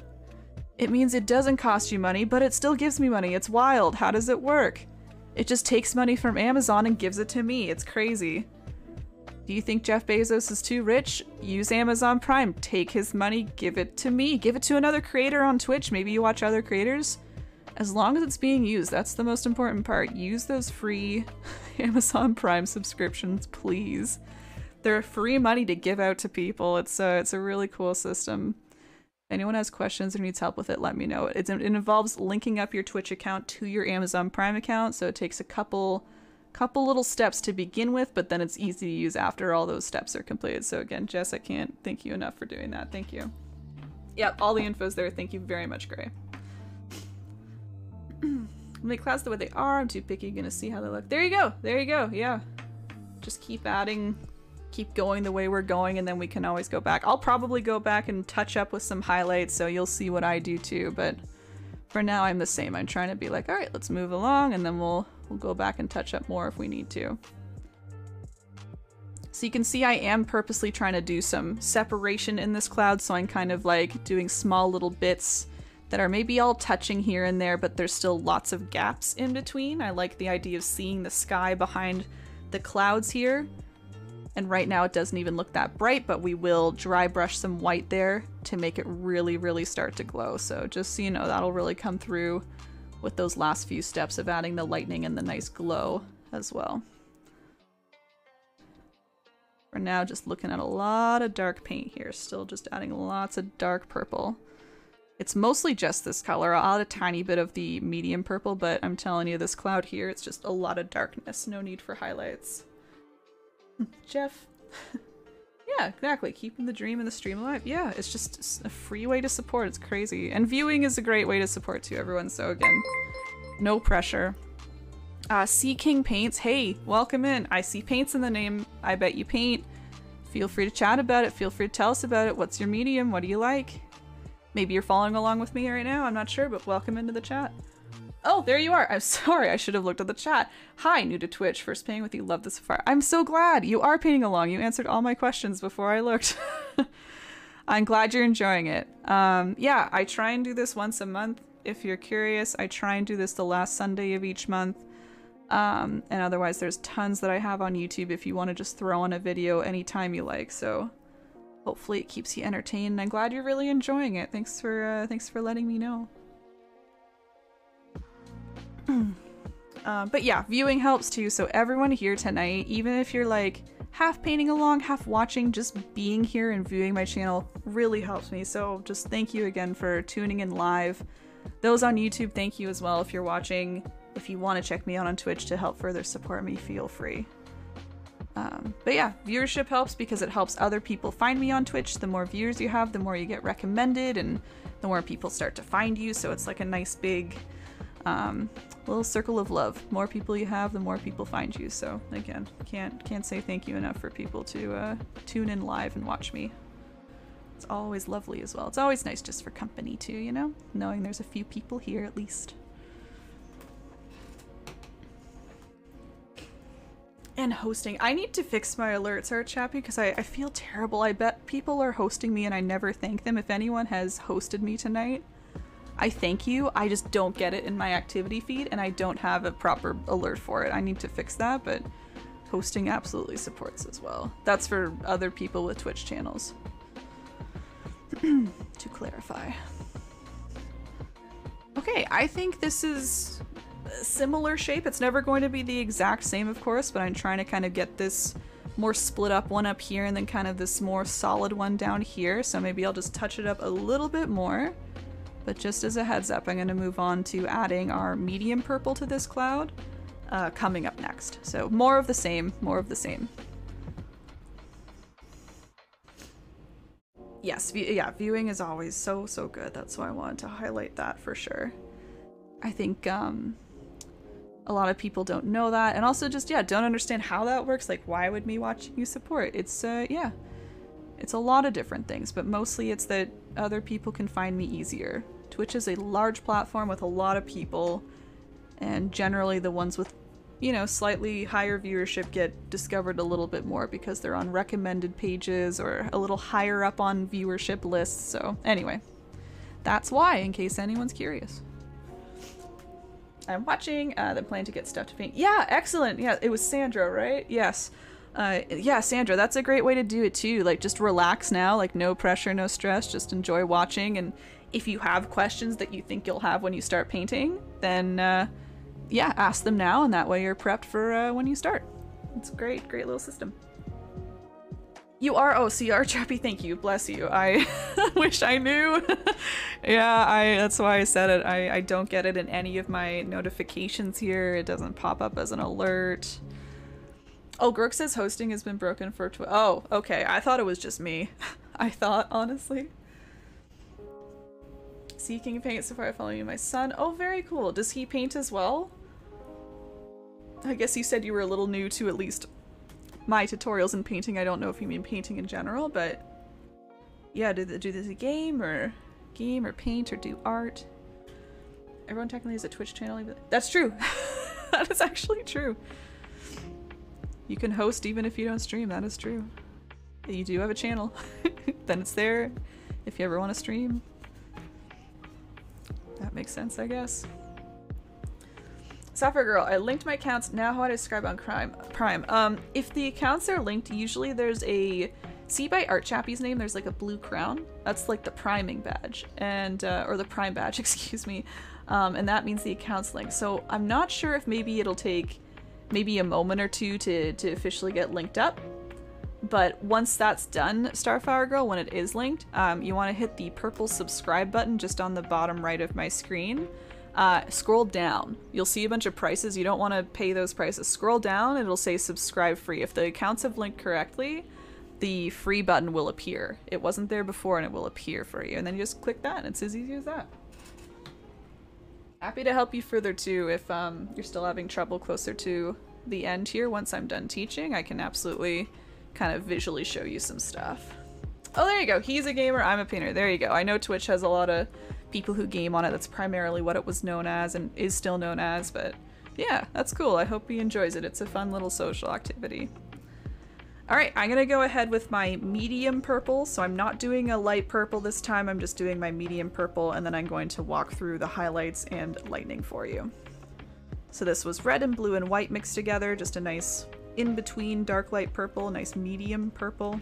It means it doesn't cost you money, but it still gives me money. It's wild. How does it work? It just takes money from Amazon and gives it to me. It's crazy. Do you think Jeff Bezos is too rich? Use Amazon Prime. Take his money, give it to me. Give it to another creator on Twitch. Maybe you watch other creators. As long as it's being used, that's the most important part. Use those free Amazon Prime subscriptions, please. They're free money to give out to people. It's a really cool system. If anyone has questions or needs help with it, let me know. It involves linking up your Twitch account to your Amazon Prime account, so it takes a couple little steps to begin with, but then it's easy to use after all those steps are completed. So again, Jess, I can't thank you enough for doing that. Thank you. Yep, all the info's there. Thank you very much, Gray. Make clouds the way they are. I'm too picky. Gonna see how they look. There you go. There you go. Yeah. Just keep adding, keep going the way we're going, and then we can always go back. I'll probably go back and touch up with some highlights, so you'll see what I do too, but For now, I'm the same. I'm trying to be like, all right, let's move along, and then we'll go back and touch up more if we need to. So you can see I am purposely trying to do some separation in this cloud, so I'm kind of like doing small little bits that are maybe all touching here and there, but there's still lots of gaps in between. I like the idea of seeing the sky behind the clouds here. And right now it doesn't even look that bright, but we will dry brush some white there to make it really, really start to glow. So just so you know, that'll really come through with those last few steps of adding the lightning and the nice glow as well. For now, just looking at a lot of dark paint here. Still just adding lots of dark purple. It's mostly just this color. I'll add a tiny bit of the medium purple, but I'm telling you, this cloud here, it's just a lot of darkness. No need for highlights. Jeff. Yeah, exactly. Keeping the dream and the stream alive. Yeah, it's just a free way to support. It's crazy. And viewing is a great way to support too, everyone. So again, no pressure. Sea King Paints. Hey, welcome in. I see paints in the name. I bet you paint. Feel free to chat about it. Feel free to tell us about it. What's your medium? What do you like? Maybe you're following along with me right now. I'm not sure, but welcome into the chat. Oh, there you are. I'm sorry. I should have looked at the chat. Hi, new to Twitch. First painting with you. Love this so far. I'm so glad you are painting along. You answered all my questions before I looked. I'm glad you're enjoying it. Yeah, I try and do this once a month. If you're curious, I try and do this the last Sunday of each month. And otherwise, there's tons that I have on YouTube if you want to just throw on a video anytime you like. So hopefully it keeps you entertained. I'm glad you're really enjoying it. Thanks for letting me know. But yeah, viewing helps too. So everyone here tonight, even if you're like half painting along, half watching, just being here and viewing my channel really helps me. So just thank you again for tuning in live. Those on YouTube, thank you as well. If you're watching, if you want to check me out on Twitch to help further support me, feel free. But yeah, viewership helps because it helps other people find me on Twitch. The more viewers you have, the more you get recommended and the more people start to find you. So it's like a nice big little circle of love. More people you have, the more people find you. So again, can't say thank you enough for people to tune in live and watch me. It's always lovely as well. It's always nice just for company too, you know? Knowing there's a few people here at least. And hosting. I need to fix my alerts, Art Chappy, because I feel terrible. I bet people are hosting me and I never thank them. If anyone has hosted me tonight, I thank you. I just don't get it in my activity feed and I don't have a proper alert for it. I need to fix that, but hosting absolutely supports as well. That's for other people with Twitch channels. To clarify. Okay, I think this is a similar shape. It's never going to be the exact same, of course, but I'm trying to kind of get this more split up one up here and then kind of this more solid one down here. So maybe I'll just touch it up a little bit more. But just as a heads up, I'm going to move on to adding our medium purple to this cloud coming up next. So more of the same, more of the same. Yes, yeah, viewing is always so good. That's why I wanted to highlight that for sure. I think a lot of people don't know that, and also just, yeah, don't understand how that works. Like, why would me watching you support? It's, yeah, it's a lot of different things, but mostly it's that other people can find me easier. Twitch is a large platform with a lot of people, and generally the ones with, you know, slightly higher viewership get discovered a little bit more because they're on recommended pages or a little higher up on viewership lists. So anyway, that's why, in case anyone's curious. I'm watching, the plan to get stuff to paint. Yeah, excellent. Yeah, it was Sandra, right? Yes. Yeah, Sandra, that's a great way to do it too. Like, just relax now, like no pressure, no stress, just enjoy watching. And if you have questions that you think you'll have when you start painting, then yeah, ask them now, and that way you're prepped for when you start. It's a great little system. You are OCR Chappy, thank you, bless you. I wish I knew. Yeah, that's why I said it. I don't get it in any of my notifications here. It doesn't pop up as an alert. Oh, Grook says hosting has been broken for oh, okay. I thought it was just me. I thought, honestly. Sea King Paint, so far I follow you, my son. Oh, very cool. Does he paint as well? I guess you said you were a little new to at least my tutorials in painting. I don't know if you mean painting in general, but yeah, do this a game or paint or do art? Everyone technically has a Twitch channel. Even that's true. That is actually true. You can host even if you don't stream. That is true. You do have a channel. Then it's there if you ever want to stream. That makes sense, I guess. Sapphire Girl, I linked my accounts. Now how do I describe on Prime? If the accounts are linked, usually there's a... See by Art Chappie's name, there's like a blue crown. That's like the priming badge, and or the prime badge, excuse me. And that means the account's linked. So I'm not sure if maybe it'll take maybe a moment or two to officially get linked up. But once that's done, Starfire Girl, when it is linked, you want to hit the purple subscribe button just on the bottom right of my screen. Scroll down. You'll see a bunch of prices. You don't want to pay those prices. Scroll down and it'll say subscribe free. If the accounts have linked correctly, the free button will appear. It wasn't there before and it will appear for you. And then you just click that and it's as easy as that. Happy to help you further too if you're still having trouble closer to the end here. Once I'm done teaching, I can absolutely kind of visually show you some stuff. Oh, there you go. He's a gamer, I'm a painter. There you go. I know Twitch has a lot of people who game on it. That's primarily what it was known as and is still known as, but yeah, that's cool. I hope he enjoys it. It's a fun little social activity. Alright, I'm gonna go ahead with my medium purple, so I'm not doing a light purple this time, I'm just doing my medium purple, and then I'm going to walk through the highlights and lightning for you. So this was red and blue and white mixed together, just a nice in-between dark light purple, nice medium purple.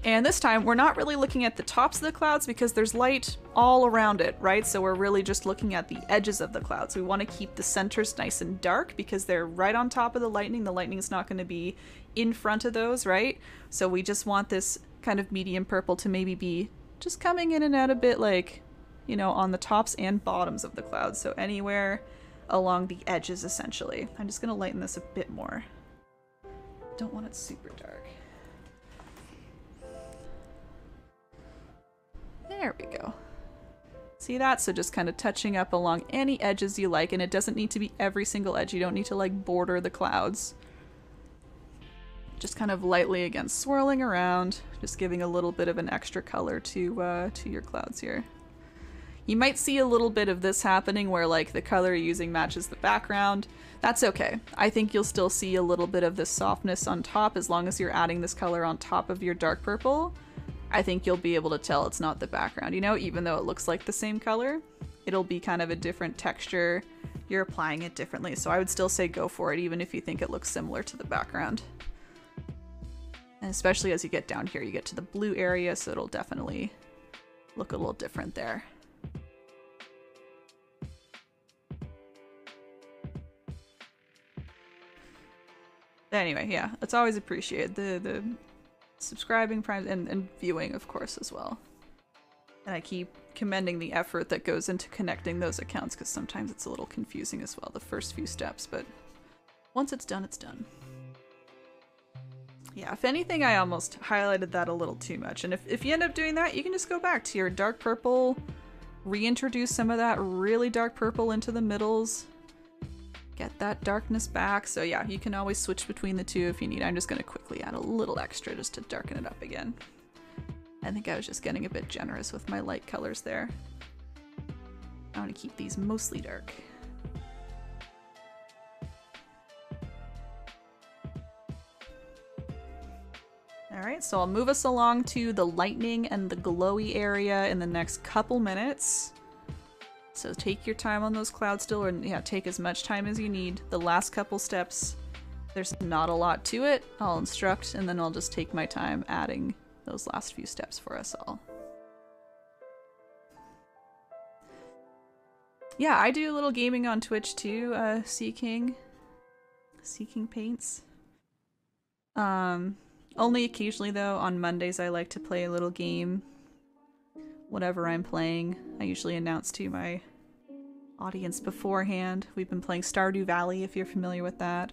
And this time, we're not really looking at the tops of the clouds because there's light all around it, right? So we're really just looking at the edges of the clouds. We want to keep the centers nice and dark because they're right on top of the lightning. The lightning's not going to be in front of those, right? So we just want this kind of medium purple to maybe be just coming in and out a bit like, you know, on the tops and bottoms of the clouds. So anywhere along the edges, essentially. I'm just going to lighten this a bit more. Don't want it super dark. There we go. See that? So just kind of touching up along any edges you like, and it doesn't need to be every single edge. You don't need to like border the clouds. Just kind of lightly again swirling around, just giving a little bit of an extra color to your clouds here. You might see a little bit of this happening where like the color you're using matches the background. That's okay. I think you'll still see a little bit of this softness on top as long as you're adding this color on top of your dark purple. I think you'll be able to tell it's not the background, you know, even though it looks like the same color, it'll be kind of a different texture. You're applying it differently. So I would still say go for it, even if you think it looks similar to the background. And especially as you get down here, you get to the blue area, so it'll definitely look a little different there. Anyway, yeah, it's always appreciated. The subscribing, prime, and viewing, of course, as well. And I keep commending the effort that goes into connecting those accounts because sometimes it's a little confusing as well, the first few steps, but once it's done, it's done. Yeah, if anything, I almost highlighted that a little too much. And if you end up doing that, you can just go back to your dark purple, reintroduce some of that really dark purple into the middles, get that darkness back. So yeah, you can always switch between the two if you need. I'm just going to quickly add a little extra just to darken it up again. I think I was just getting a bit generous with my light colors there. I want to keep these mostly dark. Alright, so I'll move us along to the lightning and the glowy area in the next couple minutes. So take your time on those clouds still, or yeah, take as much time as you need. The last couple steps, there's not a lot to it. I'll instruct and then I'll just take my time adding those last few steps for us all. Yeah, I do a little gaming on Twitch too, Seeking Paints. Only occasionally though. On Mondays I like to play a little game. Whatever I'm playing, I usually announce to my audience beforehand. We've been playing Stardew Valley, if you're familiar with that,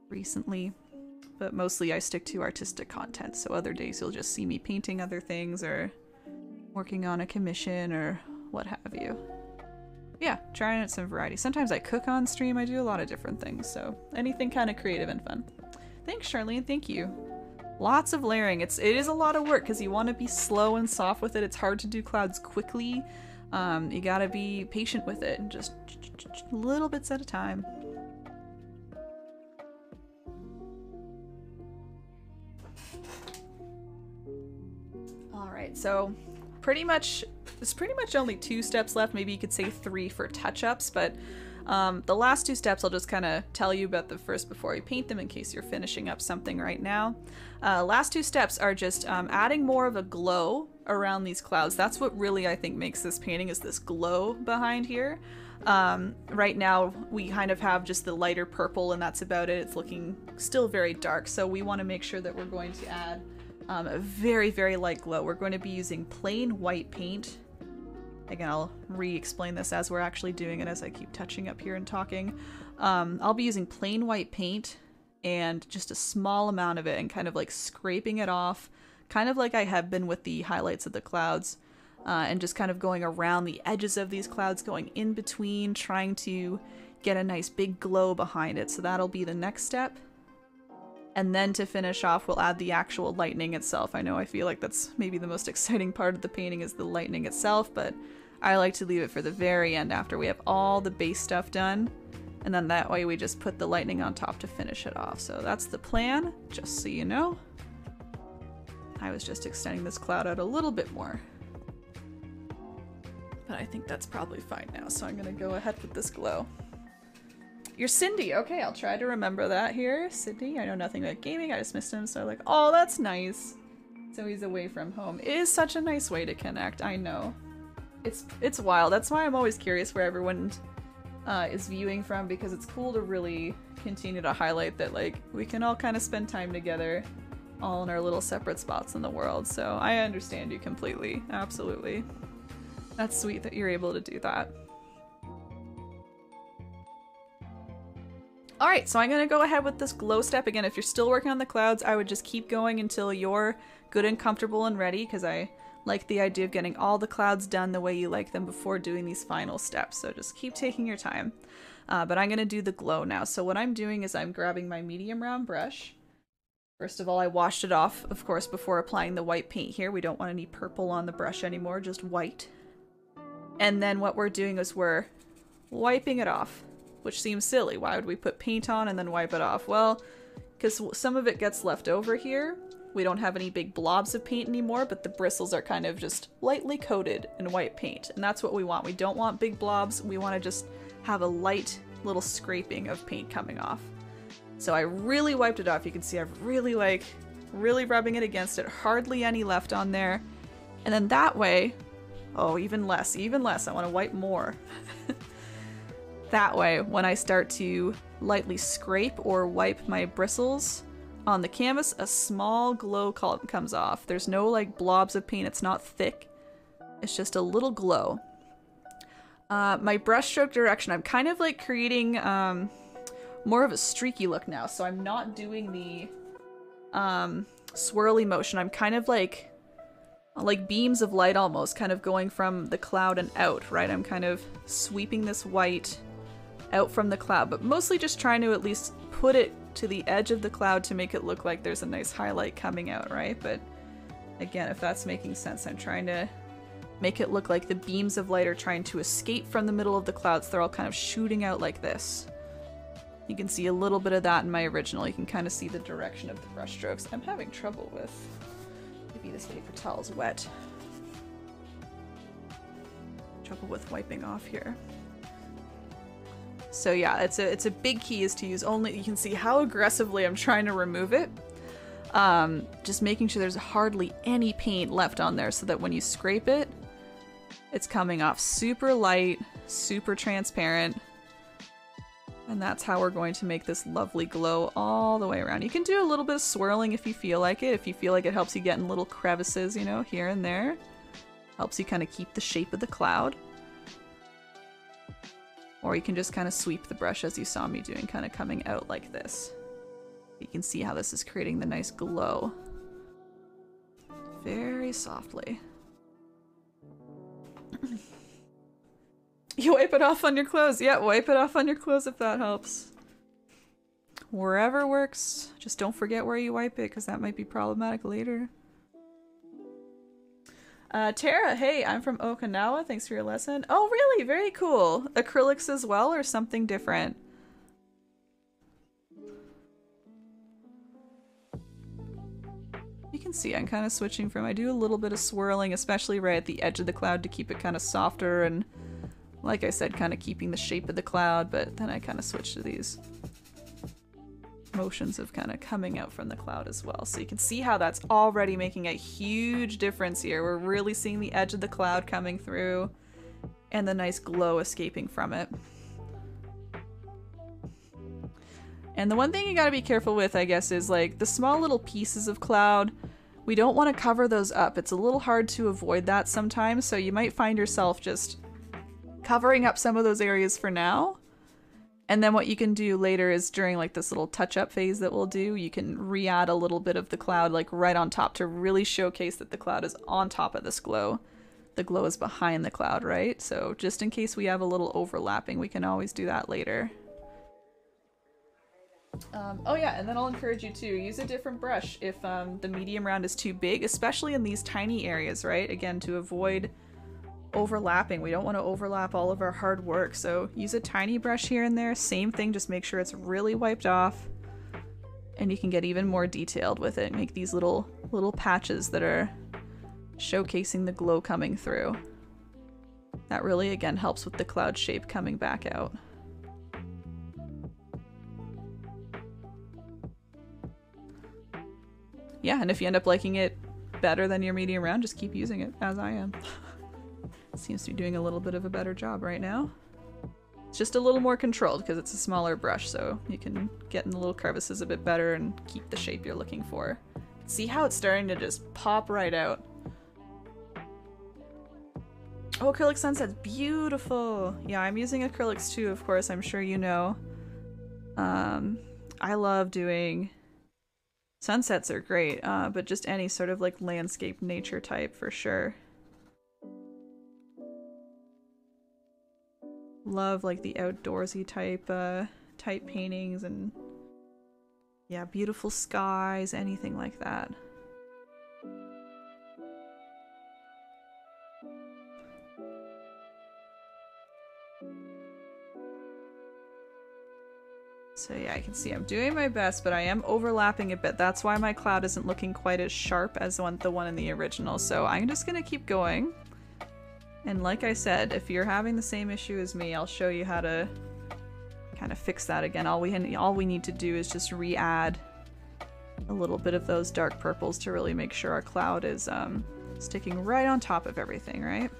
recently. But mostly I stick to artistic content, so other days you'll just see me painting other things or working on a commission or what have you. Yeah, trying out some variety. Sometimes I cook on stream, I do a lot of different things, so anything kind of creative and fun. Thanks, Charlene, thank you. Lots of layering. It is a lot of work because you want to be slow and soft with it. It's hard to do clouds quickly. You gotta be patient with it and just little bits at a time. Alright, so there's pretty much only 2 steps left. Maybe you could say 3 for touch-ups, but the last 2 steps I'll just kind of tell you about the first before I paint them in case you're finishing up something right now. Last 2 steps are just adding more of a glow around these clouds. That's what really I think makes this painting, is this glow behind here. Right now we kind of have just the lighter purple and that's about it. It's looking still very dark, so we want to make sure that we're going to add a very, very light glow. We're going to be using plain white paint. Again, I'll re-explain this as we're actually doing it as I keep touching up here and talking. I'll be using plain white paint and just a small amount of it and kind of like scraping it off, kind of like I have been with the highlights of the clouds, and just kind of going around the edges of these clouds, going in between, trying to get a nice big glow behind it. So that'll be the next step. And then to finish off, we'll add the actual lightning itself. I know I feel like that's maybe the most exciting part of the painting is the lightning itself, but I like to leave it for the very end after we have all the base stuff done. And then that way we just put the lightning on top to finish it off. So that's the plan, just so you know. I was just extending this cloud out a little bit more. But I think that's probably fine now, so I'm gonna go ahead with this glow. You're Cindy. Okay, I'll try to remember that here. Sydney, I know nothing about gaming. I just missed him, so I'm like, oh, that's nice. So he's away from home. It is such a nice way to connect, I know. It's wild. That's why I'm always curious where everyone is viewing from, because it's cool to really continue to highlight that, like, we can all kind of spend time together, all in our little separate spots in the world. So I understand you completely. Absolutely. That's sweet that you're able to do that. Alright, so I'm going to go ahead with this glow step. Again, if you're still working on the clouds, I would just keep going until you're good and comfortable and ready, because I like the idea of getting all the clouds done the way you like them before doing these final steps. So just keep taking your time. But I'm going to do the glow now. So what I'm doing is I'm grabbing my medium round brush. First of all, I washed it off, of course, before applying the white paint here. We don't want any purple on the brush anymore, just white. And then what we're doing is we're wiping it off. Which seems silly. Why would we put paint on and then wipe it off? Well, because some of it gets left over here. We don't have any big blobs of paint anymore, but the bristles are kind of just lightly coated in white paint. And that's what we want. We don't want big blobs. We want to just have a light little scraping of paint coming off. So I really wiped it off. You can see I've really rubbing it against it. Hardly any left on there. And then that way, oh, even less. I want to wipe more. That way, when I start to lightly scrape or wipe my bristles on the canvas, a small glow comes off. There's no like blobs of paint, it's not thick. It's just a little glow. My brush stroke direction, I'm kind of like creating more of a streaky look now, so I'm not doing the swirly motion. I'm kind of like beams of light almost, kind of going from the cloud and out, right? I'm kind of sweeping this white out from the cloud, but mostly just trying to at least put it to the edge of the cloud to make it look like there's a nice highlight coming out, right? But again, if that's making sense, I'm trying to make it look like the beams of light are trying to escape from the middle of the clouds. They're all kind of shooting out like this. You can see a little bit of that in my original. You can kind of see the direction of the brush strokes. I'm having trouble with, maybe this paper towel's wet. Trouble with wiping off here. So yeah, it's a big key is to use only, you can see how aggressively I'm trying to remove it. Just making sure there's hardly any paint left on there so that when you scrape it, it's coming off super light, super transparent. And that's how we're going to make this lovely glow all the way around. You can do a little bit of swirling if you feel like it. If you feel like it helps you get in little crevices, you know, here and there. Helps you kind of keep the shape of the cloud. Or you can just kind of sweep the brush as you saw me doing, kind of coming out like this. You can see how this is creating the nice glow. Very softly. You wipe it off on your clothes. Yeah, wipe it off on your clothes if that helps. wherever works. Just don't forget where you wipe it, because that might be problematic later. Tara, hey, I'm from Okinawa. Thanks for your lesson. Oh, really? Very cool. Acrylics as well, or something different? You can see I'm kind of switching from, I do a little bit of swirling, especially right at the edge of the cloud to keep it kind of softer and, like I said, kind of keeping the shape of the cloud, but then I kind of switch to these motions of kind of coming out from the cloud as well. So you can see how that's already making a huge difference here. We're really seeing the edge of the cloud coming through and the nice glow escaping from it. And the one thing you gotta be careful with, I guess, is like the small little pieces of cloud. We don't want to cover those up. It's a little hard to avoid that sometimes, so you might find yourself just covering up some of those areas for now. And then what you can do later is during like this little touch-up phase that we'll do, you can re-add a little bit of the cloud like right on top to really showcase that the cloud is on top of this glow. The glow is behind the cloud, right? So just in case we have a little overlapping, we can always do that later. Oh yeah, and then I'll encourage you to use a different brush if the medium round is too big, especially in these tiny areas, right? Again, to avoid overlapping. We don't want to overlap all of our hard work, so use a tiny brush here and there. Same thing, just make sure it's really wiped off, and you can get even more detailed with it. Make these little patches that are showcasing the glow coming through. That really, again, helps with the cloud shape coming back out. Yeah, and if you end up liking it better than your medium round, just keep using it, as I am. Seems to be doing a little bit of a better job right now. It's just a little more controlled because it's a smaller brush, so you can get in the little crevices a bit better and keep the shape you're looking for. See how it's starting to just pop right out? Oh, acrylic sunset's beautiful! Yeah, I'm using acrylics too, of course, I'm sure you know. I love doing... Sunsets are great, but just any sort of like landscape nature type for sure. Love like the outdoorsy type paintings and yeah, beautiful skies, anything like that. So yeah, I can see I'm doing my best, but I am overlapping a bit. That's why my cloud isn't looking quite as sharp as the one in the original. So I'm just gonna keep going. And like I said, if you're having the same issue as me, I'll show you how to kind of fix that again. All we need to do is just re-add a little bit of those dark purples to really make sure our cloud is sticking right on top of everything, right?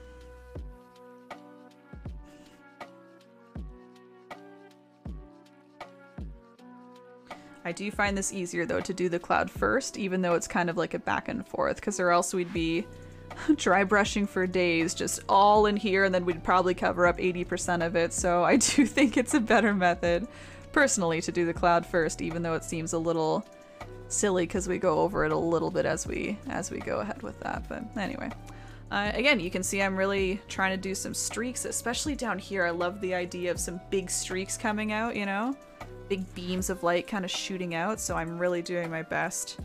I do find this easier though to do the cloud first, even though it's kind of like a back and forth, because or else we'd be dry brushing for days just all in here and then we'd probably cover up 80% of it. So I do think it's a better method personally to do the cloud first, even though it seems a little silly because we go over it a little bit as we go ahead with that. But anyway, again, you can see I'm really trying to do some streaks, especially down here. I love the idea of some big streaks coming out, you know? Big beams of light kind of shooting out, so I'm really doing my best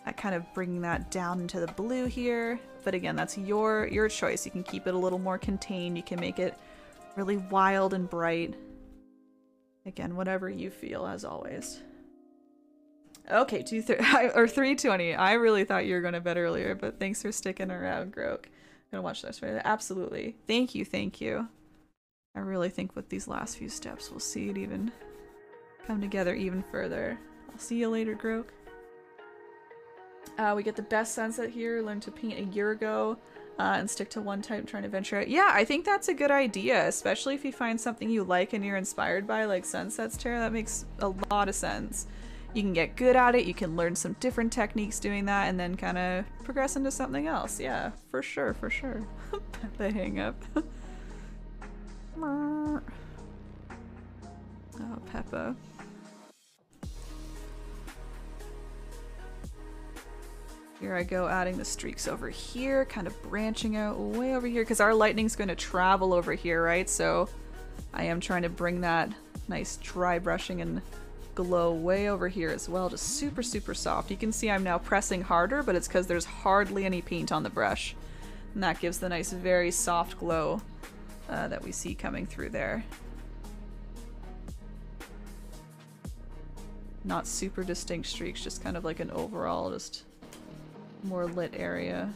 at kind of bringing that down into the blue here. But again, that's your choice. You can keep it a little more contained. You can make it really wild and bright. Again, whatever you feel, as always. Okay, 3:20. I really thought you were going to bed earlier, but thanks for sticking around, Groke. I'm gonna watch this right. Absolutely. Thank you, thank you. I really think with these last few steps, we'll see it even come together even further. I'll see you later, Groke. We get the best sunset here. Learned to paint a year ago and stick to one type, trying to venture out. Yeah, I think that's a good idea, especially if you find something you like and you're inspired by, like sunsets, Tara. That makes a lot of sense. You can get good at it, you can learn some different techniques doing that, and then kind of progress into something else. Yeah, for sure, for sure. The hang up. Oh, Peppa. Here I go, adding the streaks over here, kind of branching out way over here, because our lightning's going to travel over here, right? So I am trying to bring that nice dry brushing and glow way over here as well, just super, super soft. You can see I'm now pressing harder, but it's because there's hardly any paint on the brush. And that gives the nice, very soft glow that we see coming through there. Not super distinct streaks, just kind of like an overall, just more lit area.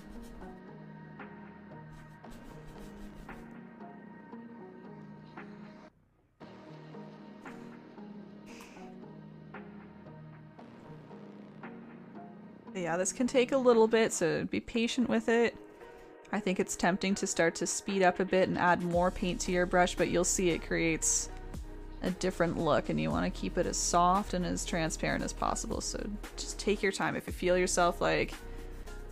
Yeah, this can take a little bit, so be patient with it. I think it's tempting to start to speed up a bit and add more paint to your brush, but you'll see it creates a different look, and you want to keep it as soft and as transparent as possible. So just take your time. If you feel yourself like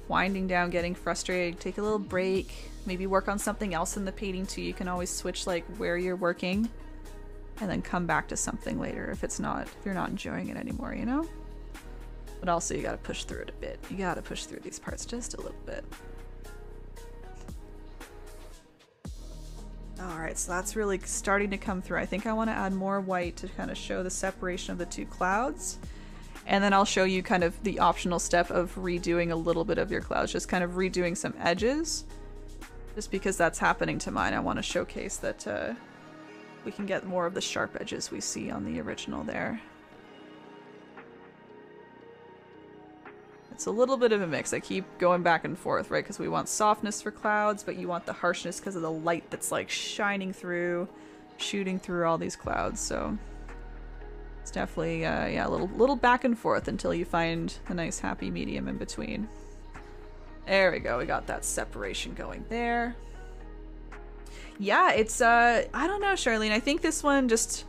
winding down, getting frustrated, take a little break, maybe work on something else in the painting too. You can always switch like where you're working and then come back to something later if you're not enjoying it anymore, you know? But also you gotta push through it a bit. You gotta push through these parts just a little bit. Alright, so that's really starting to come through. I think I want to add more white to kind of show the separation of the two clouds. And then I'll show you kind of the optional step of redoing a little bit of your clouds, just kind of redoing some edges. Just because that's happening to mine, I want to showcase that we can get more of the sharp edges we see on the original there. It's a little bit of a mix. I keep going back and forth, right? Because we want softness for clouds, but you want the harshness because of the light that's like shining through, shooting through all these clouds. So it's definitely, yeah, a little back and forth until you find a nice happy medium in between. There we go. We got that separation going there. Yeah, it's, I don't know, Charlene. I think this one just,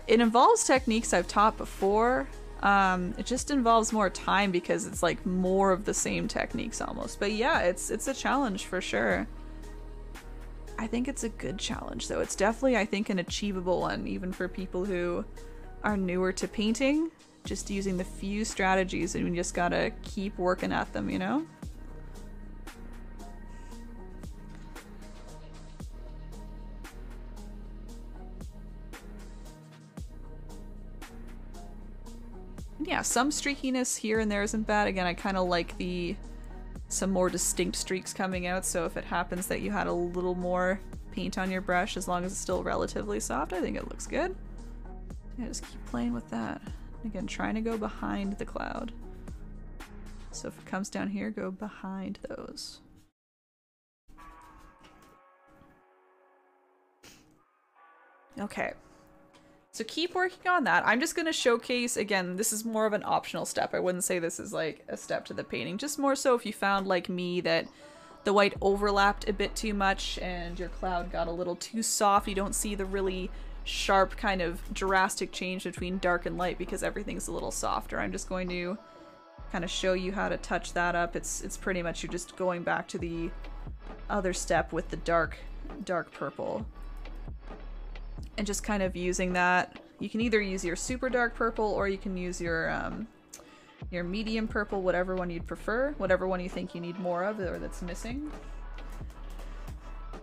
it involves techniques I've taught before. It just involves more time because it's like more of the same techniques almost. But yeah, it's a challenge for sure. I think it's a good challenge though. It's definitely, I think, an achievable one, even for people who are newer to painting, just using the few strategies, and we just gotta keep working at them, you know? Yeah, some streakiness here and there isn't bad. Again, I kind of like some more distinct streaks coming out, so if it happens that you had a little more paint on your brush, as long as it's still relatively soft, I think it looks good. Yeah, just keep playing with that. Again, trying to go behind the cloud. So if it comes down here, go behind those. Okay. So keep working on that. I'm just going to showcase, again, this is more of an optional step. I wouldn't say this is like a step to the painting. Just more so if you found, like me, that the white overlapped a bit too much and your cloud got a little too soft. You don't see the really sharp kind of drastic change between dark and light because everything's a little softer. I'm just going to kind of show you how to touch that up. It's pretty much you're just going back to the other step with the dark purple. And just kind of using that. You can either use your super dark purple or you can use your medium purple, whatever one you'd prefer, whatever one you think you need more of or that's missing.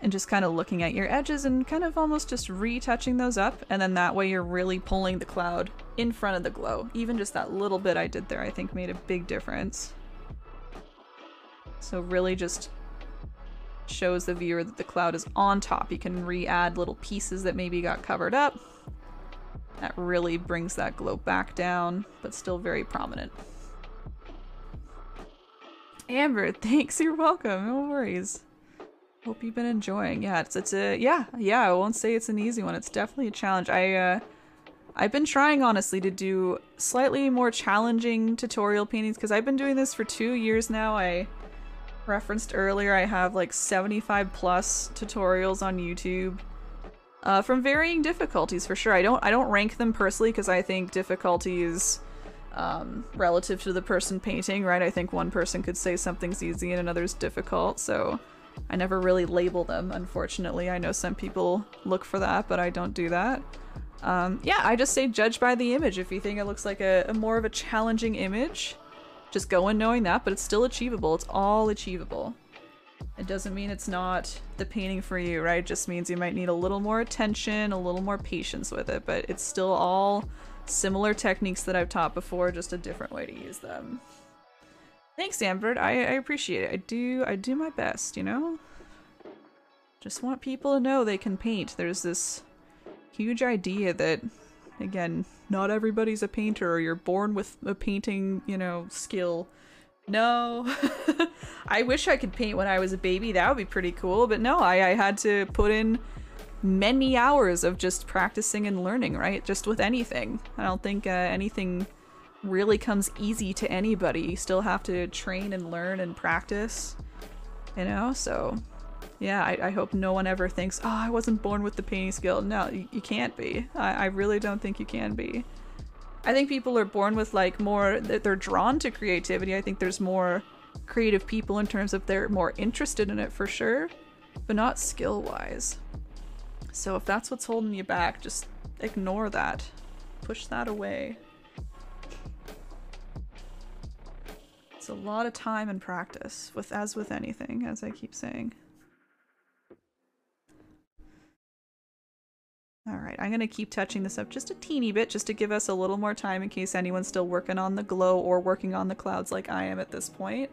And just kind of looking at your edges and kind of almost just retouching those up, and then that way you're really pulling the cloud in front of the glow. Even just that little bit I did there I think made a big difference. So really just shows the viewer that the cloud is on top. You can re-add little pieces that maybe got covered up. That really brings that glow back down, but still very prominent. Amber, thanks, you're welcome, no worries. Hope you've been enjoying. Yeah, it's a yeah, I won't say it's an easy one. It's definitely a challenge. I've been trying honestly to do slightly more challenging tutorial paintings because I've been doing this for 2 years now. I referenced earlier I have like 75 plus tutorials on YouTube from varying difficulties for sure. I don't rank them personally because I think difficulty is relative to the person painting, right? I think one person could say something's easy and another's difficult, so I never really label them, unfortunately. I know some people look for that, but I don't do that. Yeah, I just say judge by the image. If you think it looks like a more of a challenging image, just go in knowing that, but it's still achievable. It's all achievable. It doesn't mean it's not the painting for you, right? It just means you might need a little more attention, a little more patience with it, but it's still all similar techniques that I've taught before, just a different way to use them. Thanks, Amber. I appreciate it. I do my best, you know? Just want people to know they can paint. There's this huge idea that, again, not everybody's a painter, or you're born with a painting, you know, skill. No. I wish I could paint when I was a baby. That would be pretty cool. But no, I had to put in many hours of just practicing and learning, right? Just with anything. I don't think anything really comes easy to anybody. You still have to train and learn and practice, you know? So yeah, I hope no one ever thinks, oh, I wasn't born with the painting skill. No, you can't be. I really don't think you can be. I think people are born with like more, they're drawn to creativity. I think there's more creative people in terms of they're more interested in it for sure, but not skill-wise. So if that's what's holding you back, just ignore that. Push that away. It's a lot of time and practice, as with anything, as I keep saying. Alright, I'm gonna keep touching this up just a teeny bit, just to give us a little more time in case anyone's still working on the glow or working on the clouds like I am at this point.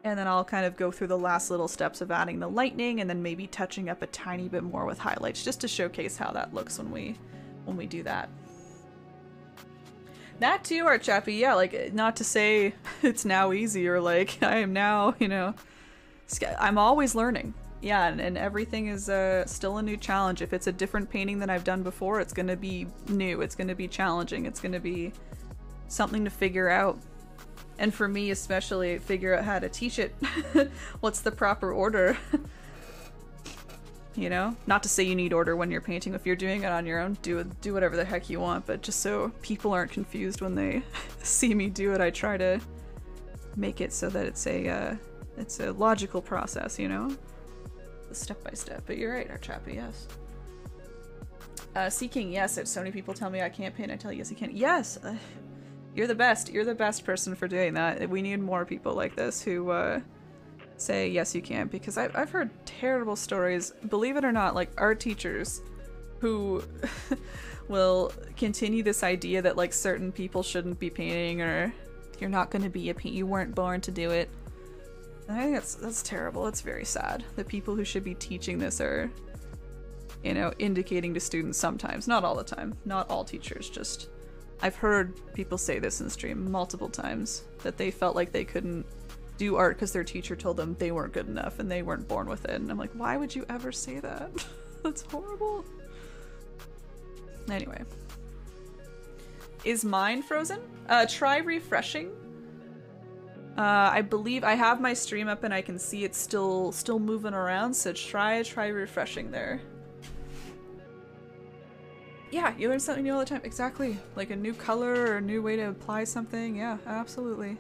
And then I'll kind of go through the last little steps of adding the lightning and then maybe touching up a tiny bit more with highlights, just to showcase how that looks when we do that. That too, Art Chappie, yeah, like, not to say it's now easy or like I am now, you know, I'm always learning. Yeah, and everything is still a new challenge. If it's a different painting than I've done before, it's gonna be new, it's gonna be challenging, it's gonna be something to figure out. And for me especially, figure out how to teach it. What's the proper order? You know? Not to say you need order when you're painting. If you're doing it on your own, do whatever the heck you want, but just so people aren't confused when they see me do it, I try to make it so that it's a logical process, you know? Step by step. But you're right, Art Chappie, yes. Seeking, yes, if so many people tell me I can't paint, I tell you yes you can. Yes! You're the best. You're the best person for doing that. We need more people like this who say yes you can, because I've heard terrible stories, believe it or not, like art teachers who will continue this idea that like certain people shouldn't be painting, or you're not going to be a paint, you weren't born to do it. And I think that's terrible. It's very sad. The people who should be teaching this are, you know, indicating to students sometimes, not all the time, not all teachers, just I've heard people say this in stream multiple times, that they felt like they couldn't do art because their teacher told them they weren't good enough and they weren't born with it. And I'm like, why would you ever say that? That's horrible. Anyway. Is mine frozen? Try refreshing. I believe I have my stream up and I can see it's still moving around, so try refreshing there. Yeah, you learn something new all the time. Exactly. Like a new color or a new way to apply something. Yeah, absolutely.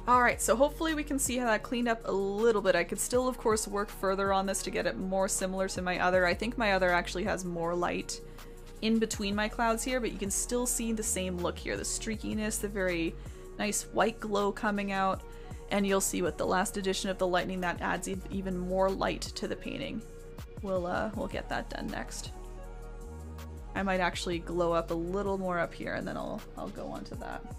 Alright, so hopefully we can see how that cleaned up a little bit. I could still, of course, work further on this to get it more similar to my other. I think my other actually has more light in between my clouds here, but you can still see the same look here. The streakiness, the very nice white glow coming out, and you'll see with the last edition of the lightning that adds even more light to the painting. We'll get that done next. I might actually glow up a little more up here, and then I'll go on to that.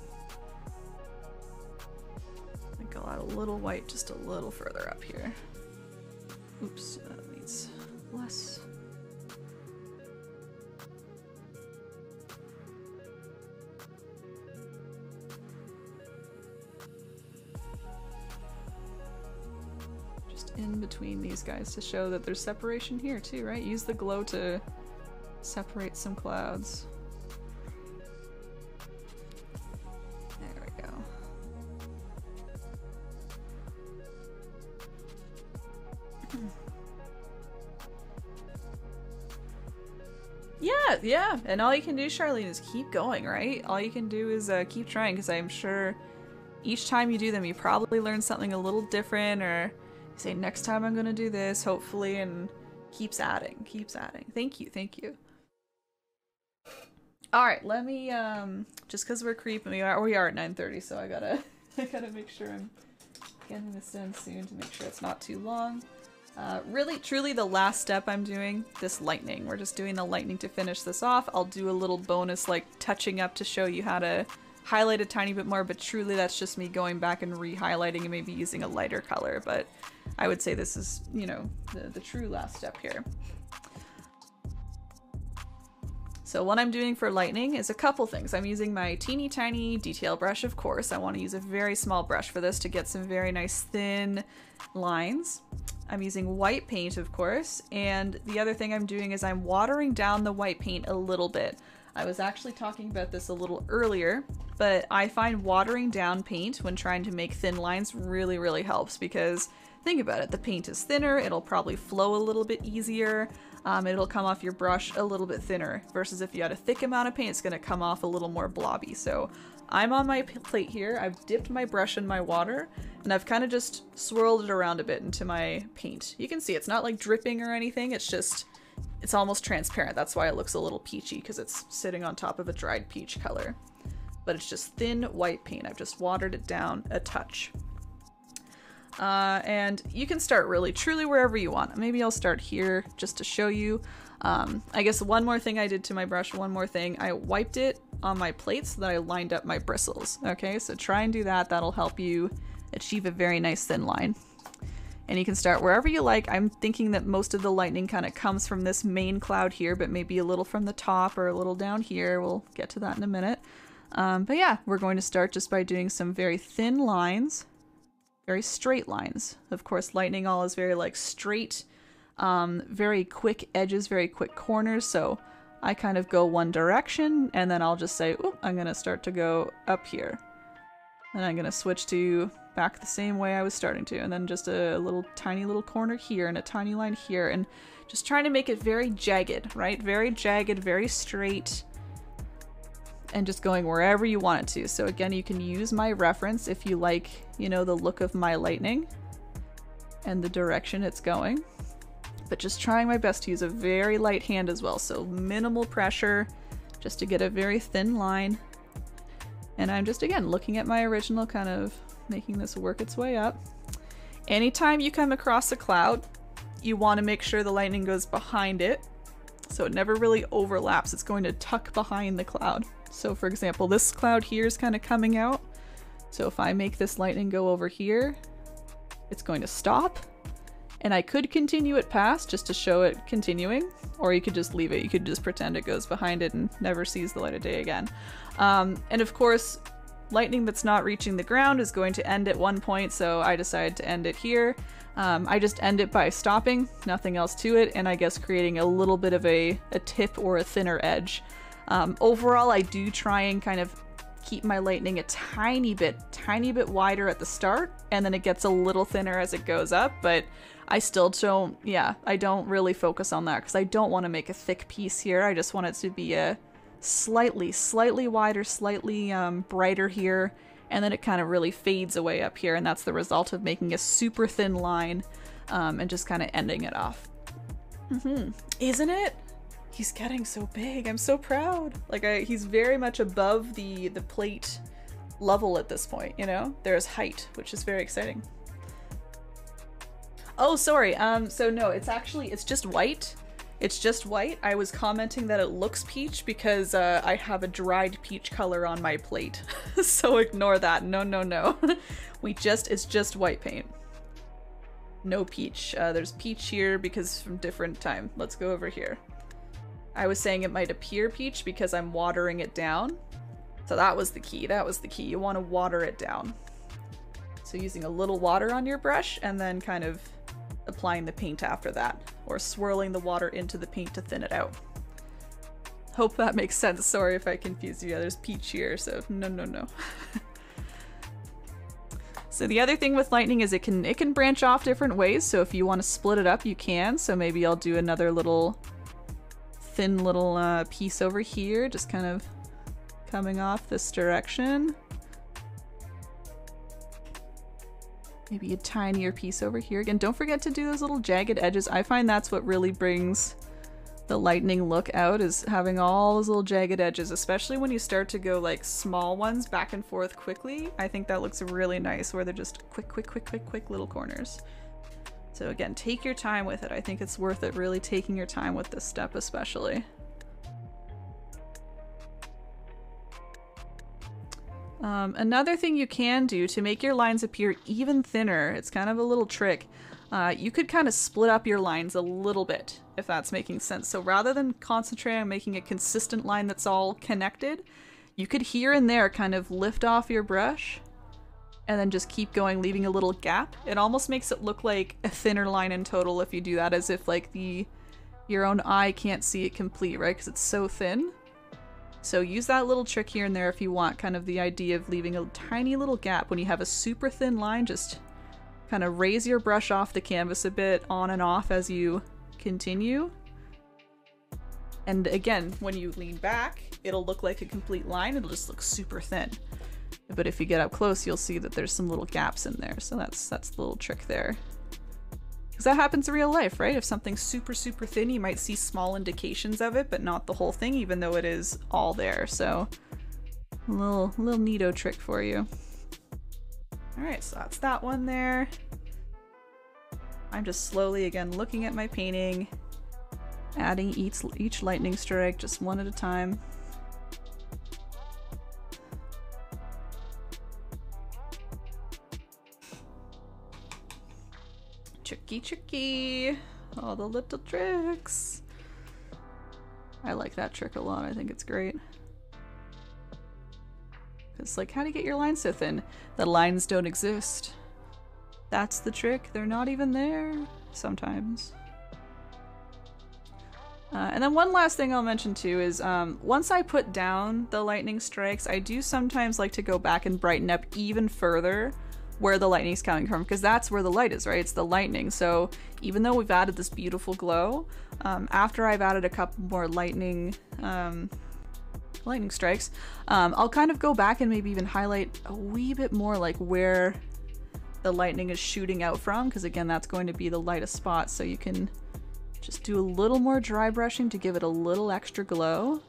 Go out a little white just a little further up here. Oops, that needs less. Just in between these guys to show that there's separation here too, right? Use the glow to separate some clouds. Yeah, and all you can do, Charlene, is keep going, right? All you can do is keep trying, because I'm sure each time you do them, you probably learn something a little different, or you say, next time I'm gonna do this, hopefully, and keeps adding, keeps adding. Thank you, thank you. Alright, let me, just because we're creeping, we are at 9:30, so I gotta make sure I'm Getting this done soon to make sure it's not too long. Really, truly the last step I'm doing, this lightning. We're just doing the lightning to finish this off. I'll do a little bonus like touching up to show you how to highlight a tiny bit more, but truly that's just me going back and re-highlighting and maybe using a lighter color. But I would say this is, you know, the true last step here. So what I'm doing for lightning is a couple things. I'm using my teeny tiny detail brush, of course. I want to use a very small brush for this to get some very nice thin lines. I'm using white paint, of course, and the other thing I'm doing is I'm watering down the white paint a little bit. I was actually talking about this a little earlier, but I find watering down paint when trying to make thin lines really, really helps because think about it, the paint is thinner, it'll probably flow a little bit easier, it'll come off your brush a little bit thinner versus if you had a thick amount of paint, it's going to come off a little more blobby. So I'm on my plate here, I've dipped my brush in my water, and I've kind of just swirled it around a bit into my paint. You can see it's not like dripping or anything, it's just, it's almost transparent. That's why it looks a little peachy, because it's sitting on top of a dried peach color. But it's just thin white paint. I've just watered it down a touch. And you can start really truly wherever you want. Maybe I'll start here just to show you. I guess one more thing I did to my brush, one more thing, I wiped it on my plate so that I lined up my bristles. Okay, so try and do that. That'll help you achieve a very nice thin line. And you can start wherever you like. I'm thinking that most of the lightning kind of comes from this main cloud here, but maybe a little from the top or a little down here. We'll get to that in a minute. But yeah, we're going to start just by doing some very thin lines, very straight lines. Of course, lightning all is very like straight, very quick edges, very quick corners. So I kind of go one direction and then I'll just say, ooh, I'm going to start to go up here. And I'm going to switch to back the same way I was starting to, and then just a little tiny little corner here and a tiny line here, and just trying to make it very jagged, right? Very jagged, very straight, and just going wherever you want it to. So again, you can use my reference if you like, you know, the look of my lightning and the direction it's going, but just trying my best to use a very light hand as well. So minimal pressure just to get a very thin line. And I'm just, again, looking at my original, kind of making this work its way up. Anytime you come across a cloud, you want to make sure the lightning goes behind it, so it never really overlaps. It's going to tuck behind the cloud. So for example, this cloud here is kind of coming out. So if I make this lightning go over here, it's going to stop. And I could continue it past just to show it continuing, or you could just leave it. You could just pretend it goes behind it and never sees the light of day again. And of course, lightning that's not reaching the ground is going to end at one point, so I decided to end it here. I just end it by stopping, nothing else to it, and I guess creating a little bit of a tip or a thinner edge. Overall, I do try and kind of keep my lightning a tiny bit wider at the start, and then it gets a little thinner as it goes up, but I still don't, yeah, I don't really focus on that because I don't want to make a thick piece here. I just want it to be a slightly wider, slightly brighter here, and then it kind of really fades away up here, and that's the result of making a super thin line and just kind of ending it off. Isn't it? He's getting so big. I'm so proud. Like, he's very much above the plate level at this point, you know? There's height, which is very exciting. Oh, sorry. So no, it's just white. It's just white. I was commenting that it looks peach because I have a dried peach color on my plate. So ignore that. No, no, no. It's just white paint. No peach. There's peach here because from different time. Let's go over here. I was saying it might appear peach because I'm watering it down. So that was the key. That was the key. You want to water it down. So using a little water on your brush and then kind of applying the paint after that, or swirling the water into the paint to thin it out. Hope that makes sense. Sorry if I confused you. Yeah, there's peach here, so no, no, no. So the other thing with lightning is it can branch off different ways. So if you want to split it up, you can. So maybe I'll do another little thin little piece over here, just kind of coming off this direction. Maybe a tinier piece over here. Again, don't forget to do those little jagged edges. I find that's what really brings the lightning look out is having all those little jagged edges, especially when you start to go like small ones back and forth quickly. I think that looks really nice where they're just quick little corners. So again, take your time with it. I think it's worth it really taking your time with this step especially. Another thing you can do to make your lines appear even thinner, it's kind of a little trick. You could kind of split up your lines a little bit, if that's making sense. So rather than concentrating on making a consistent line that's all connected, you could here and there kind of lift off your brush and then just keep going, leaving a little gap. It almost makes it look like a thinner line in total if you do that, as if like your own eye can't see it complete, right? Because it's so thin. So use that little trick here and there if you want kind of the idea of leaving a tiny little gap. When you have a super thin line, just kind of raise your brush off the canvas a bit on and off as you continue. And again, when you lean back, it'll look like a complete line. It'll just look super thin. But if you get up close, you'll see that there's some little gaps in there. So that's the little trick there. Because that happens in real life, right? If something's super thin, you might see small indications of it, but not the whole thing, even though it is all there. So a little neato trick for you. All right, so that's that one there. I'm just slowly, again, looking at my painting, adding each lightning strike just one at a time. Tricky. All the little tricks. I like that trick a lot. I think it's great. It's like, how do you get your lines so thin? The lines don't exist. That's the trick. They're not even there sometimes. And then one last thing I'll mention too is once I put down the lightning strikes, I do sometimes like to go back and brighten up even further where the lightning's coming from, because that's where the light is, right? It's the lightning. So even though we've added this beautiful glow, after I've added a couple more lightning strikes, I'll kind of go back and maybe even highlight a wee bit more like where the lightning is shooting out from, because again, that's going to be the lightest spot. So you can just do a little more dry brushing to give it a little extra glow.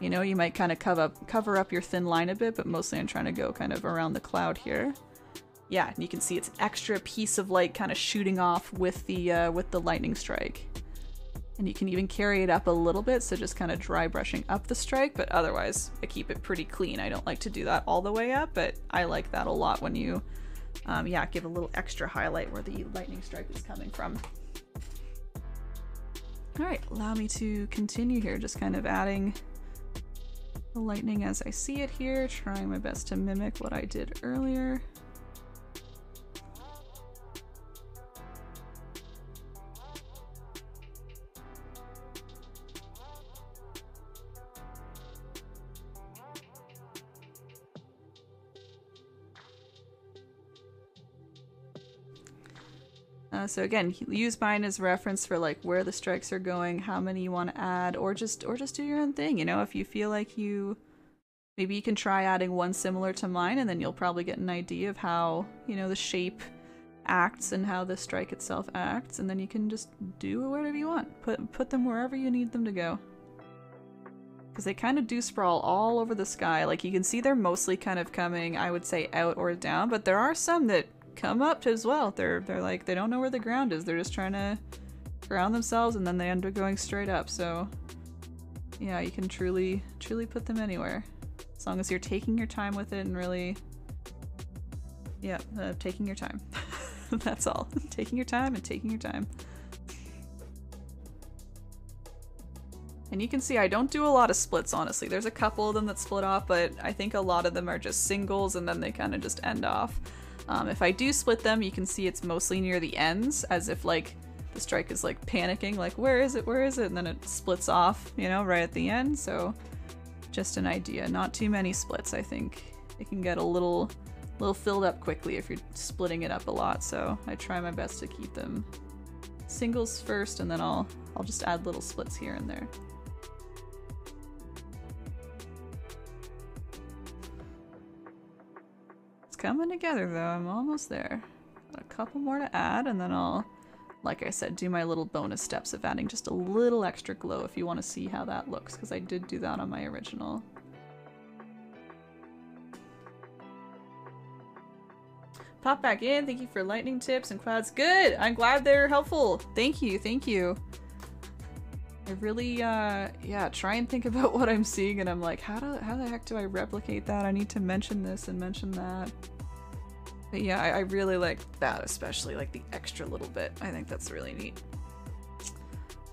You know, you might kind of cover up your thin line a bit, but mostly I'm trying to go kind of around the cloud here. Yeah, and you can see it's an extra piece of light kind of shooting off with the lightning strike. And you can even carry it up a little bit, so just kind of dry brushing up the strike, but otherwise I keep it pretty clean. I don't like to do that all the way up, but I like that a lot when you, yeah, give a little extra highlight where the lightning strike is coming from. All right, allow me to continue here, just kind of adding the lightning as I see it here, trying my best to mimic what I did earlier. So again, use mine as reference for like where the strikes are going, how many you want to add, or just do your own thing. You know, if you feel like maybe you can try adding one similar to mine, and then you'll probably get an idea of how, you know, the shape acts and how the strike itself acts, and then you can just do whatever you want. Put them wherever you need them to go. Because they kind of do sprawl all over the sky. Like you can see they're mostly kind of coming, I would say, out or down, but there are some that come up as well. They're like, they don't know where the ground is. They're just trying to ground themselves, and then they end up going straight up. So yeah, you can truly put them anywhere. As long as you're taking your time with it and really, yeah, taking your time. That's all. Taking your time and taking your time. And you can see I don't do a lot of splits, honestly. There's a couple of them that split off, but I think a lot of them are just singles and then they kind of just end off. If I do split them, you can see it's mostly near the ends, as if like the strike is like panicking, like where is it, and then it splits off, you know, right at the end. So just an idea. Not too many splits. I think it can get a little filled up quickly if you're splitting it up a lot, so I try my best to keep them singles first, and then I'll just add little splits here and there. Coming together though, I'm almost there. Got a couple more to add, and then I'll like I said, do my little bonus steps of adding just a little extra glow if you want to see how that looks, because I did do that on my original. Pop back in. Thank you for lightning tips and clouds. Good! I'm glad they're helpful. Thank you, thank you. I really, yeah, try and think about what I'm seeing, and I'm like, how the heck do I replicate that? I need to mention this and mention that. But yeah, I really like that, especially like the extra little bit. I think that's really neat.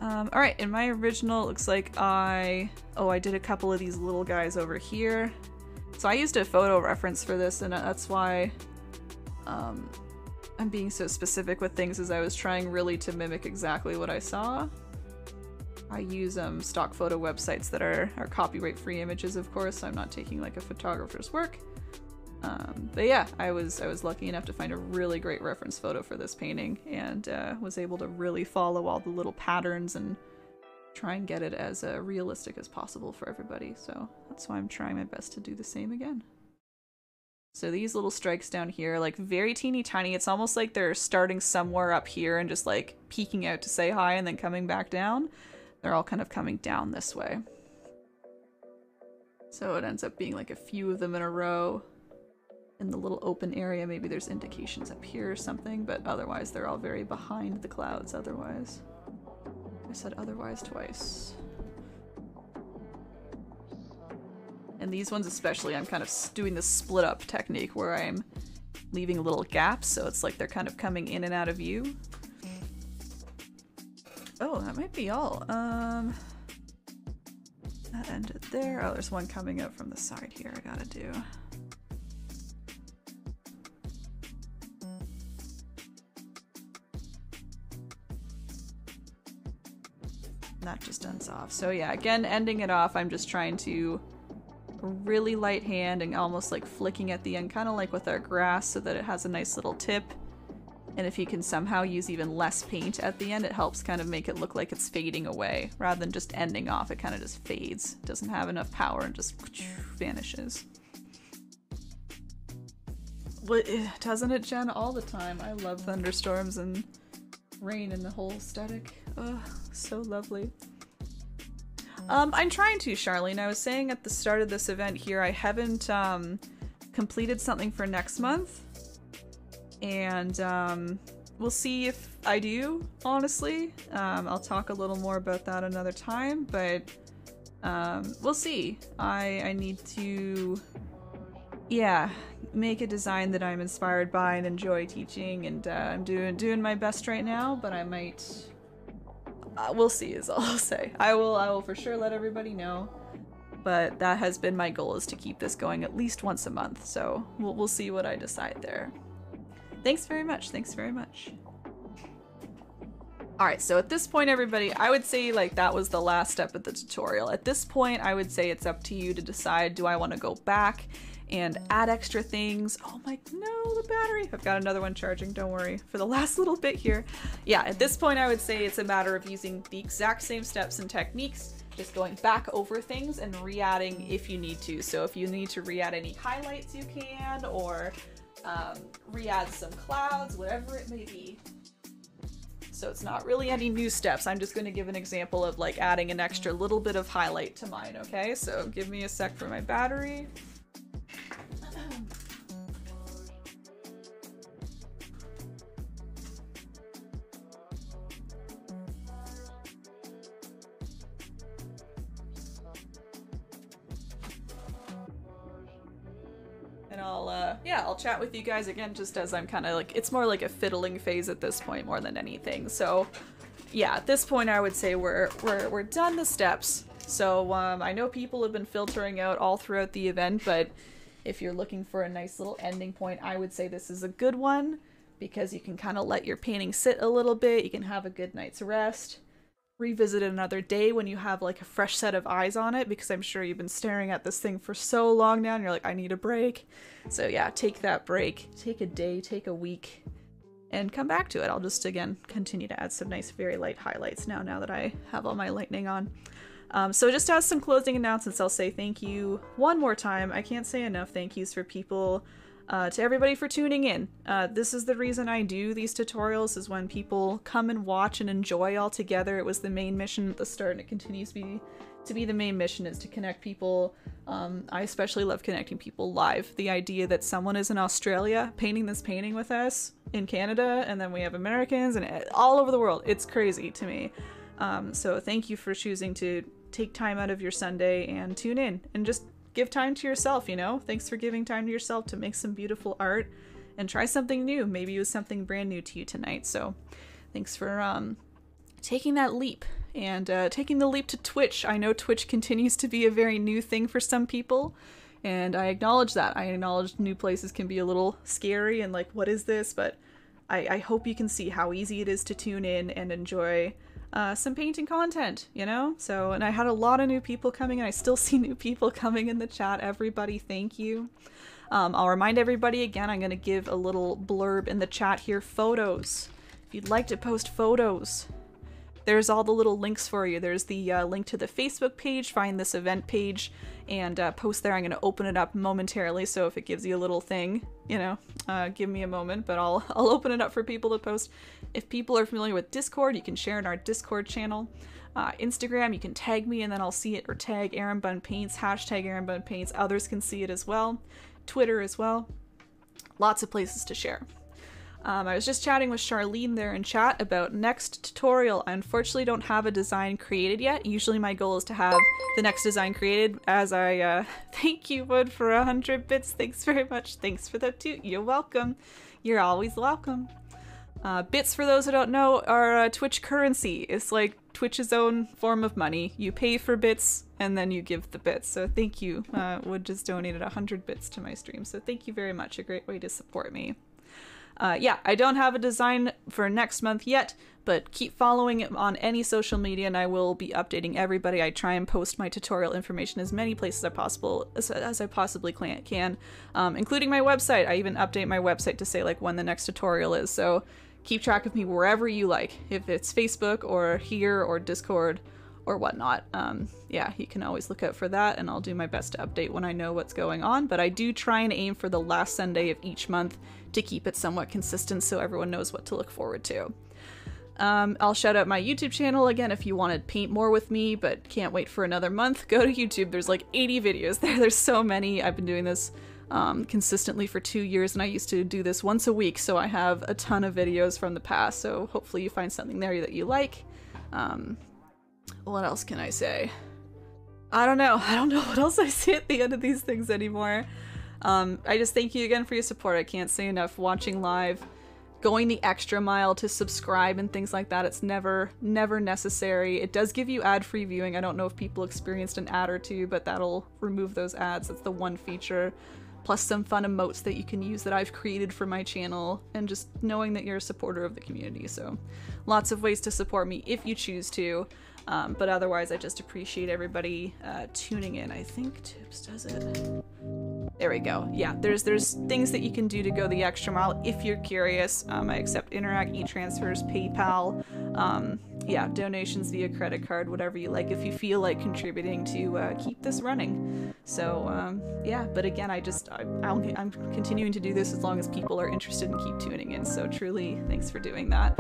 Alright, in my original, it looks like I did a couple of these little guys over here. So I used a photo reference for this, and that's why I'm being so specific with things, as I was trying really to mimic exactly what I saw. I use stock photo websites that are copyright-free images, of course, so I'm not taking like a photographer's work. But yeah, I was lucky enough to find a really great reference photo for this painting, and was able to really follow all the little patterns and try and get it as realistic as possible for everybody. So that's why I'm trying my best to do the same again. So these little strikes down here, like very teeny tiny. It's almost like they're starting somewhere up here and just like peeking out to say hi and then coming back down. They're all kind of coming down this way. So it ends up being like a few of them in a row in the little open area. Maybe there's indications up here or something, but otherwise they're all very behind the clouds otherwise. I said otherwise twice. And these ones especially, I'm kind of doing this split up technique where I'm leaving little gaps, so it's like they're kind of coming in and out of view. Oh, that might be all. That ended there. Oh, there's one coming up from the side here I gotta do. And that just ends off. So yeah, again, ending it off, I'm just trying to really light hand and almost like flicking at the end, kind of like with our grass, so that it has a nice little tip. And if you can somehow use even less paint at the end, it helps kind of make it look like it's fading away rather than just ending off. It kind of just fades. It doesn't have enough power and just vanishes. Well, doesn't it, Jen? All the time. I love thunderstorms and rain and the whole aesthetic. Oh, so lovely. I'm trying to, Charlene. I was saying at the start of this event here, I haven't completed something for next month. And we'll see if I do, honestly. I'll talk a little more about that another time, but we'll see. I need to, yeah, make a design that I'm inspired by and enjoy teaching, and I'm doing my best right now, but I might... we'll see is all I'll say. I will for sure let everybody know, but that has been my goal, is to keep this going at least once a month, so we'll see what I decide there. Thanks very much, thanks very much. Alright, so at this point, everybody, I would say like that was the last step of the tutorial. At this point, I would say it's up to you to decide, do I want to go back and add extra things? Oh my, no, the battery. I've got another one charging, don't worry, for the last little bit here. Yeah, at this point, I would say it's a matter of using the exact same steps and techniques, just going back over things and re-adding if you need to. So if you need to re-add any highlights, you can, or re-add some clouds, whatever it may be. So it's not really any new steps. I'm just going to give an example of like adding an extra little bit of highlight to mine, okay? So give me a sec for my battery. And I'll chat with you guys again just as I'm kind of like, it's more like a fiddling phase at this point more than anything. So yeah, at this point I would say we're done the steps. So I know people have been filtering out all throughout the event, but if you're looking for a nice little ending point, I would say this is a good one, because you can kind of let your painting sit a little bit, you can have a good night's rest, revisit it another day when you have like a fresh set of eyes on it, because I'm sure you've been staring at this thing for so long now and you're like, I need a break. So yeah, take that break, take a day, take a week, and come back to it. I'll just again continue to add some nice very light highlights now that I have all my lightning on. So just as some closing announcements, I'll say thank you one more time. I can't say enough thank yous for people To everybody for tuning in. This is the reason I do these tutorials, is when people come and watch and enjoy all together. It was the main mission at the start, and it continues to be the main mission, is to connect people. I especially love connecting people live. The idea that someone is in Australia painting this painting with us in Canada, and then we have Americans and all over the world. It's crazy to me. So thank you for choosing to take time out of your Sunday and tune in and just give time to yourself, you know? Thanks for giving time to yourself to make some beautiful art and try something new. Maybe it was something brand new to you tonight. So thanks for taking that leap and taking the leap to Twitch. I know Twitch continues to be a very new thing for some people, and I acknowledge that. I acknowledge new places can be a little scary and like, what is this? But I hope you can see how easy it is to tune in and enjoy some painting content, you know? So, and I had a lot of new people coming, and I still see new people coming in the chat. Everybody, thank you. I'll remind everybody again, I'm going to give a little blurb in the chat here. Photos. If you'd like to post photos, there's all the little links for you. There's the link to the Facebook page, find this event page, and post there. I'm going to open it up momentarily, so if it gives you a little thing, you know, give me a moment, but I'll open it up for people to post. If people are familiar with Discord, you can share in our Discord channel. Instagram, you can tag me and then I'll see it, or tag erinbunpaints, hashtag erinbunpaints. Others can see it as well. Twitter as well. Lots of places to share. I was just chatting with Charlene there in chat about next tutorial. I unfortunately don't have a design created yet. Usually my goal is to have the next design created as I, thank you, Wood, for 100 bits. Thanks very much. Thanks for that too. You're welcome. You're always welcome. Bits, for those who don't know, are Twitch currency. It's like Twitch's own form of money. You pay for bits and then you give the bits. So thank you. Wood just donated 100 bits to my stream. So thank you very much. A great way to support me. Yeah, I don't have a design for next month yet, but keep following it on any social media and I will be updating everybody. I try and post my tutorial information as many places as I possibly can, including my website. I even update my website to say like when the next tutorial is, so keep track of me wherever you like, if it's Facebook or here or Discord or whatnot. Yeah, you can always look out for that, and I'll do my best to update when I know what's going on, but I do try and aim for the last Sunday of each month to keep it somewhat consistent so everyone knows what to look forward to. I'll shout out my YouTube channel again if you want to paint more with me but can't wait for another month. Go to YouTube. There's like 80 videos there. There's so many. I've been doing this consistently for 2 years, and I used to do this once a week, so I have a ton of videos from the past, so hopefully you find something there that you like. What else can I say? I don't know what else I say at the end of these things anymore. I just thank you again for your support. I can't say enough. Watching live, going the extra mile to subscribe and things like that. It's never necessary. It does give you ad-free viewing. I don't know if people experienced an ad or two, but that'll remove those ads. That's the one feature. Plus some fun emotes that you can use that I've created for my channel, and just knowing that you're a supporter of the community. So lots of ways to support me if you choose to. But otherwise, I just appreciate everybody tuning in. I think Tips does it. There we go. Yeah, there's things that you can do to go the extra mile if you're curious. I accept Interac, e-transfers, PayPal, yeah, donations via credit card, whatever you like, if you feel like contributing to keep this running. So yeah, but again, I'm continuing to do this as long as people are interested and keep tuning in. So truly, thanks for doing that.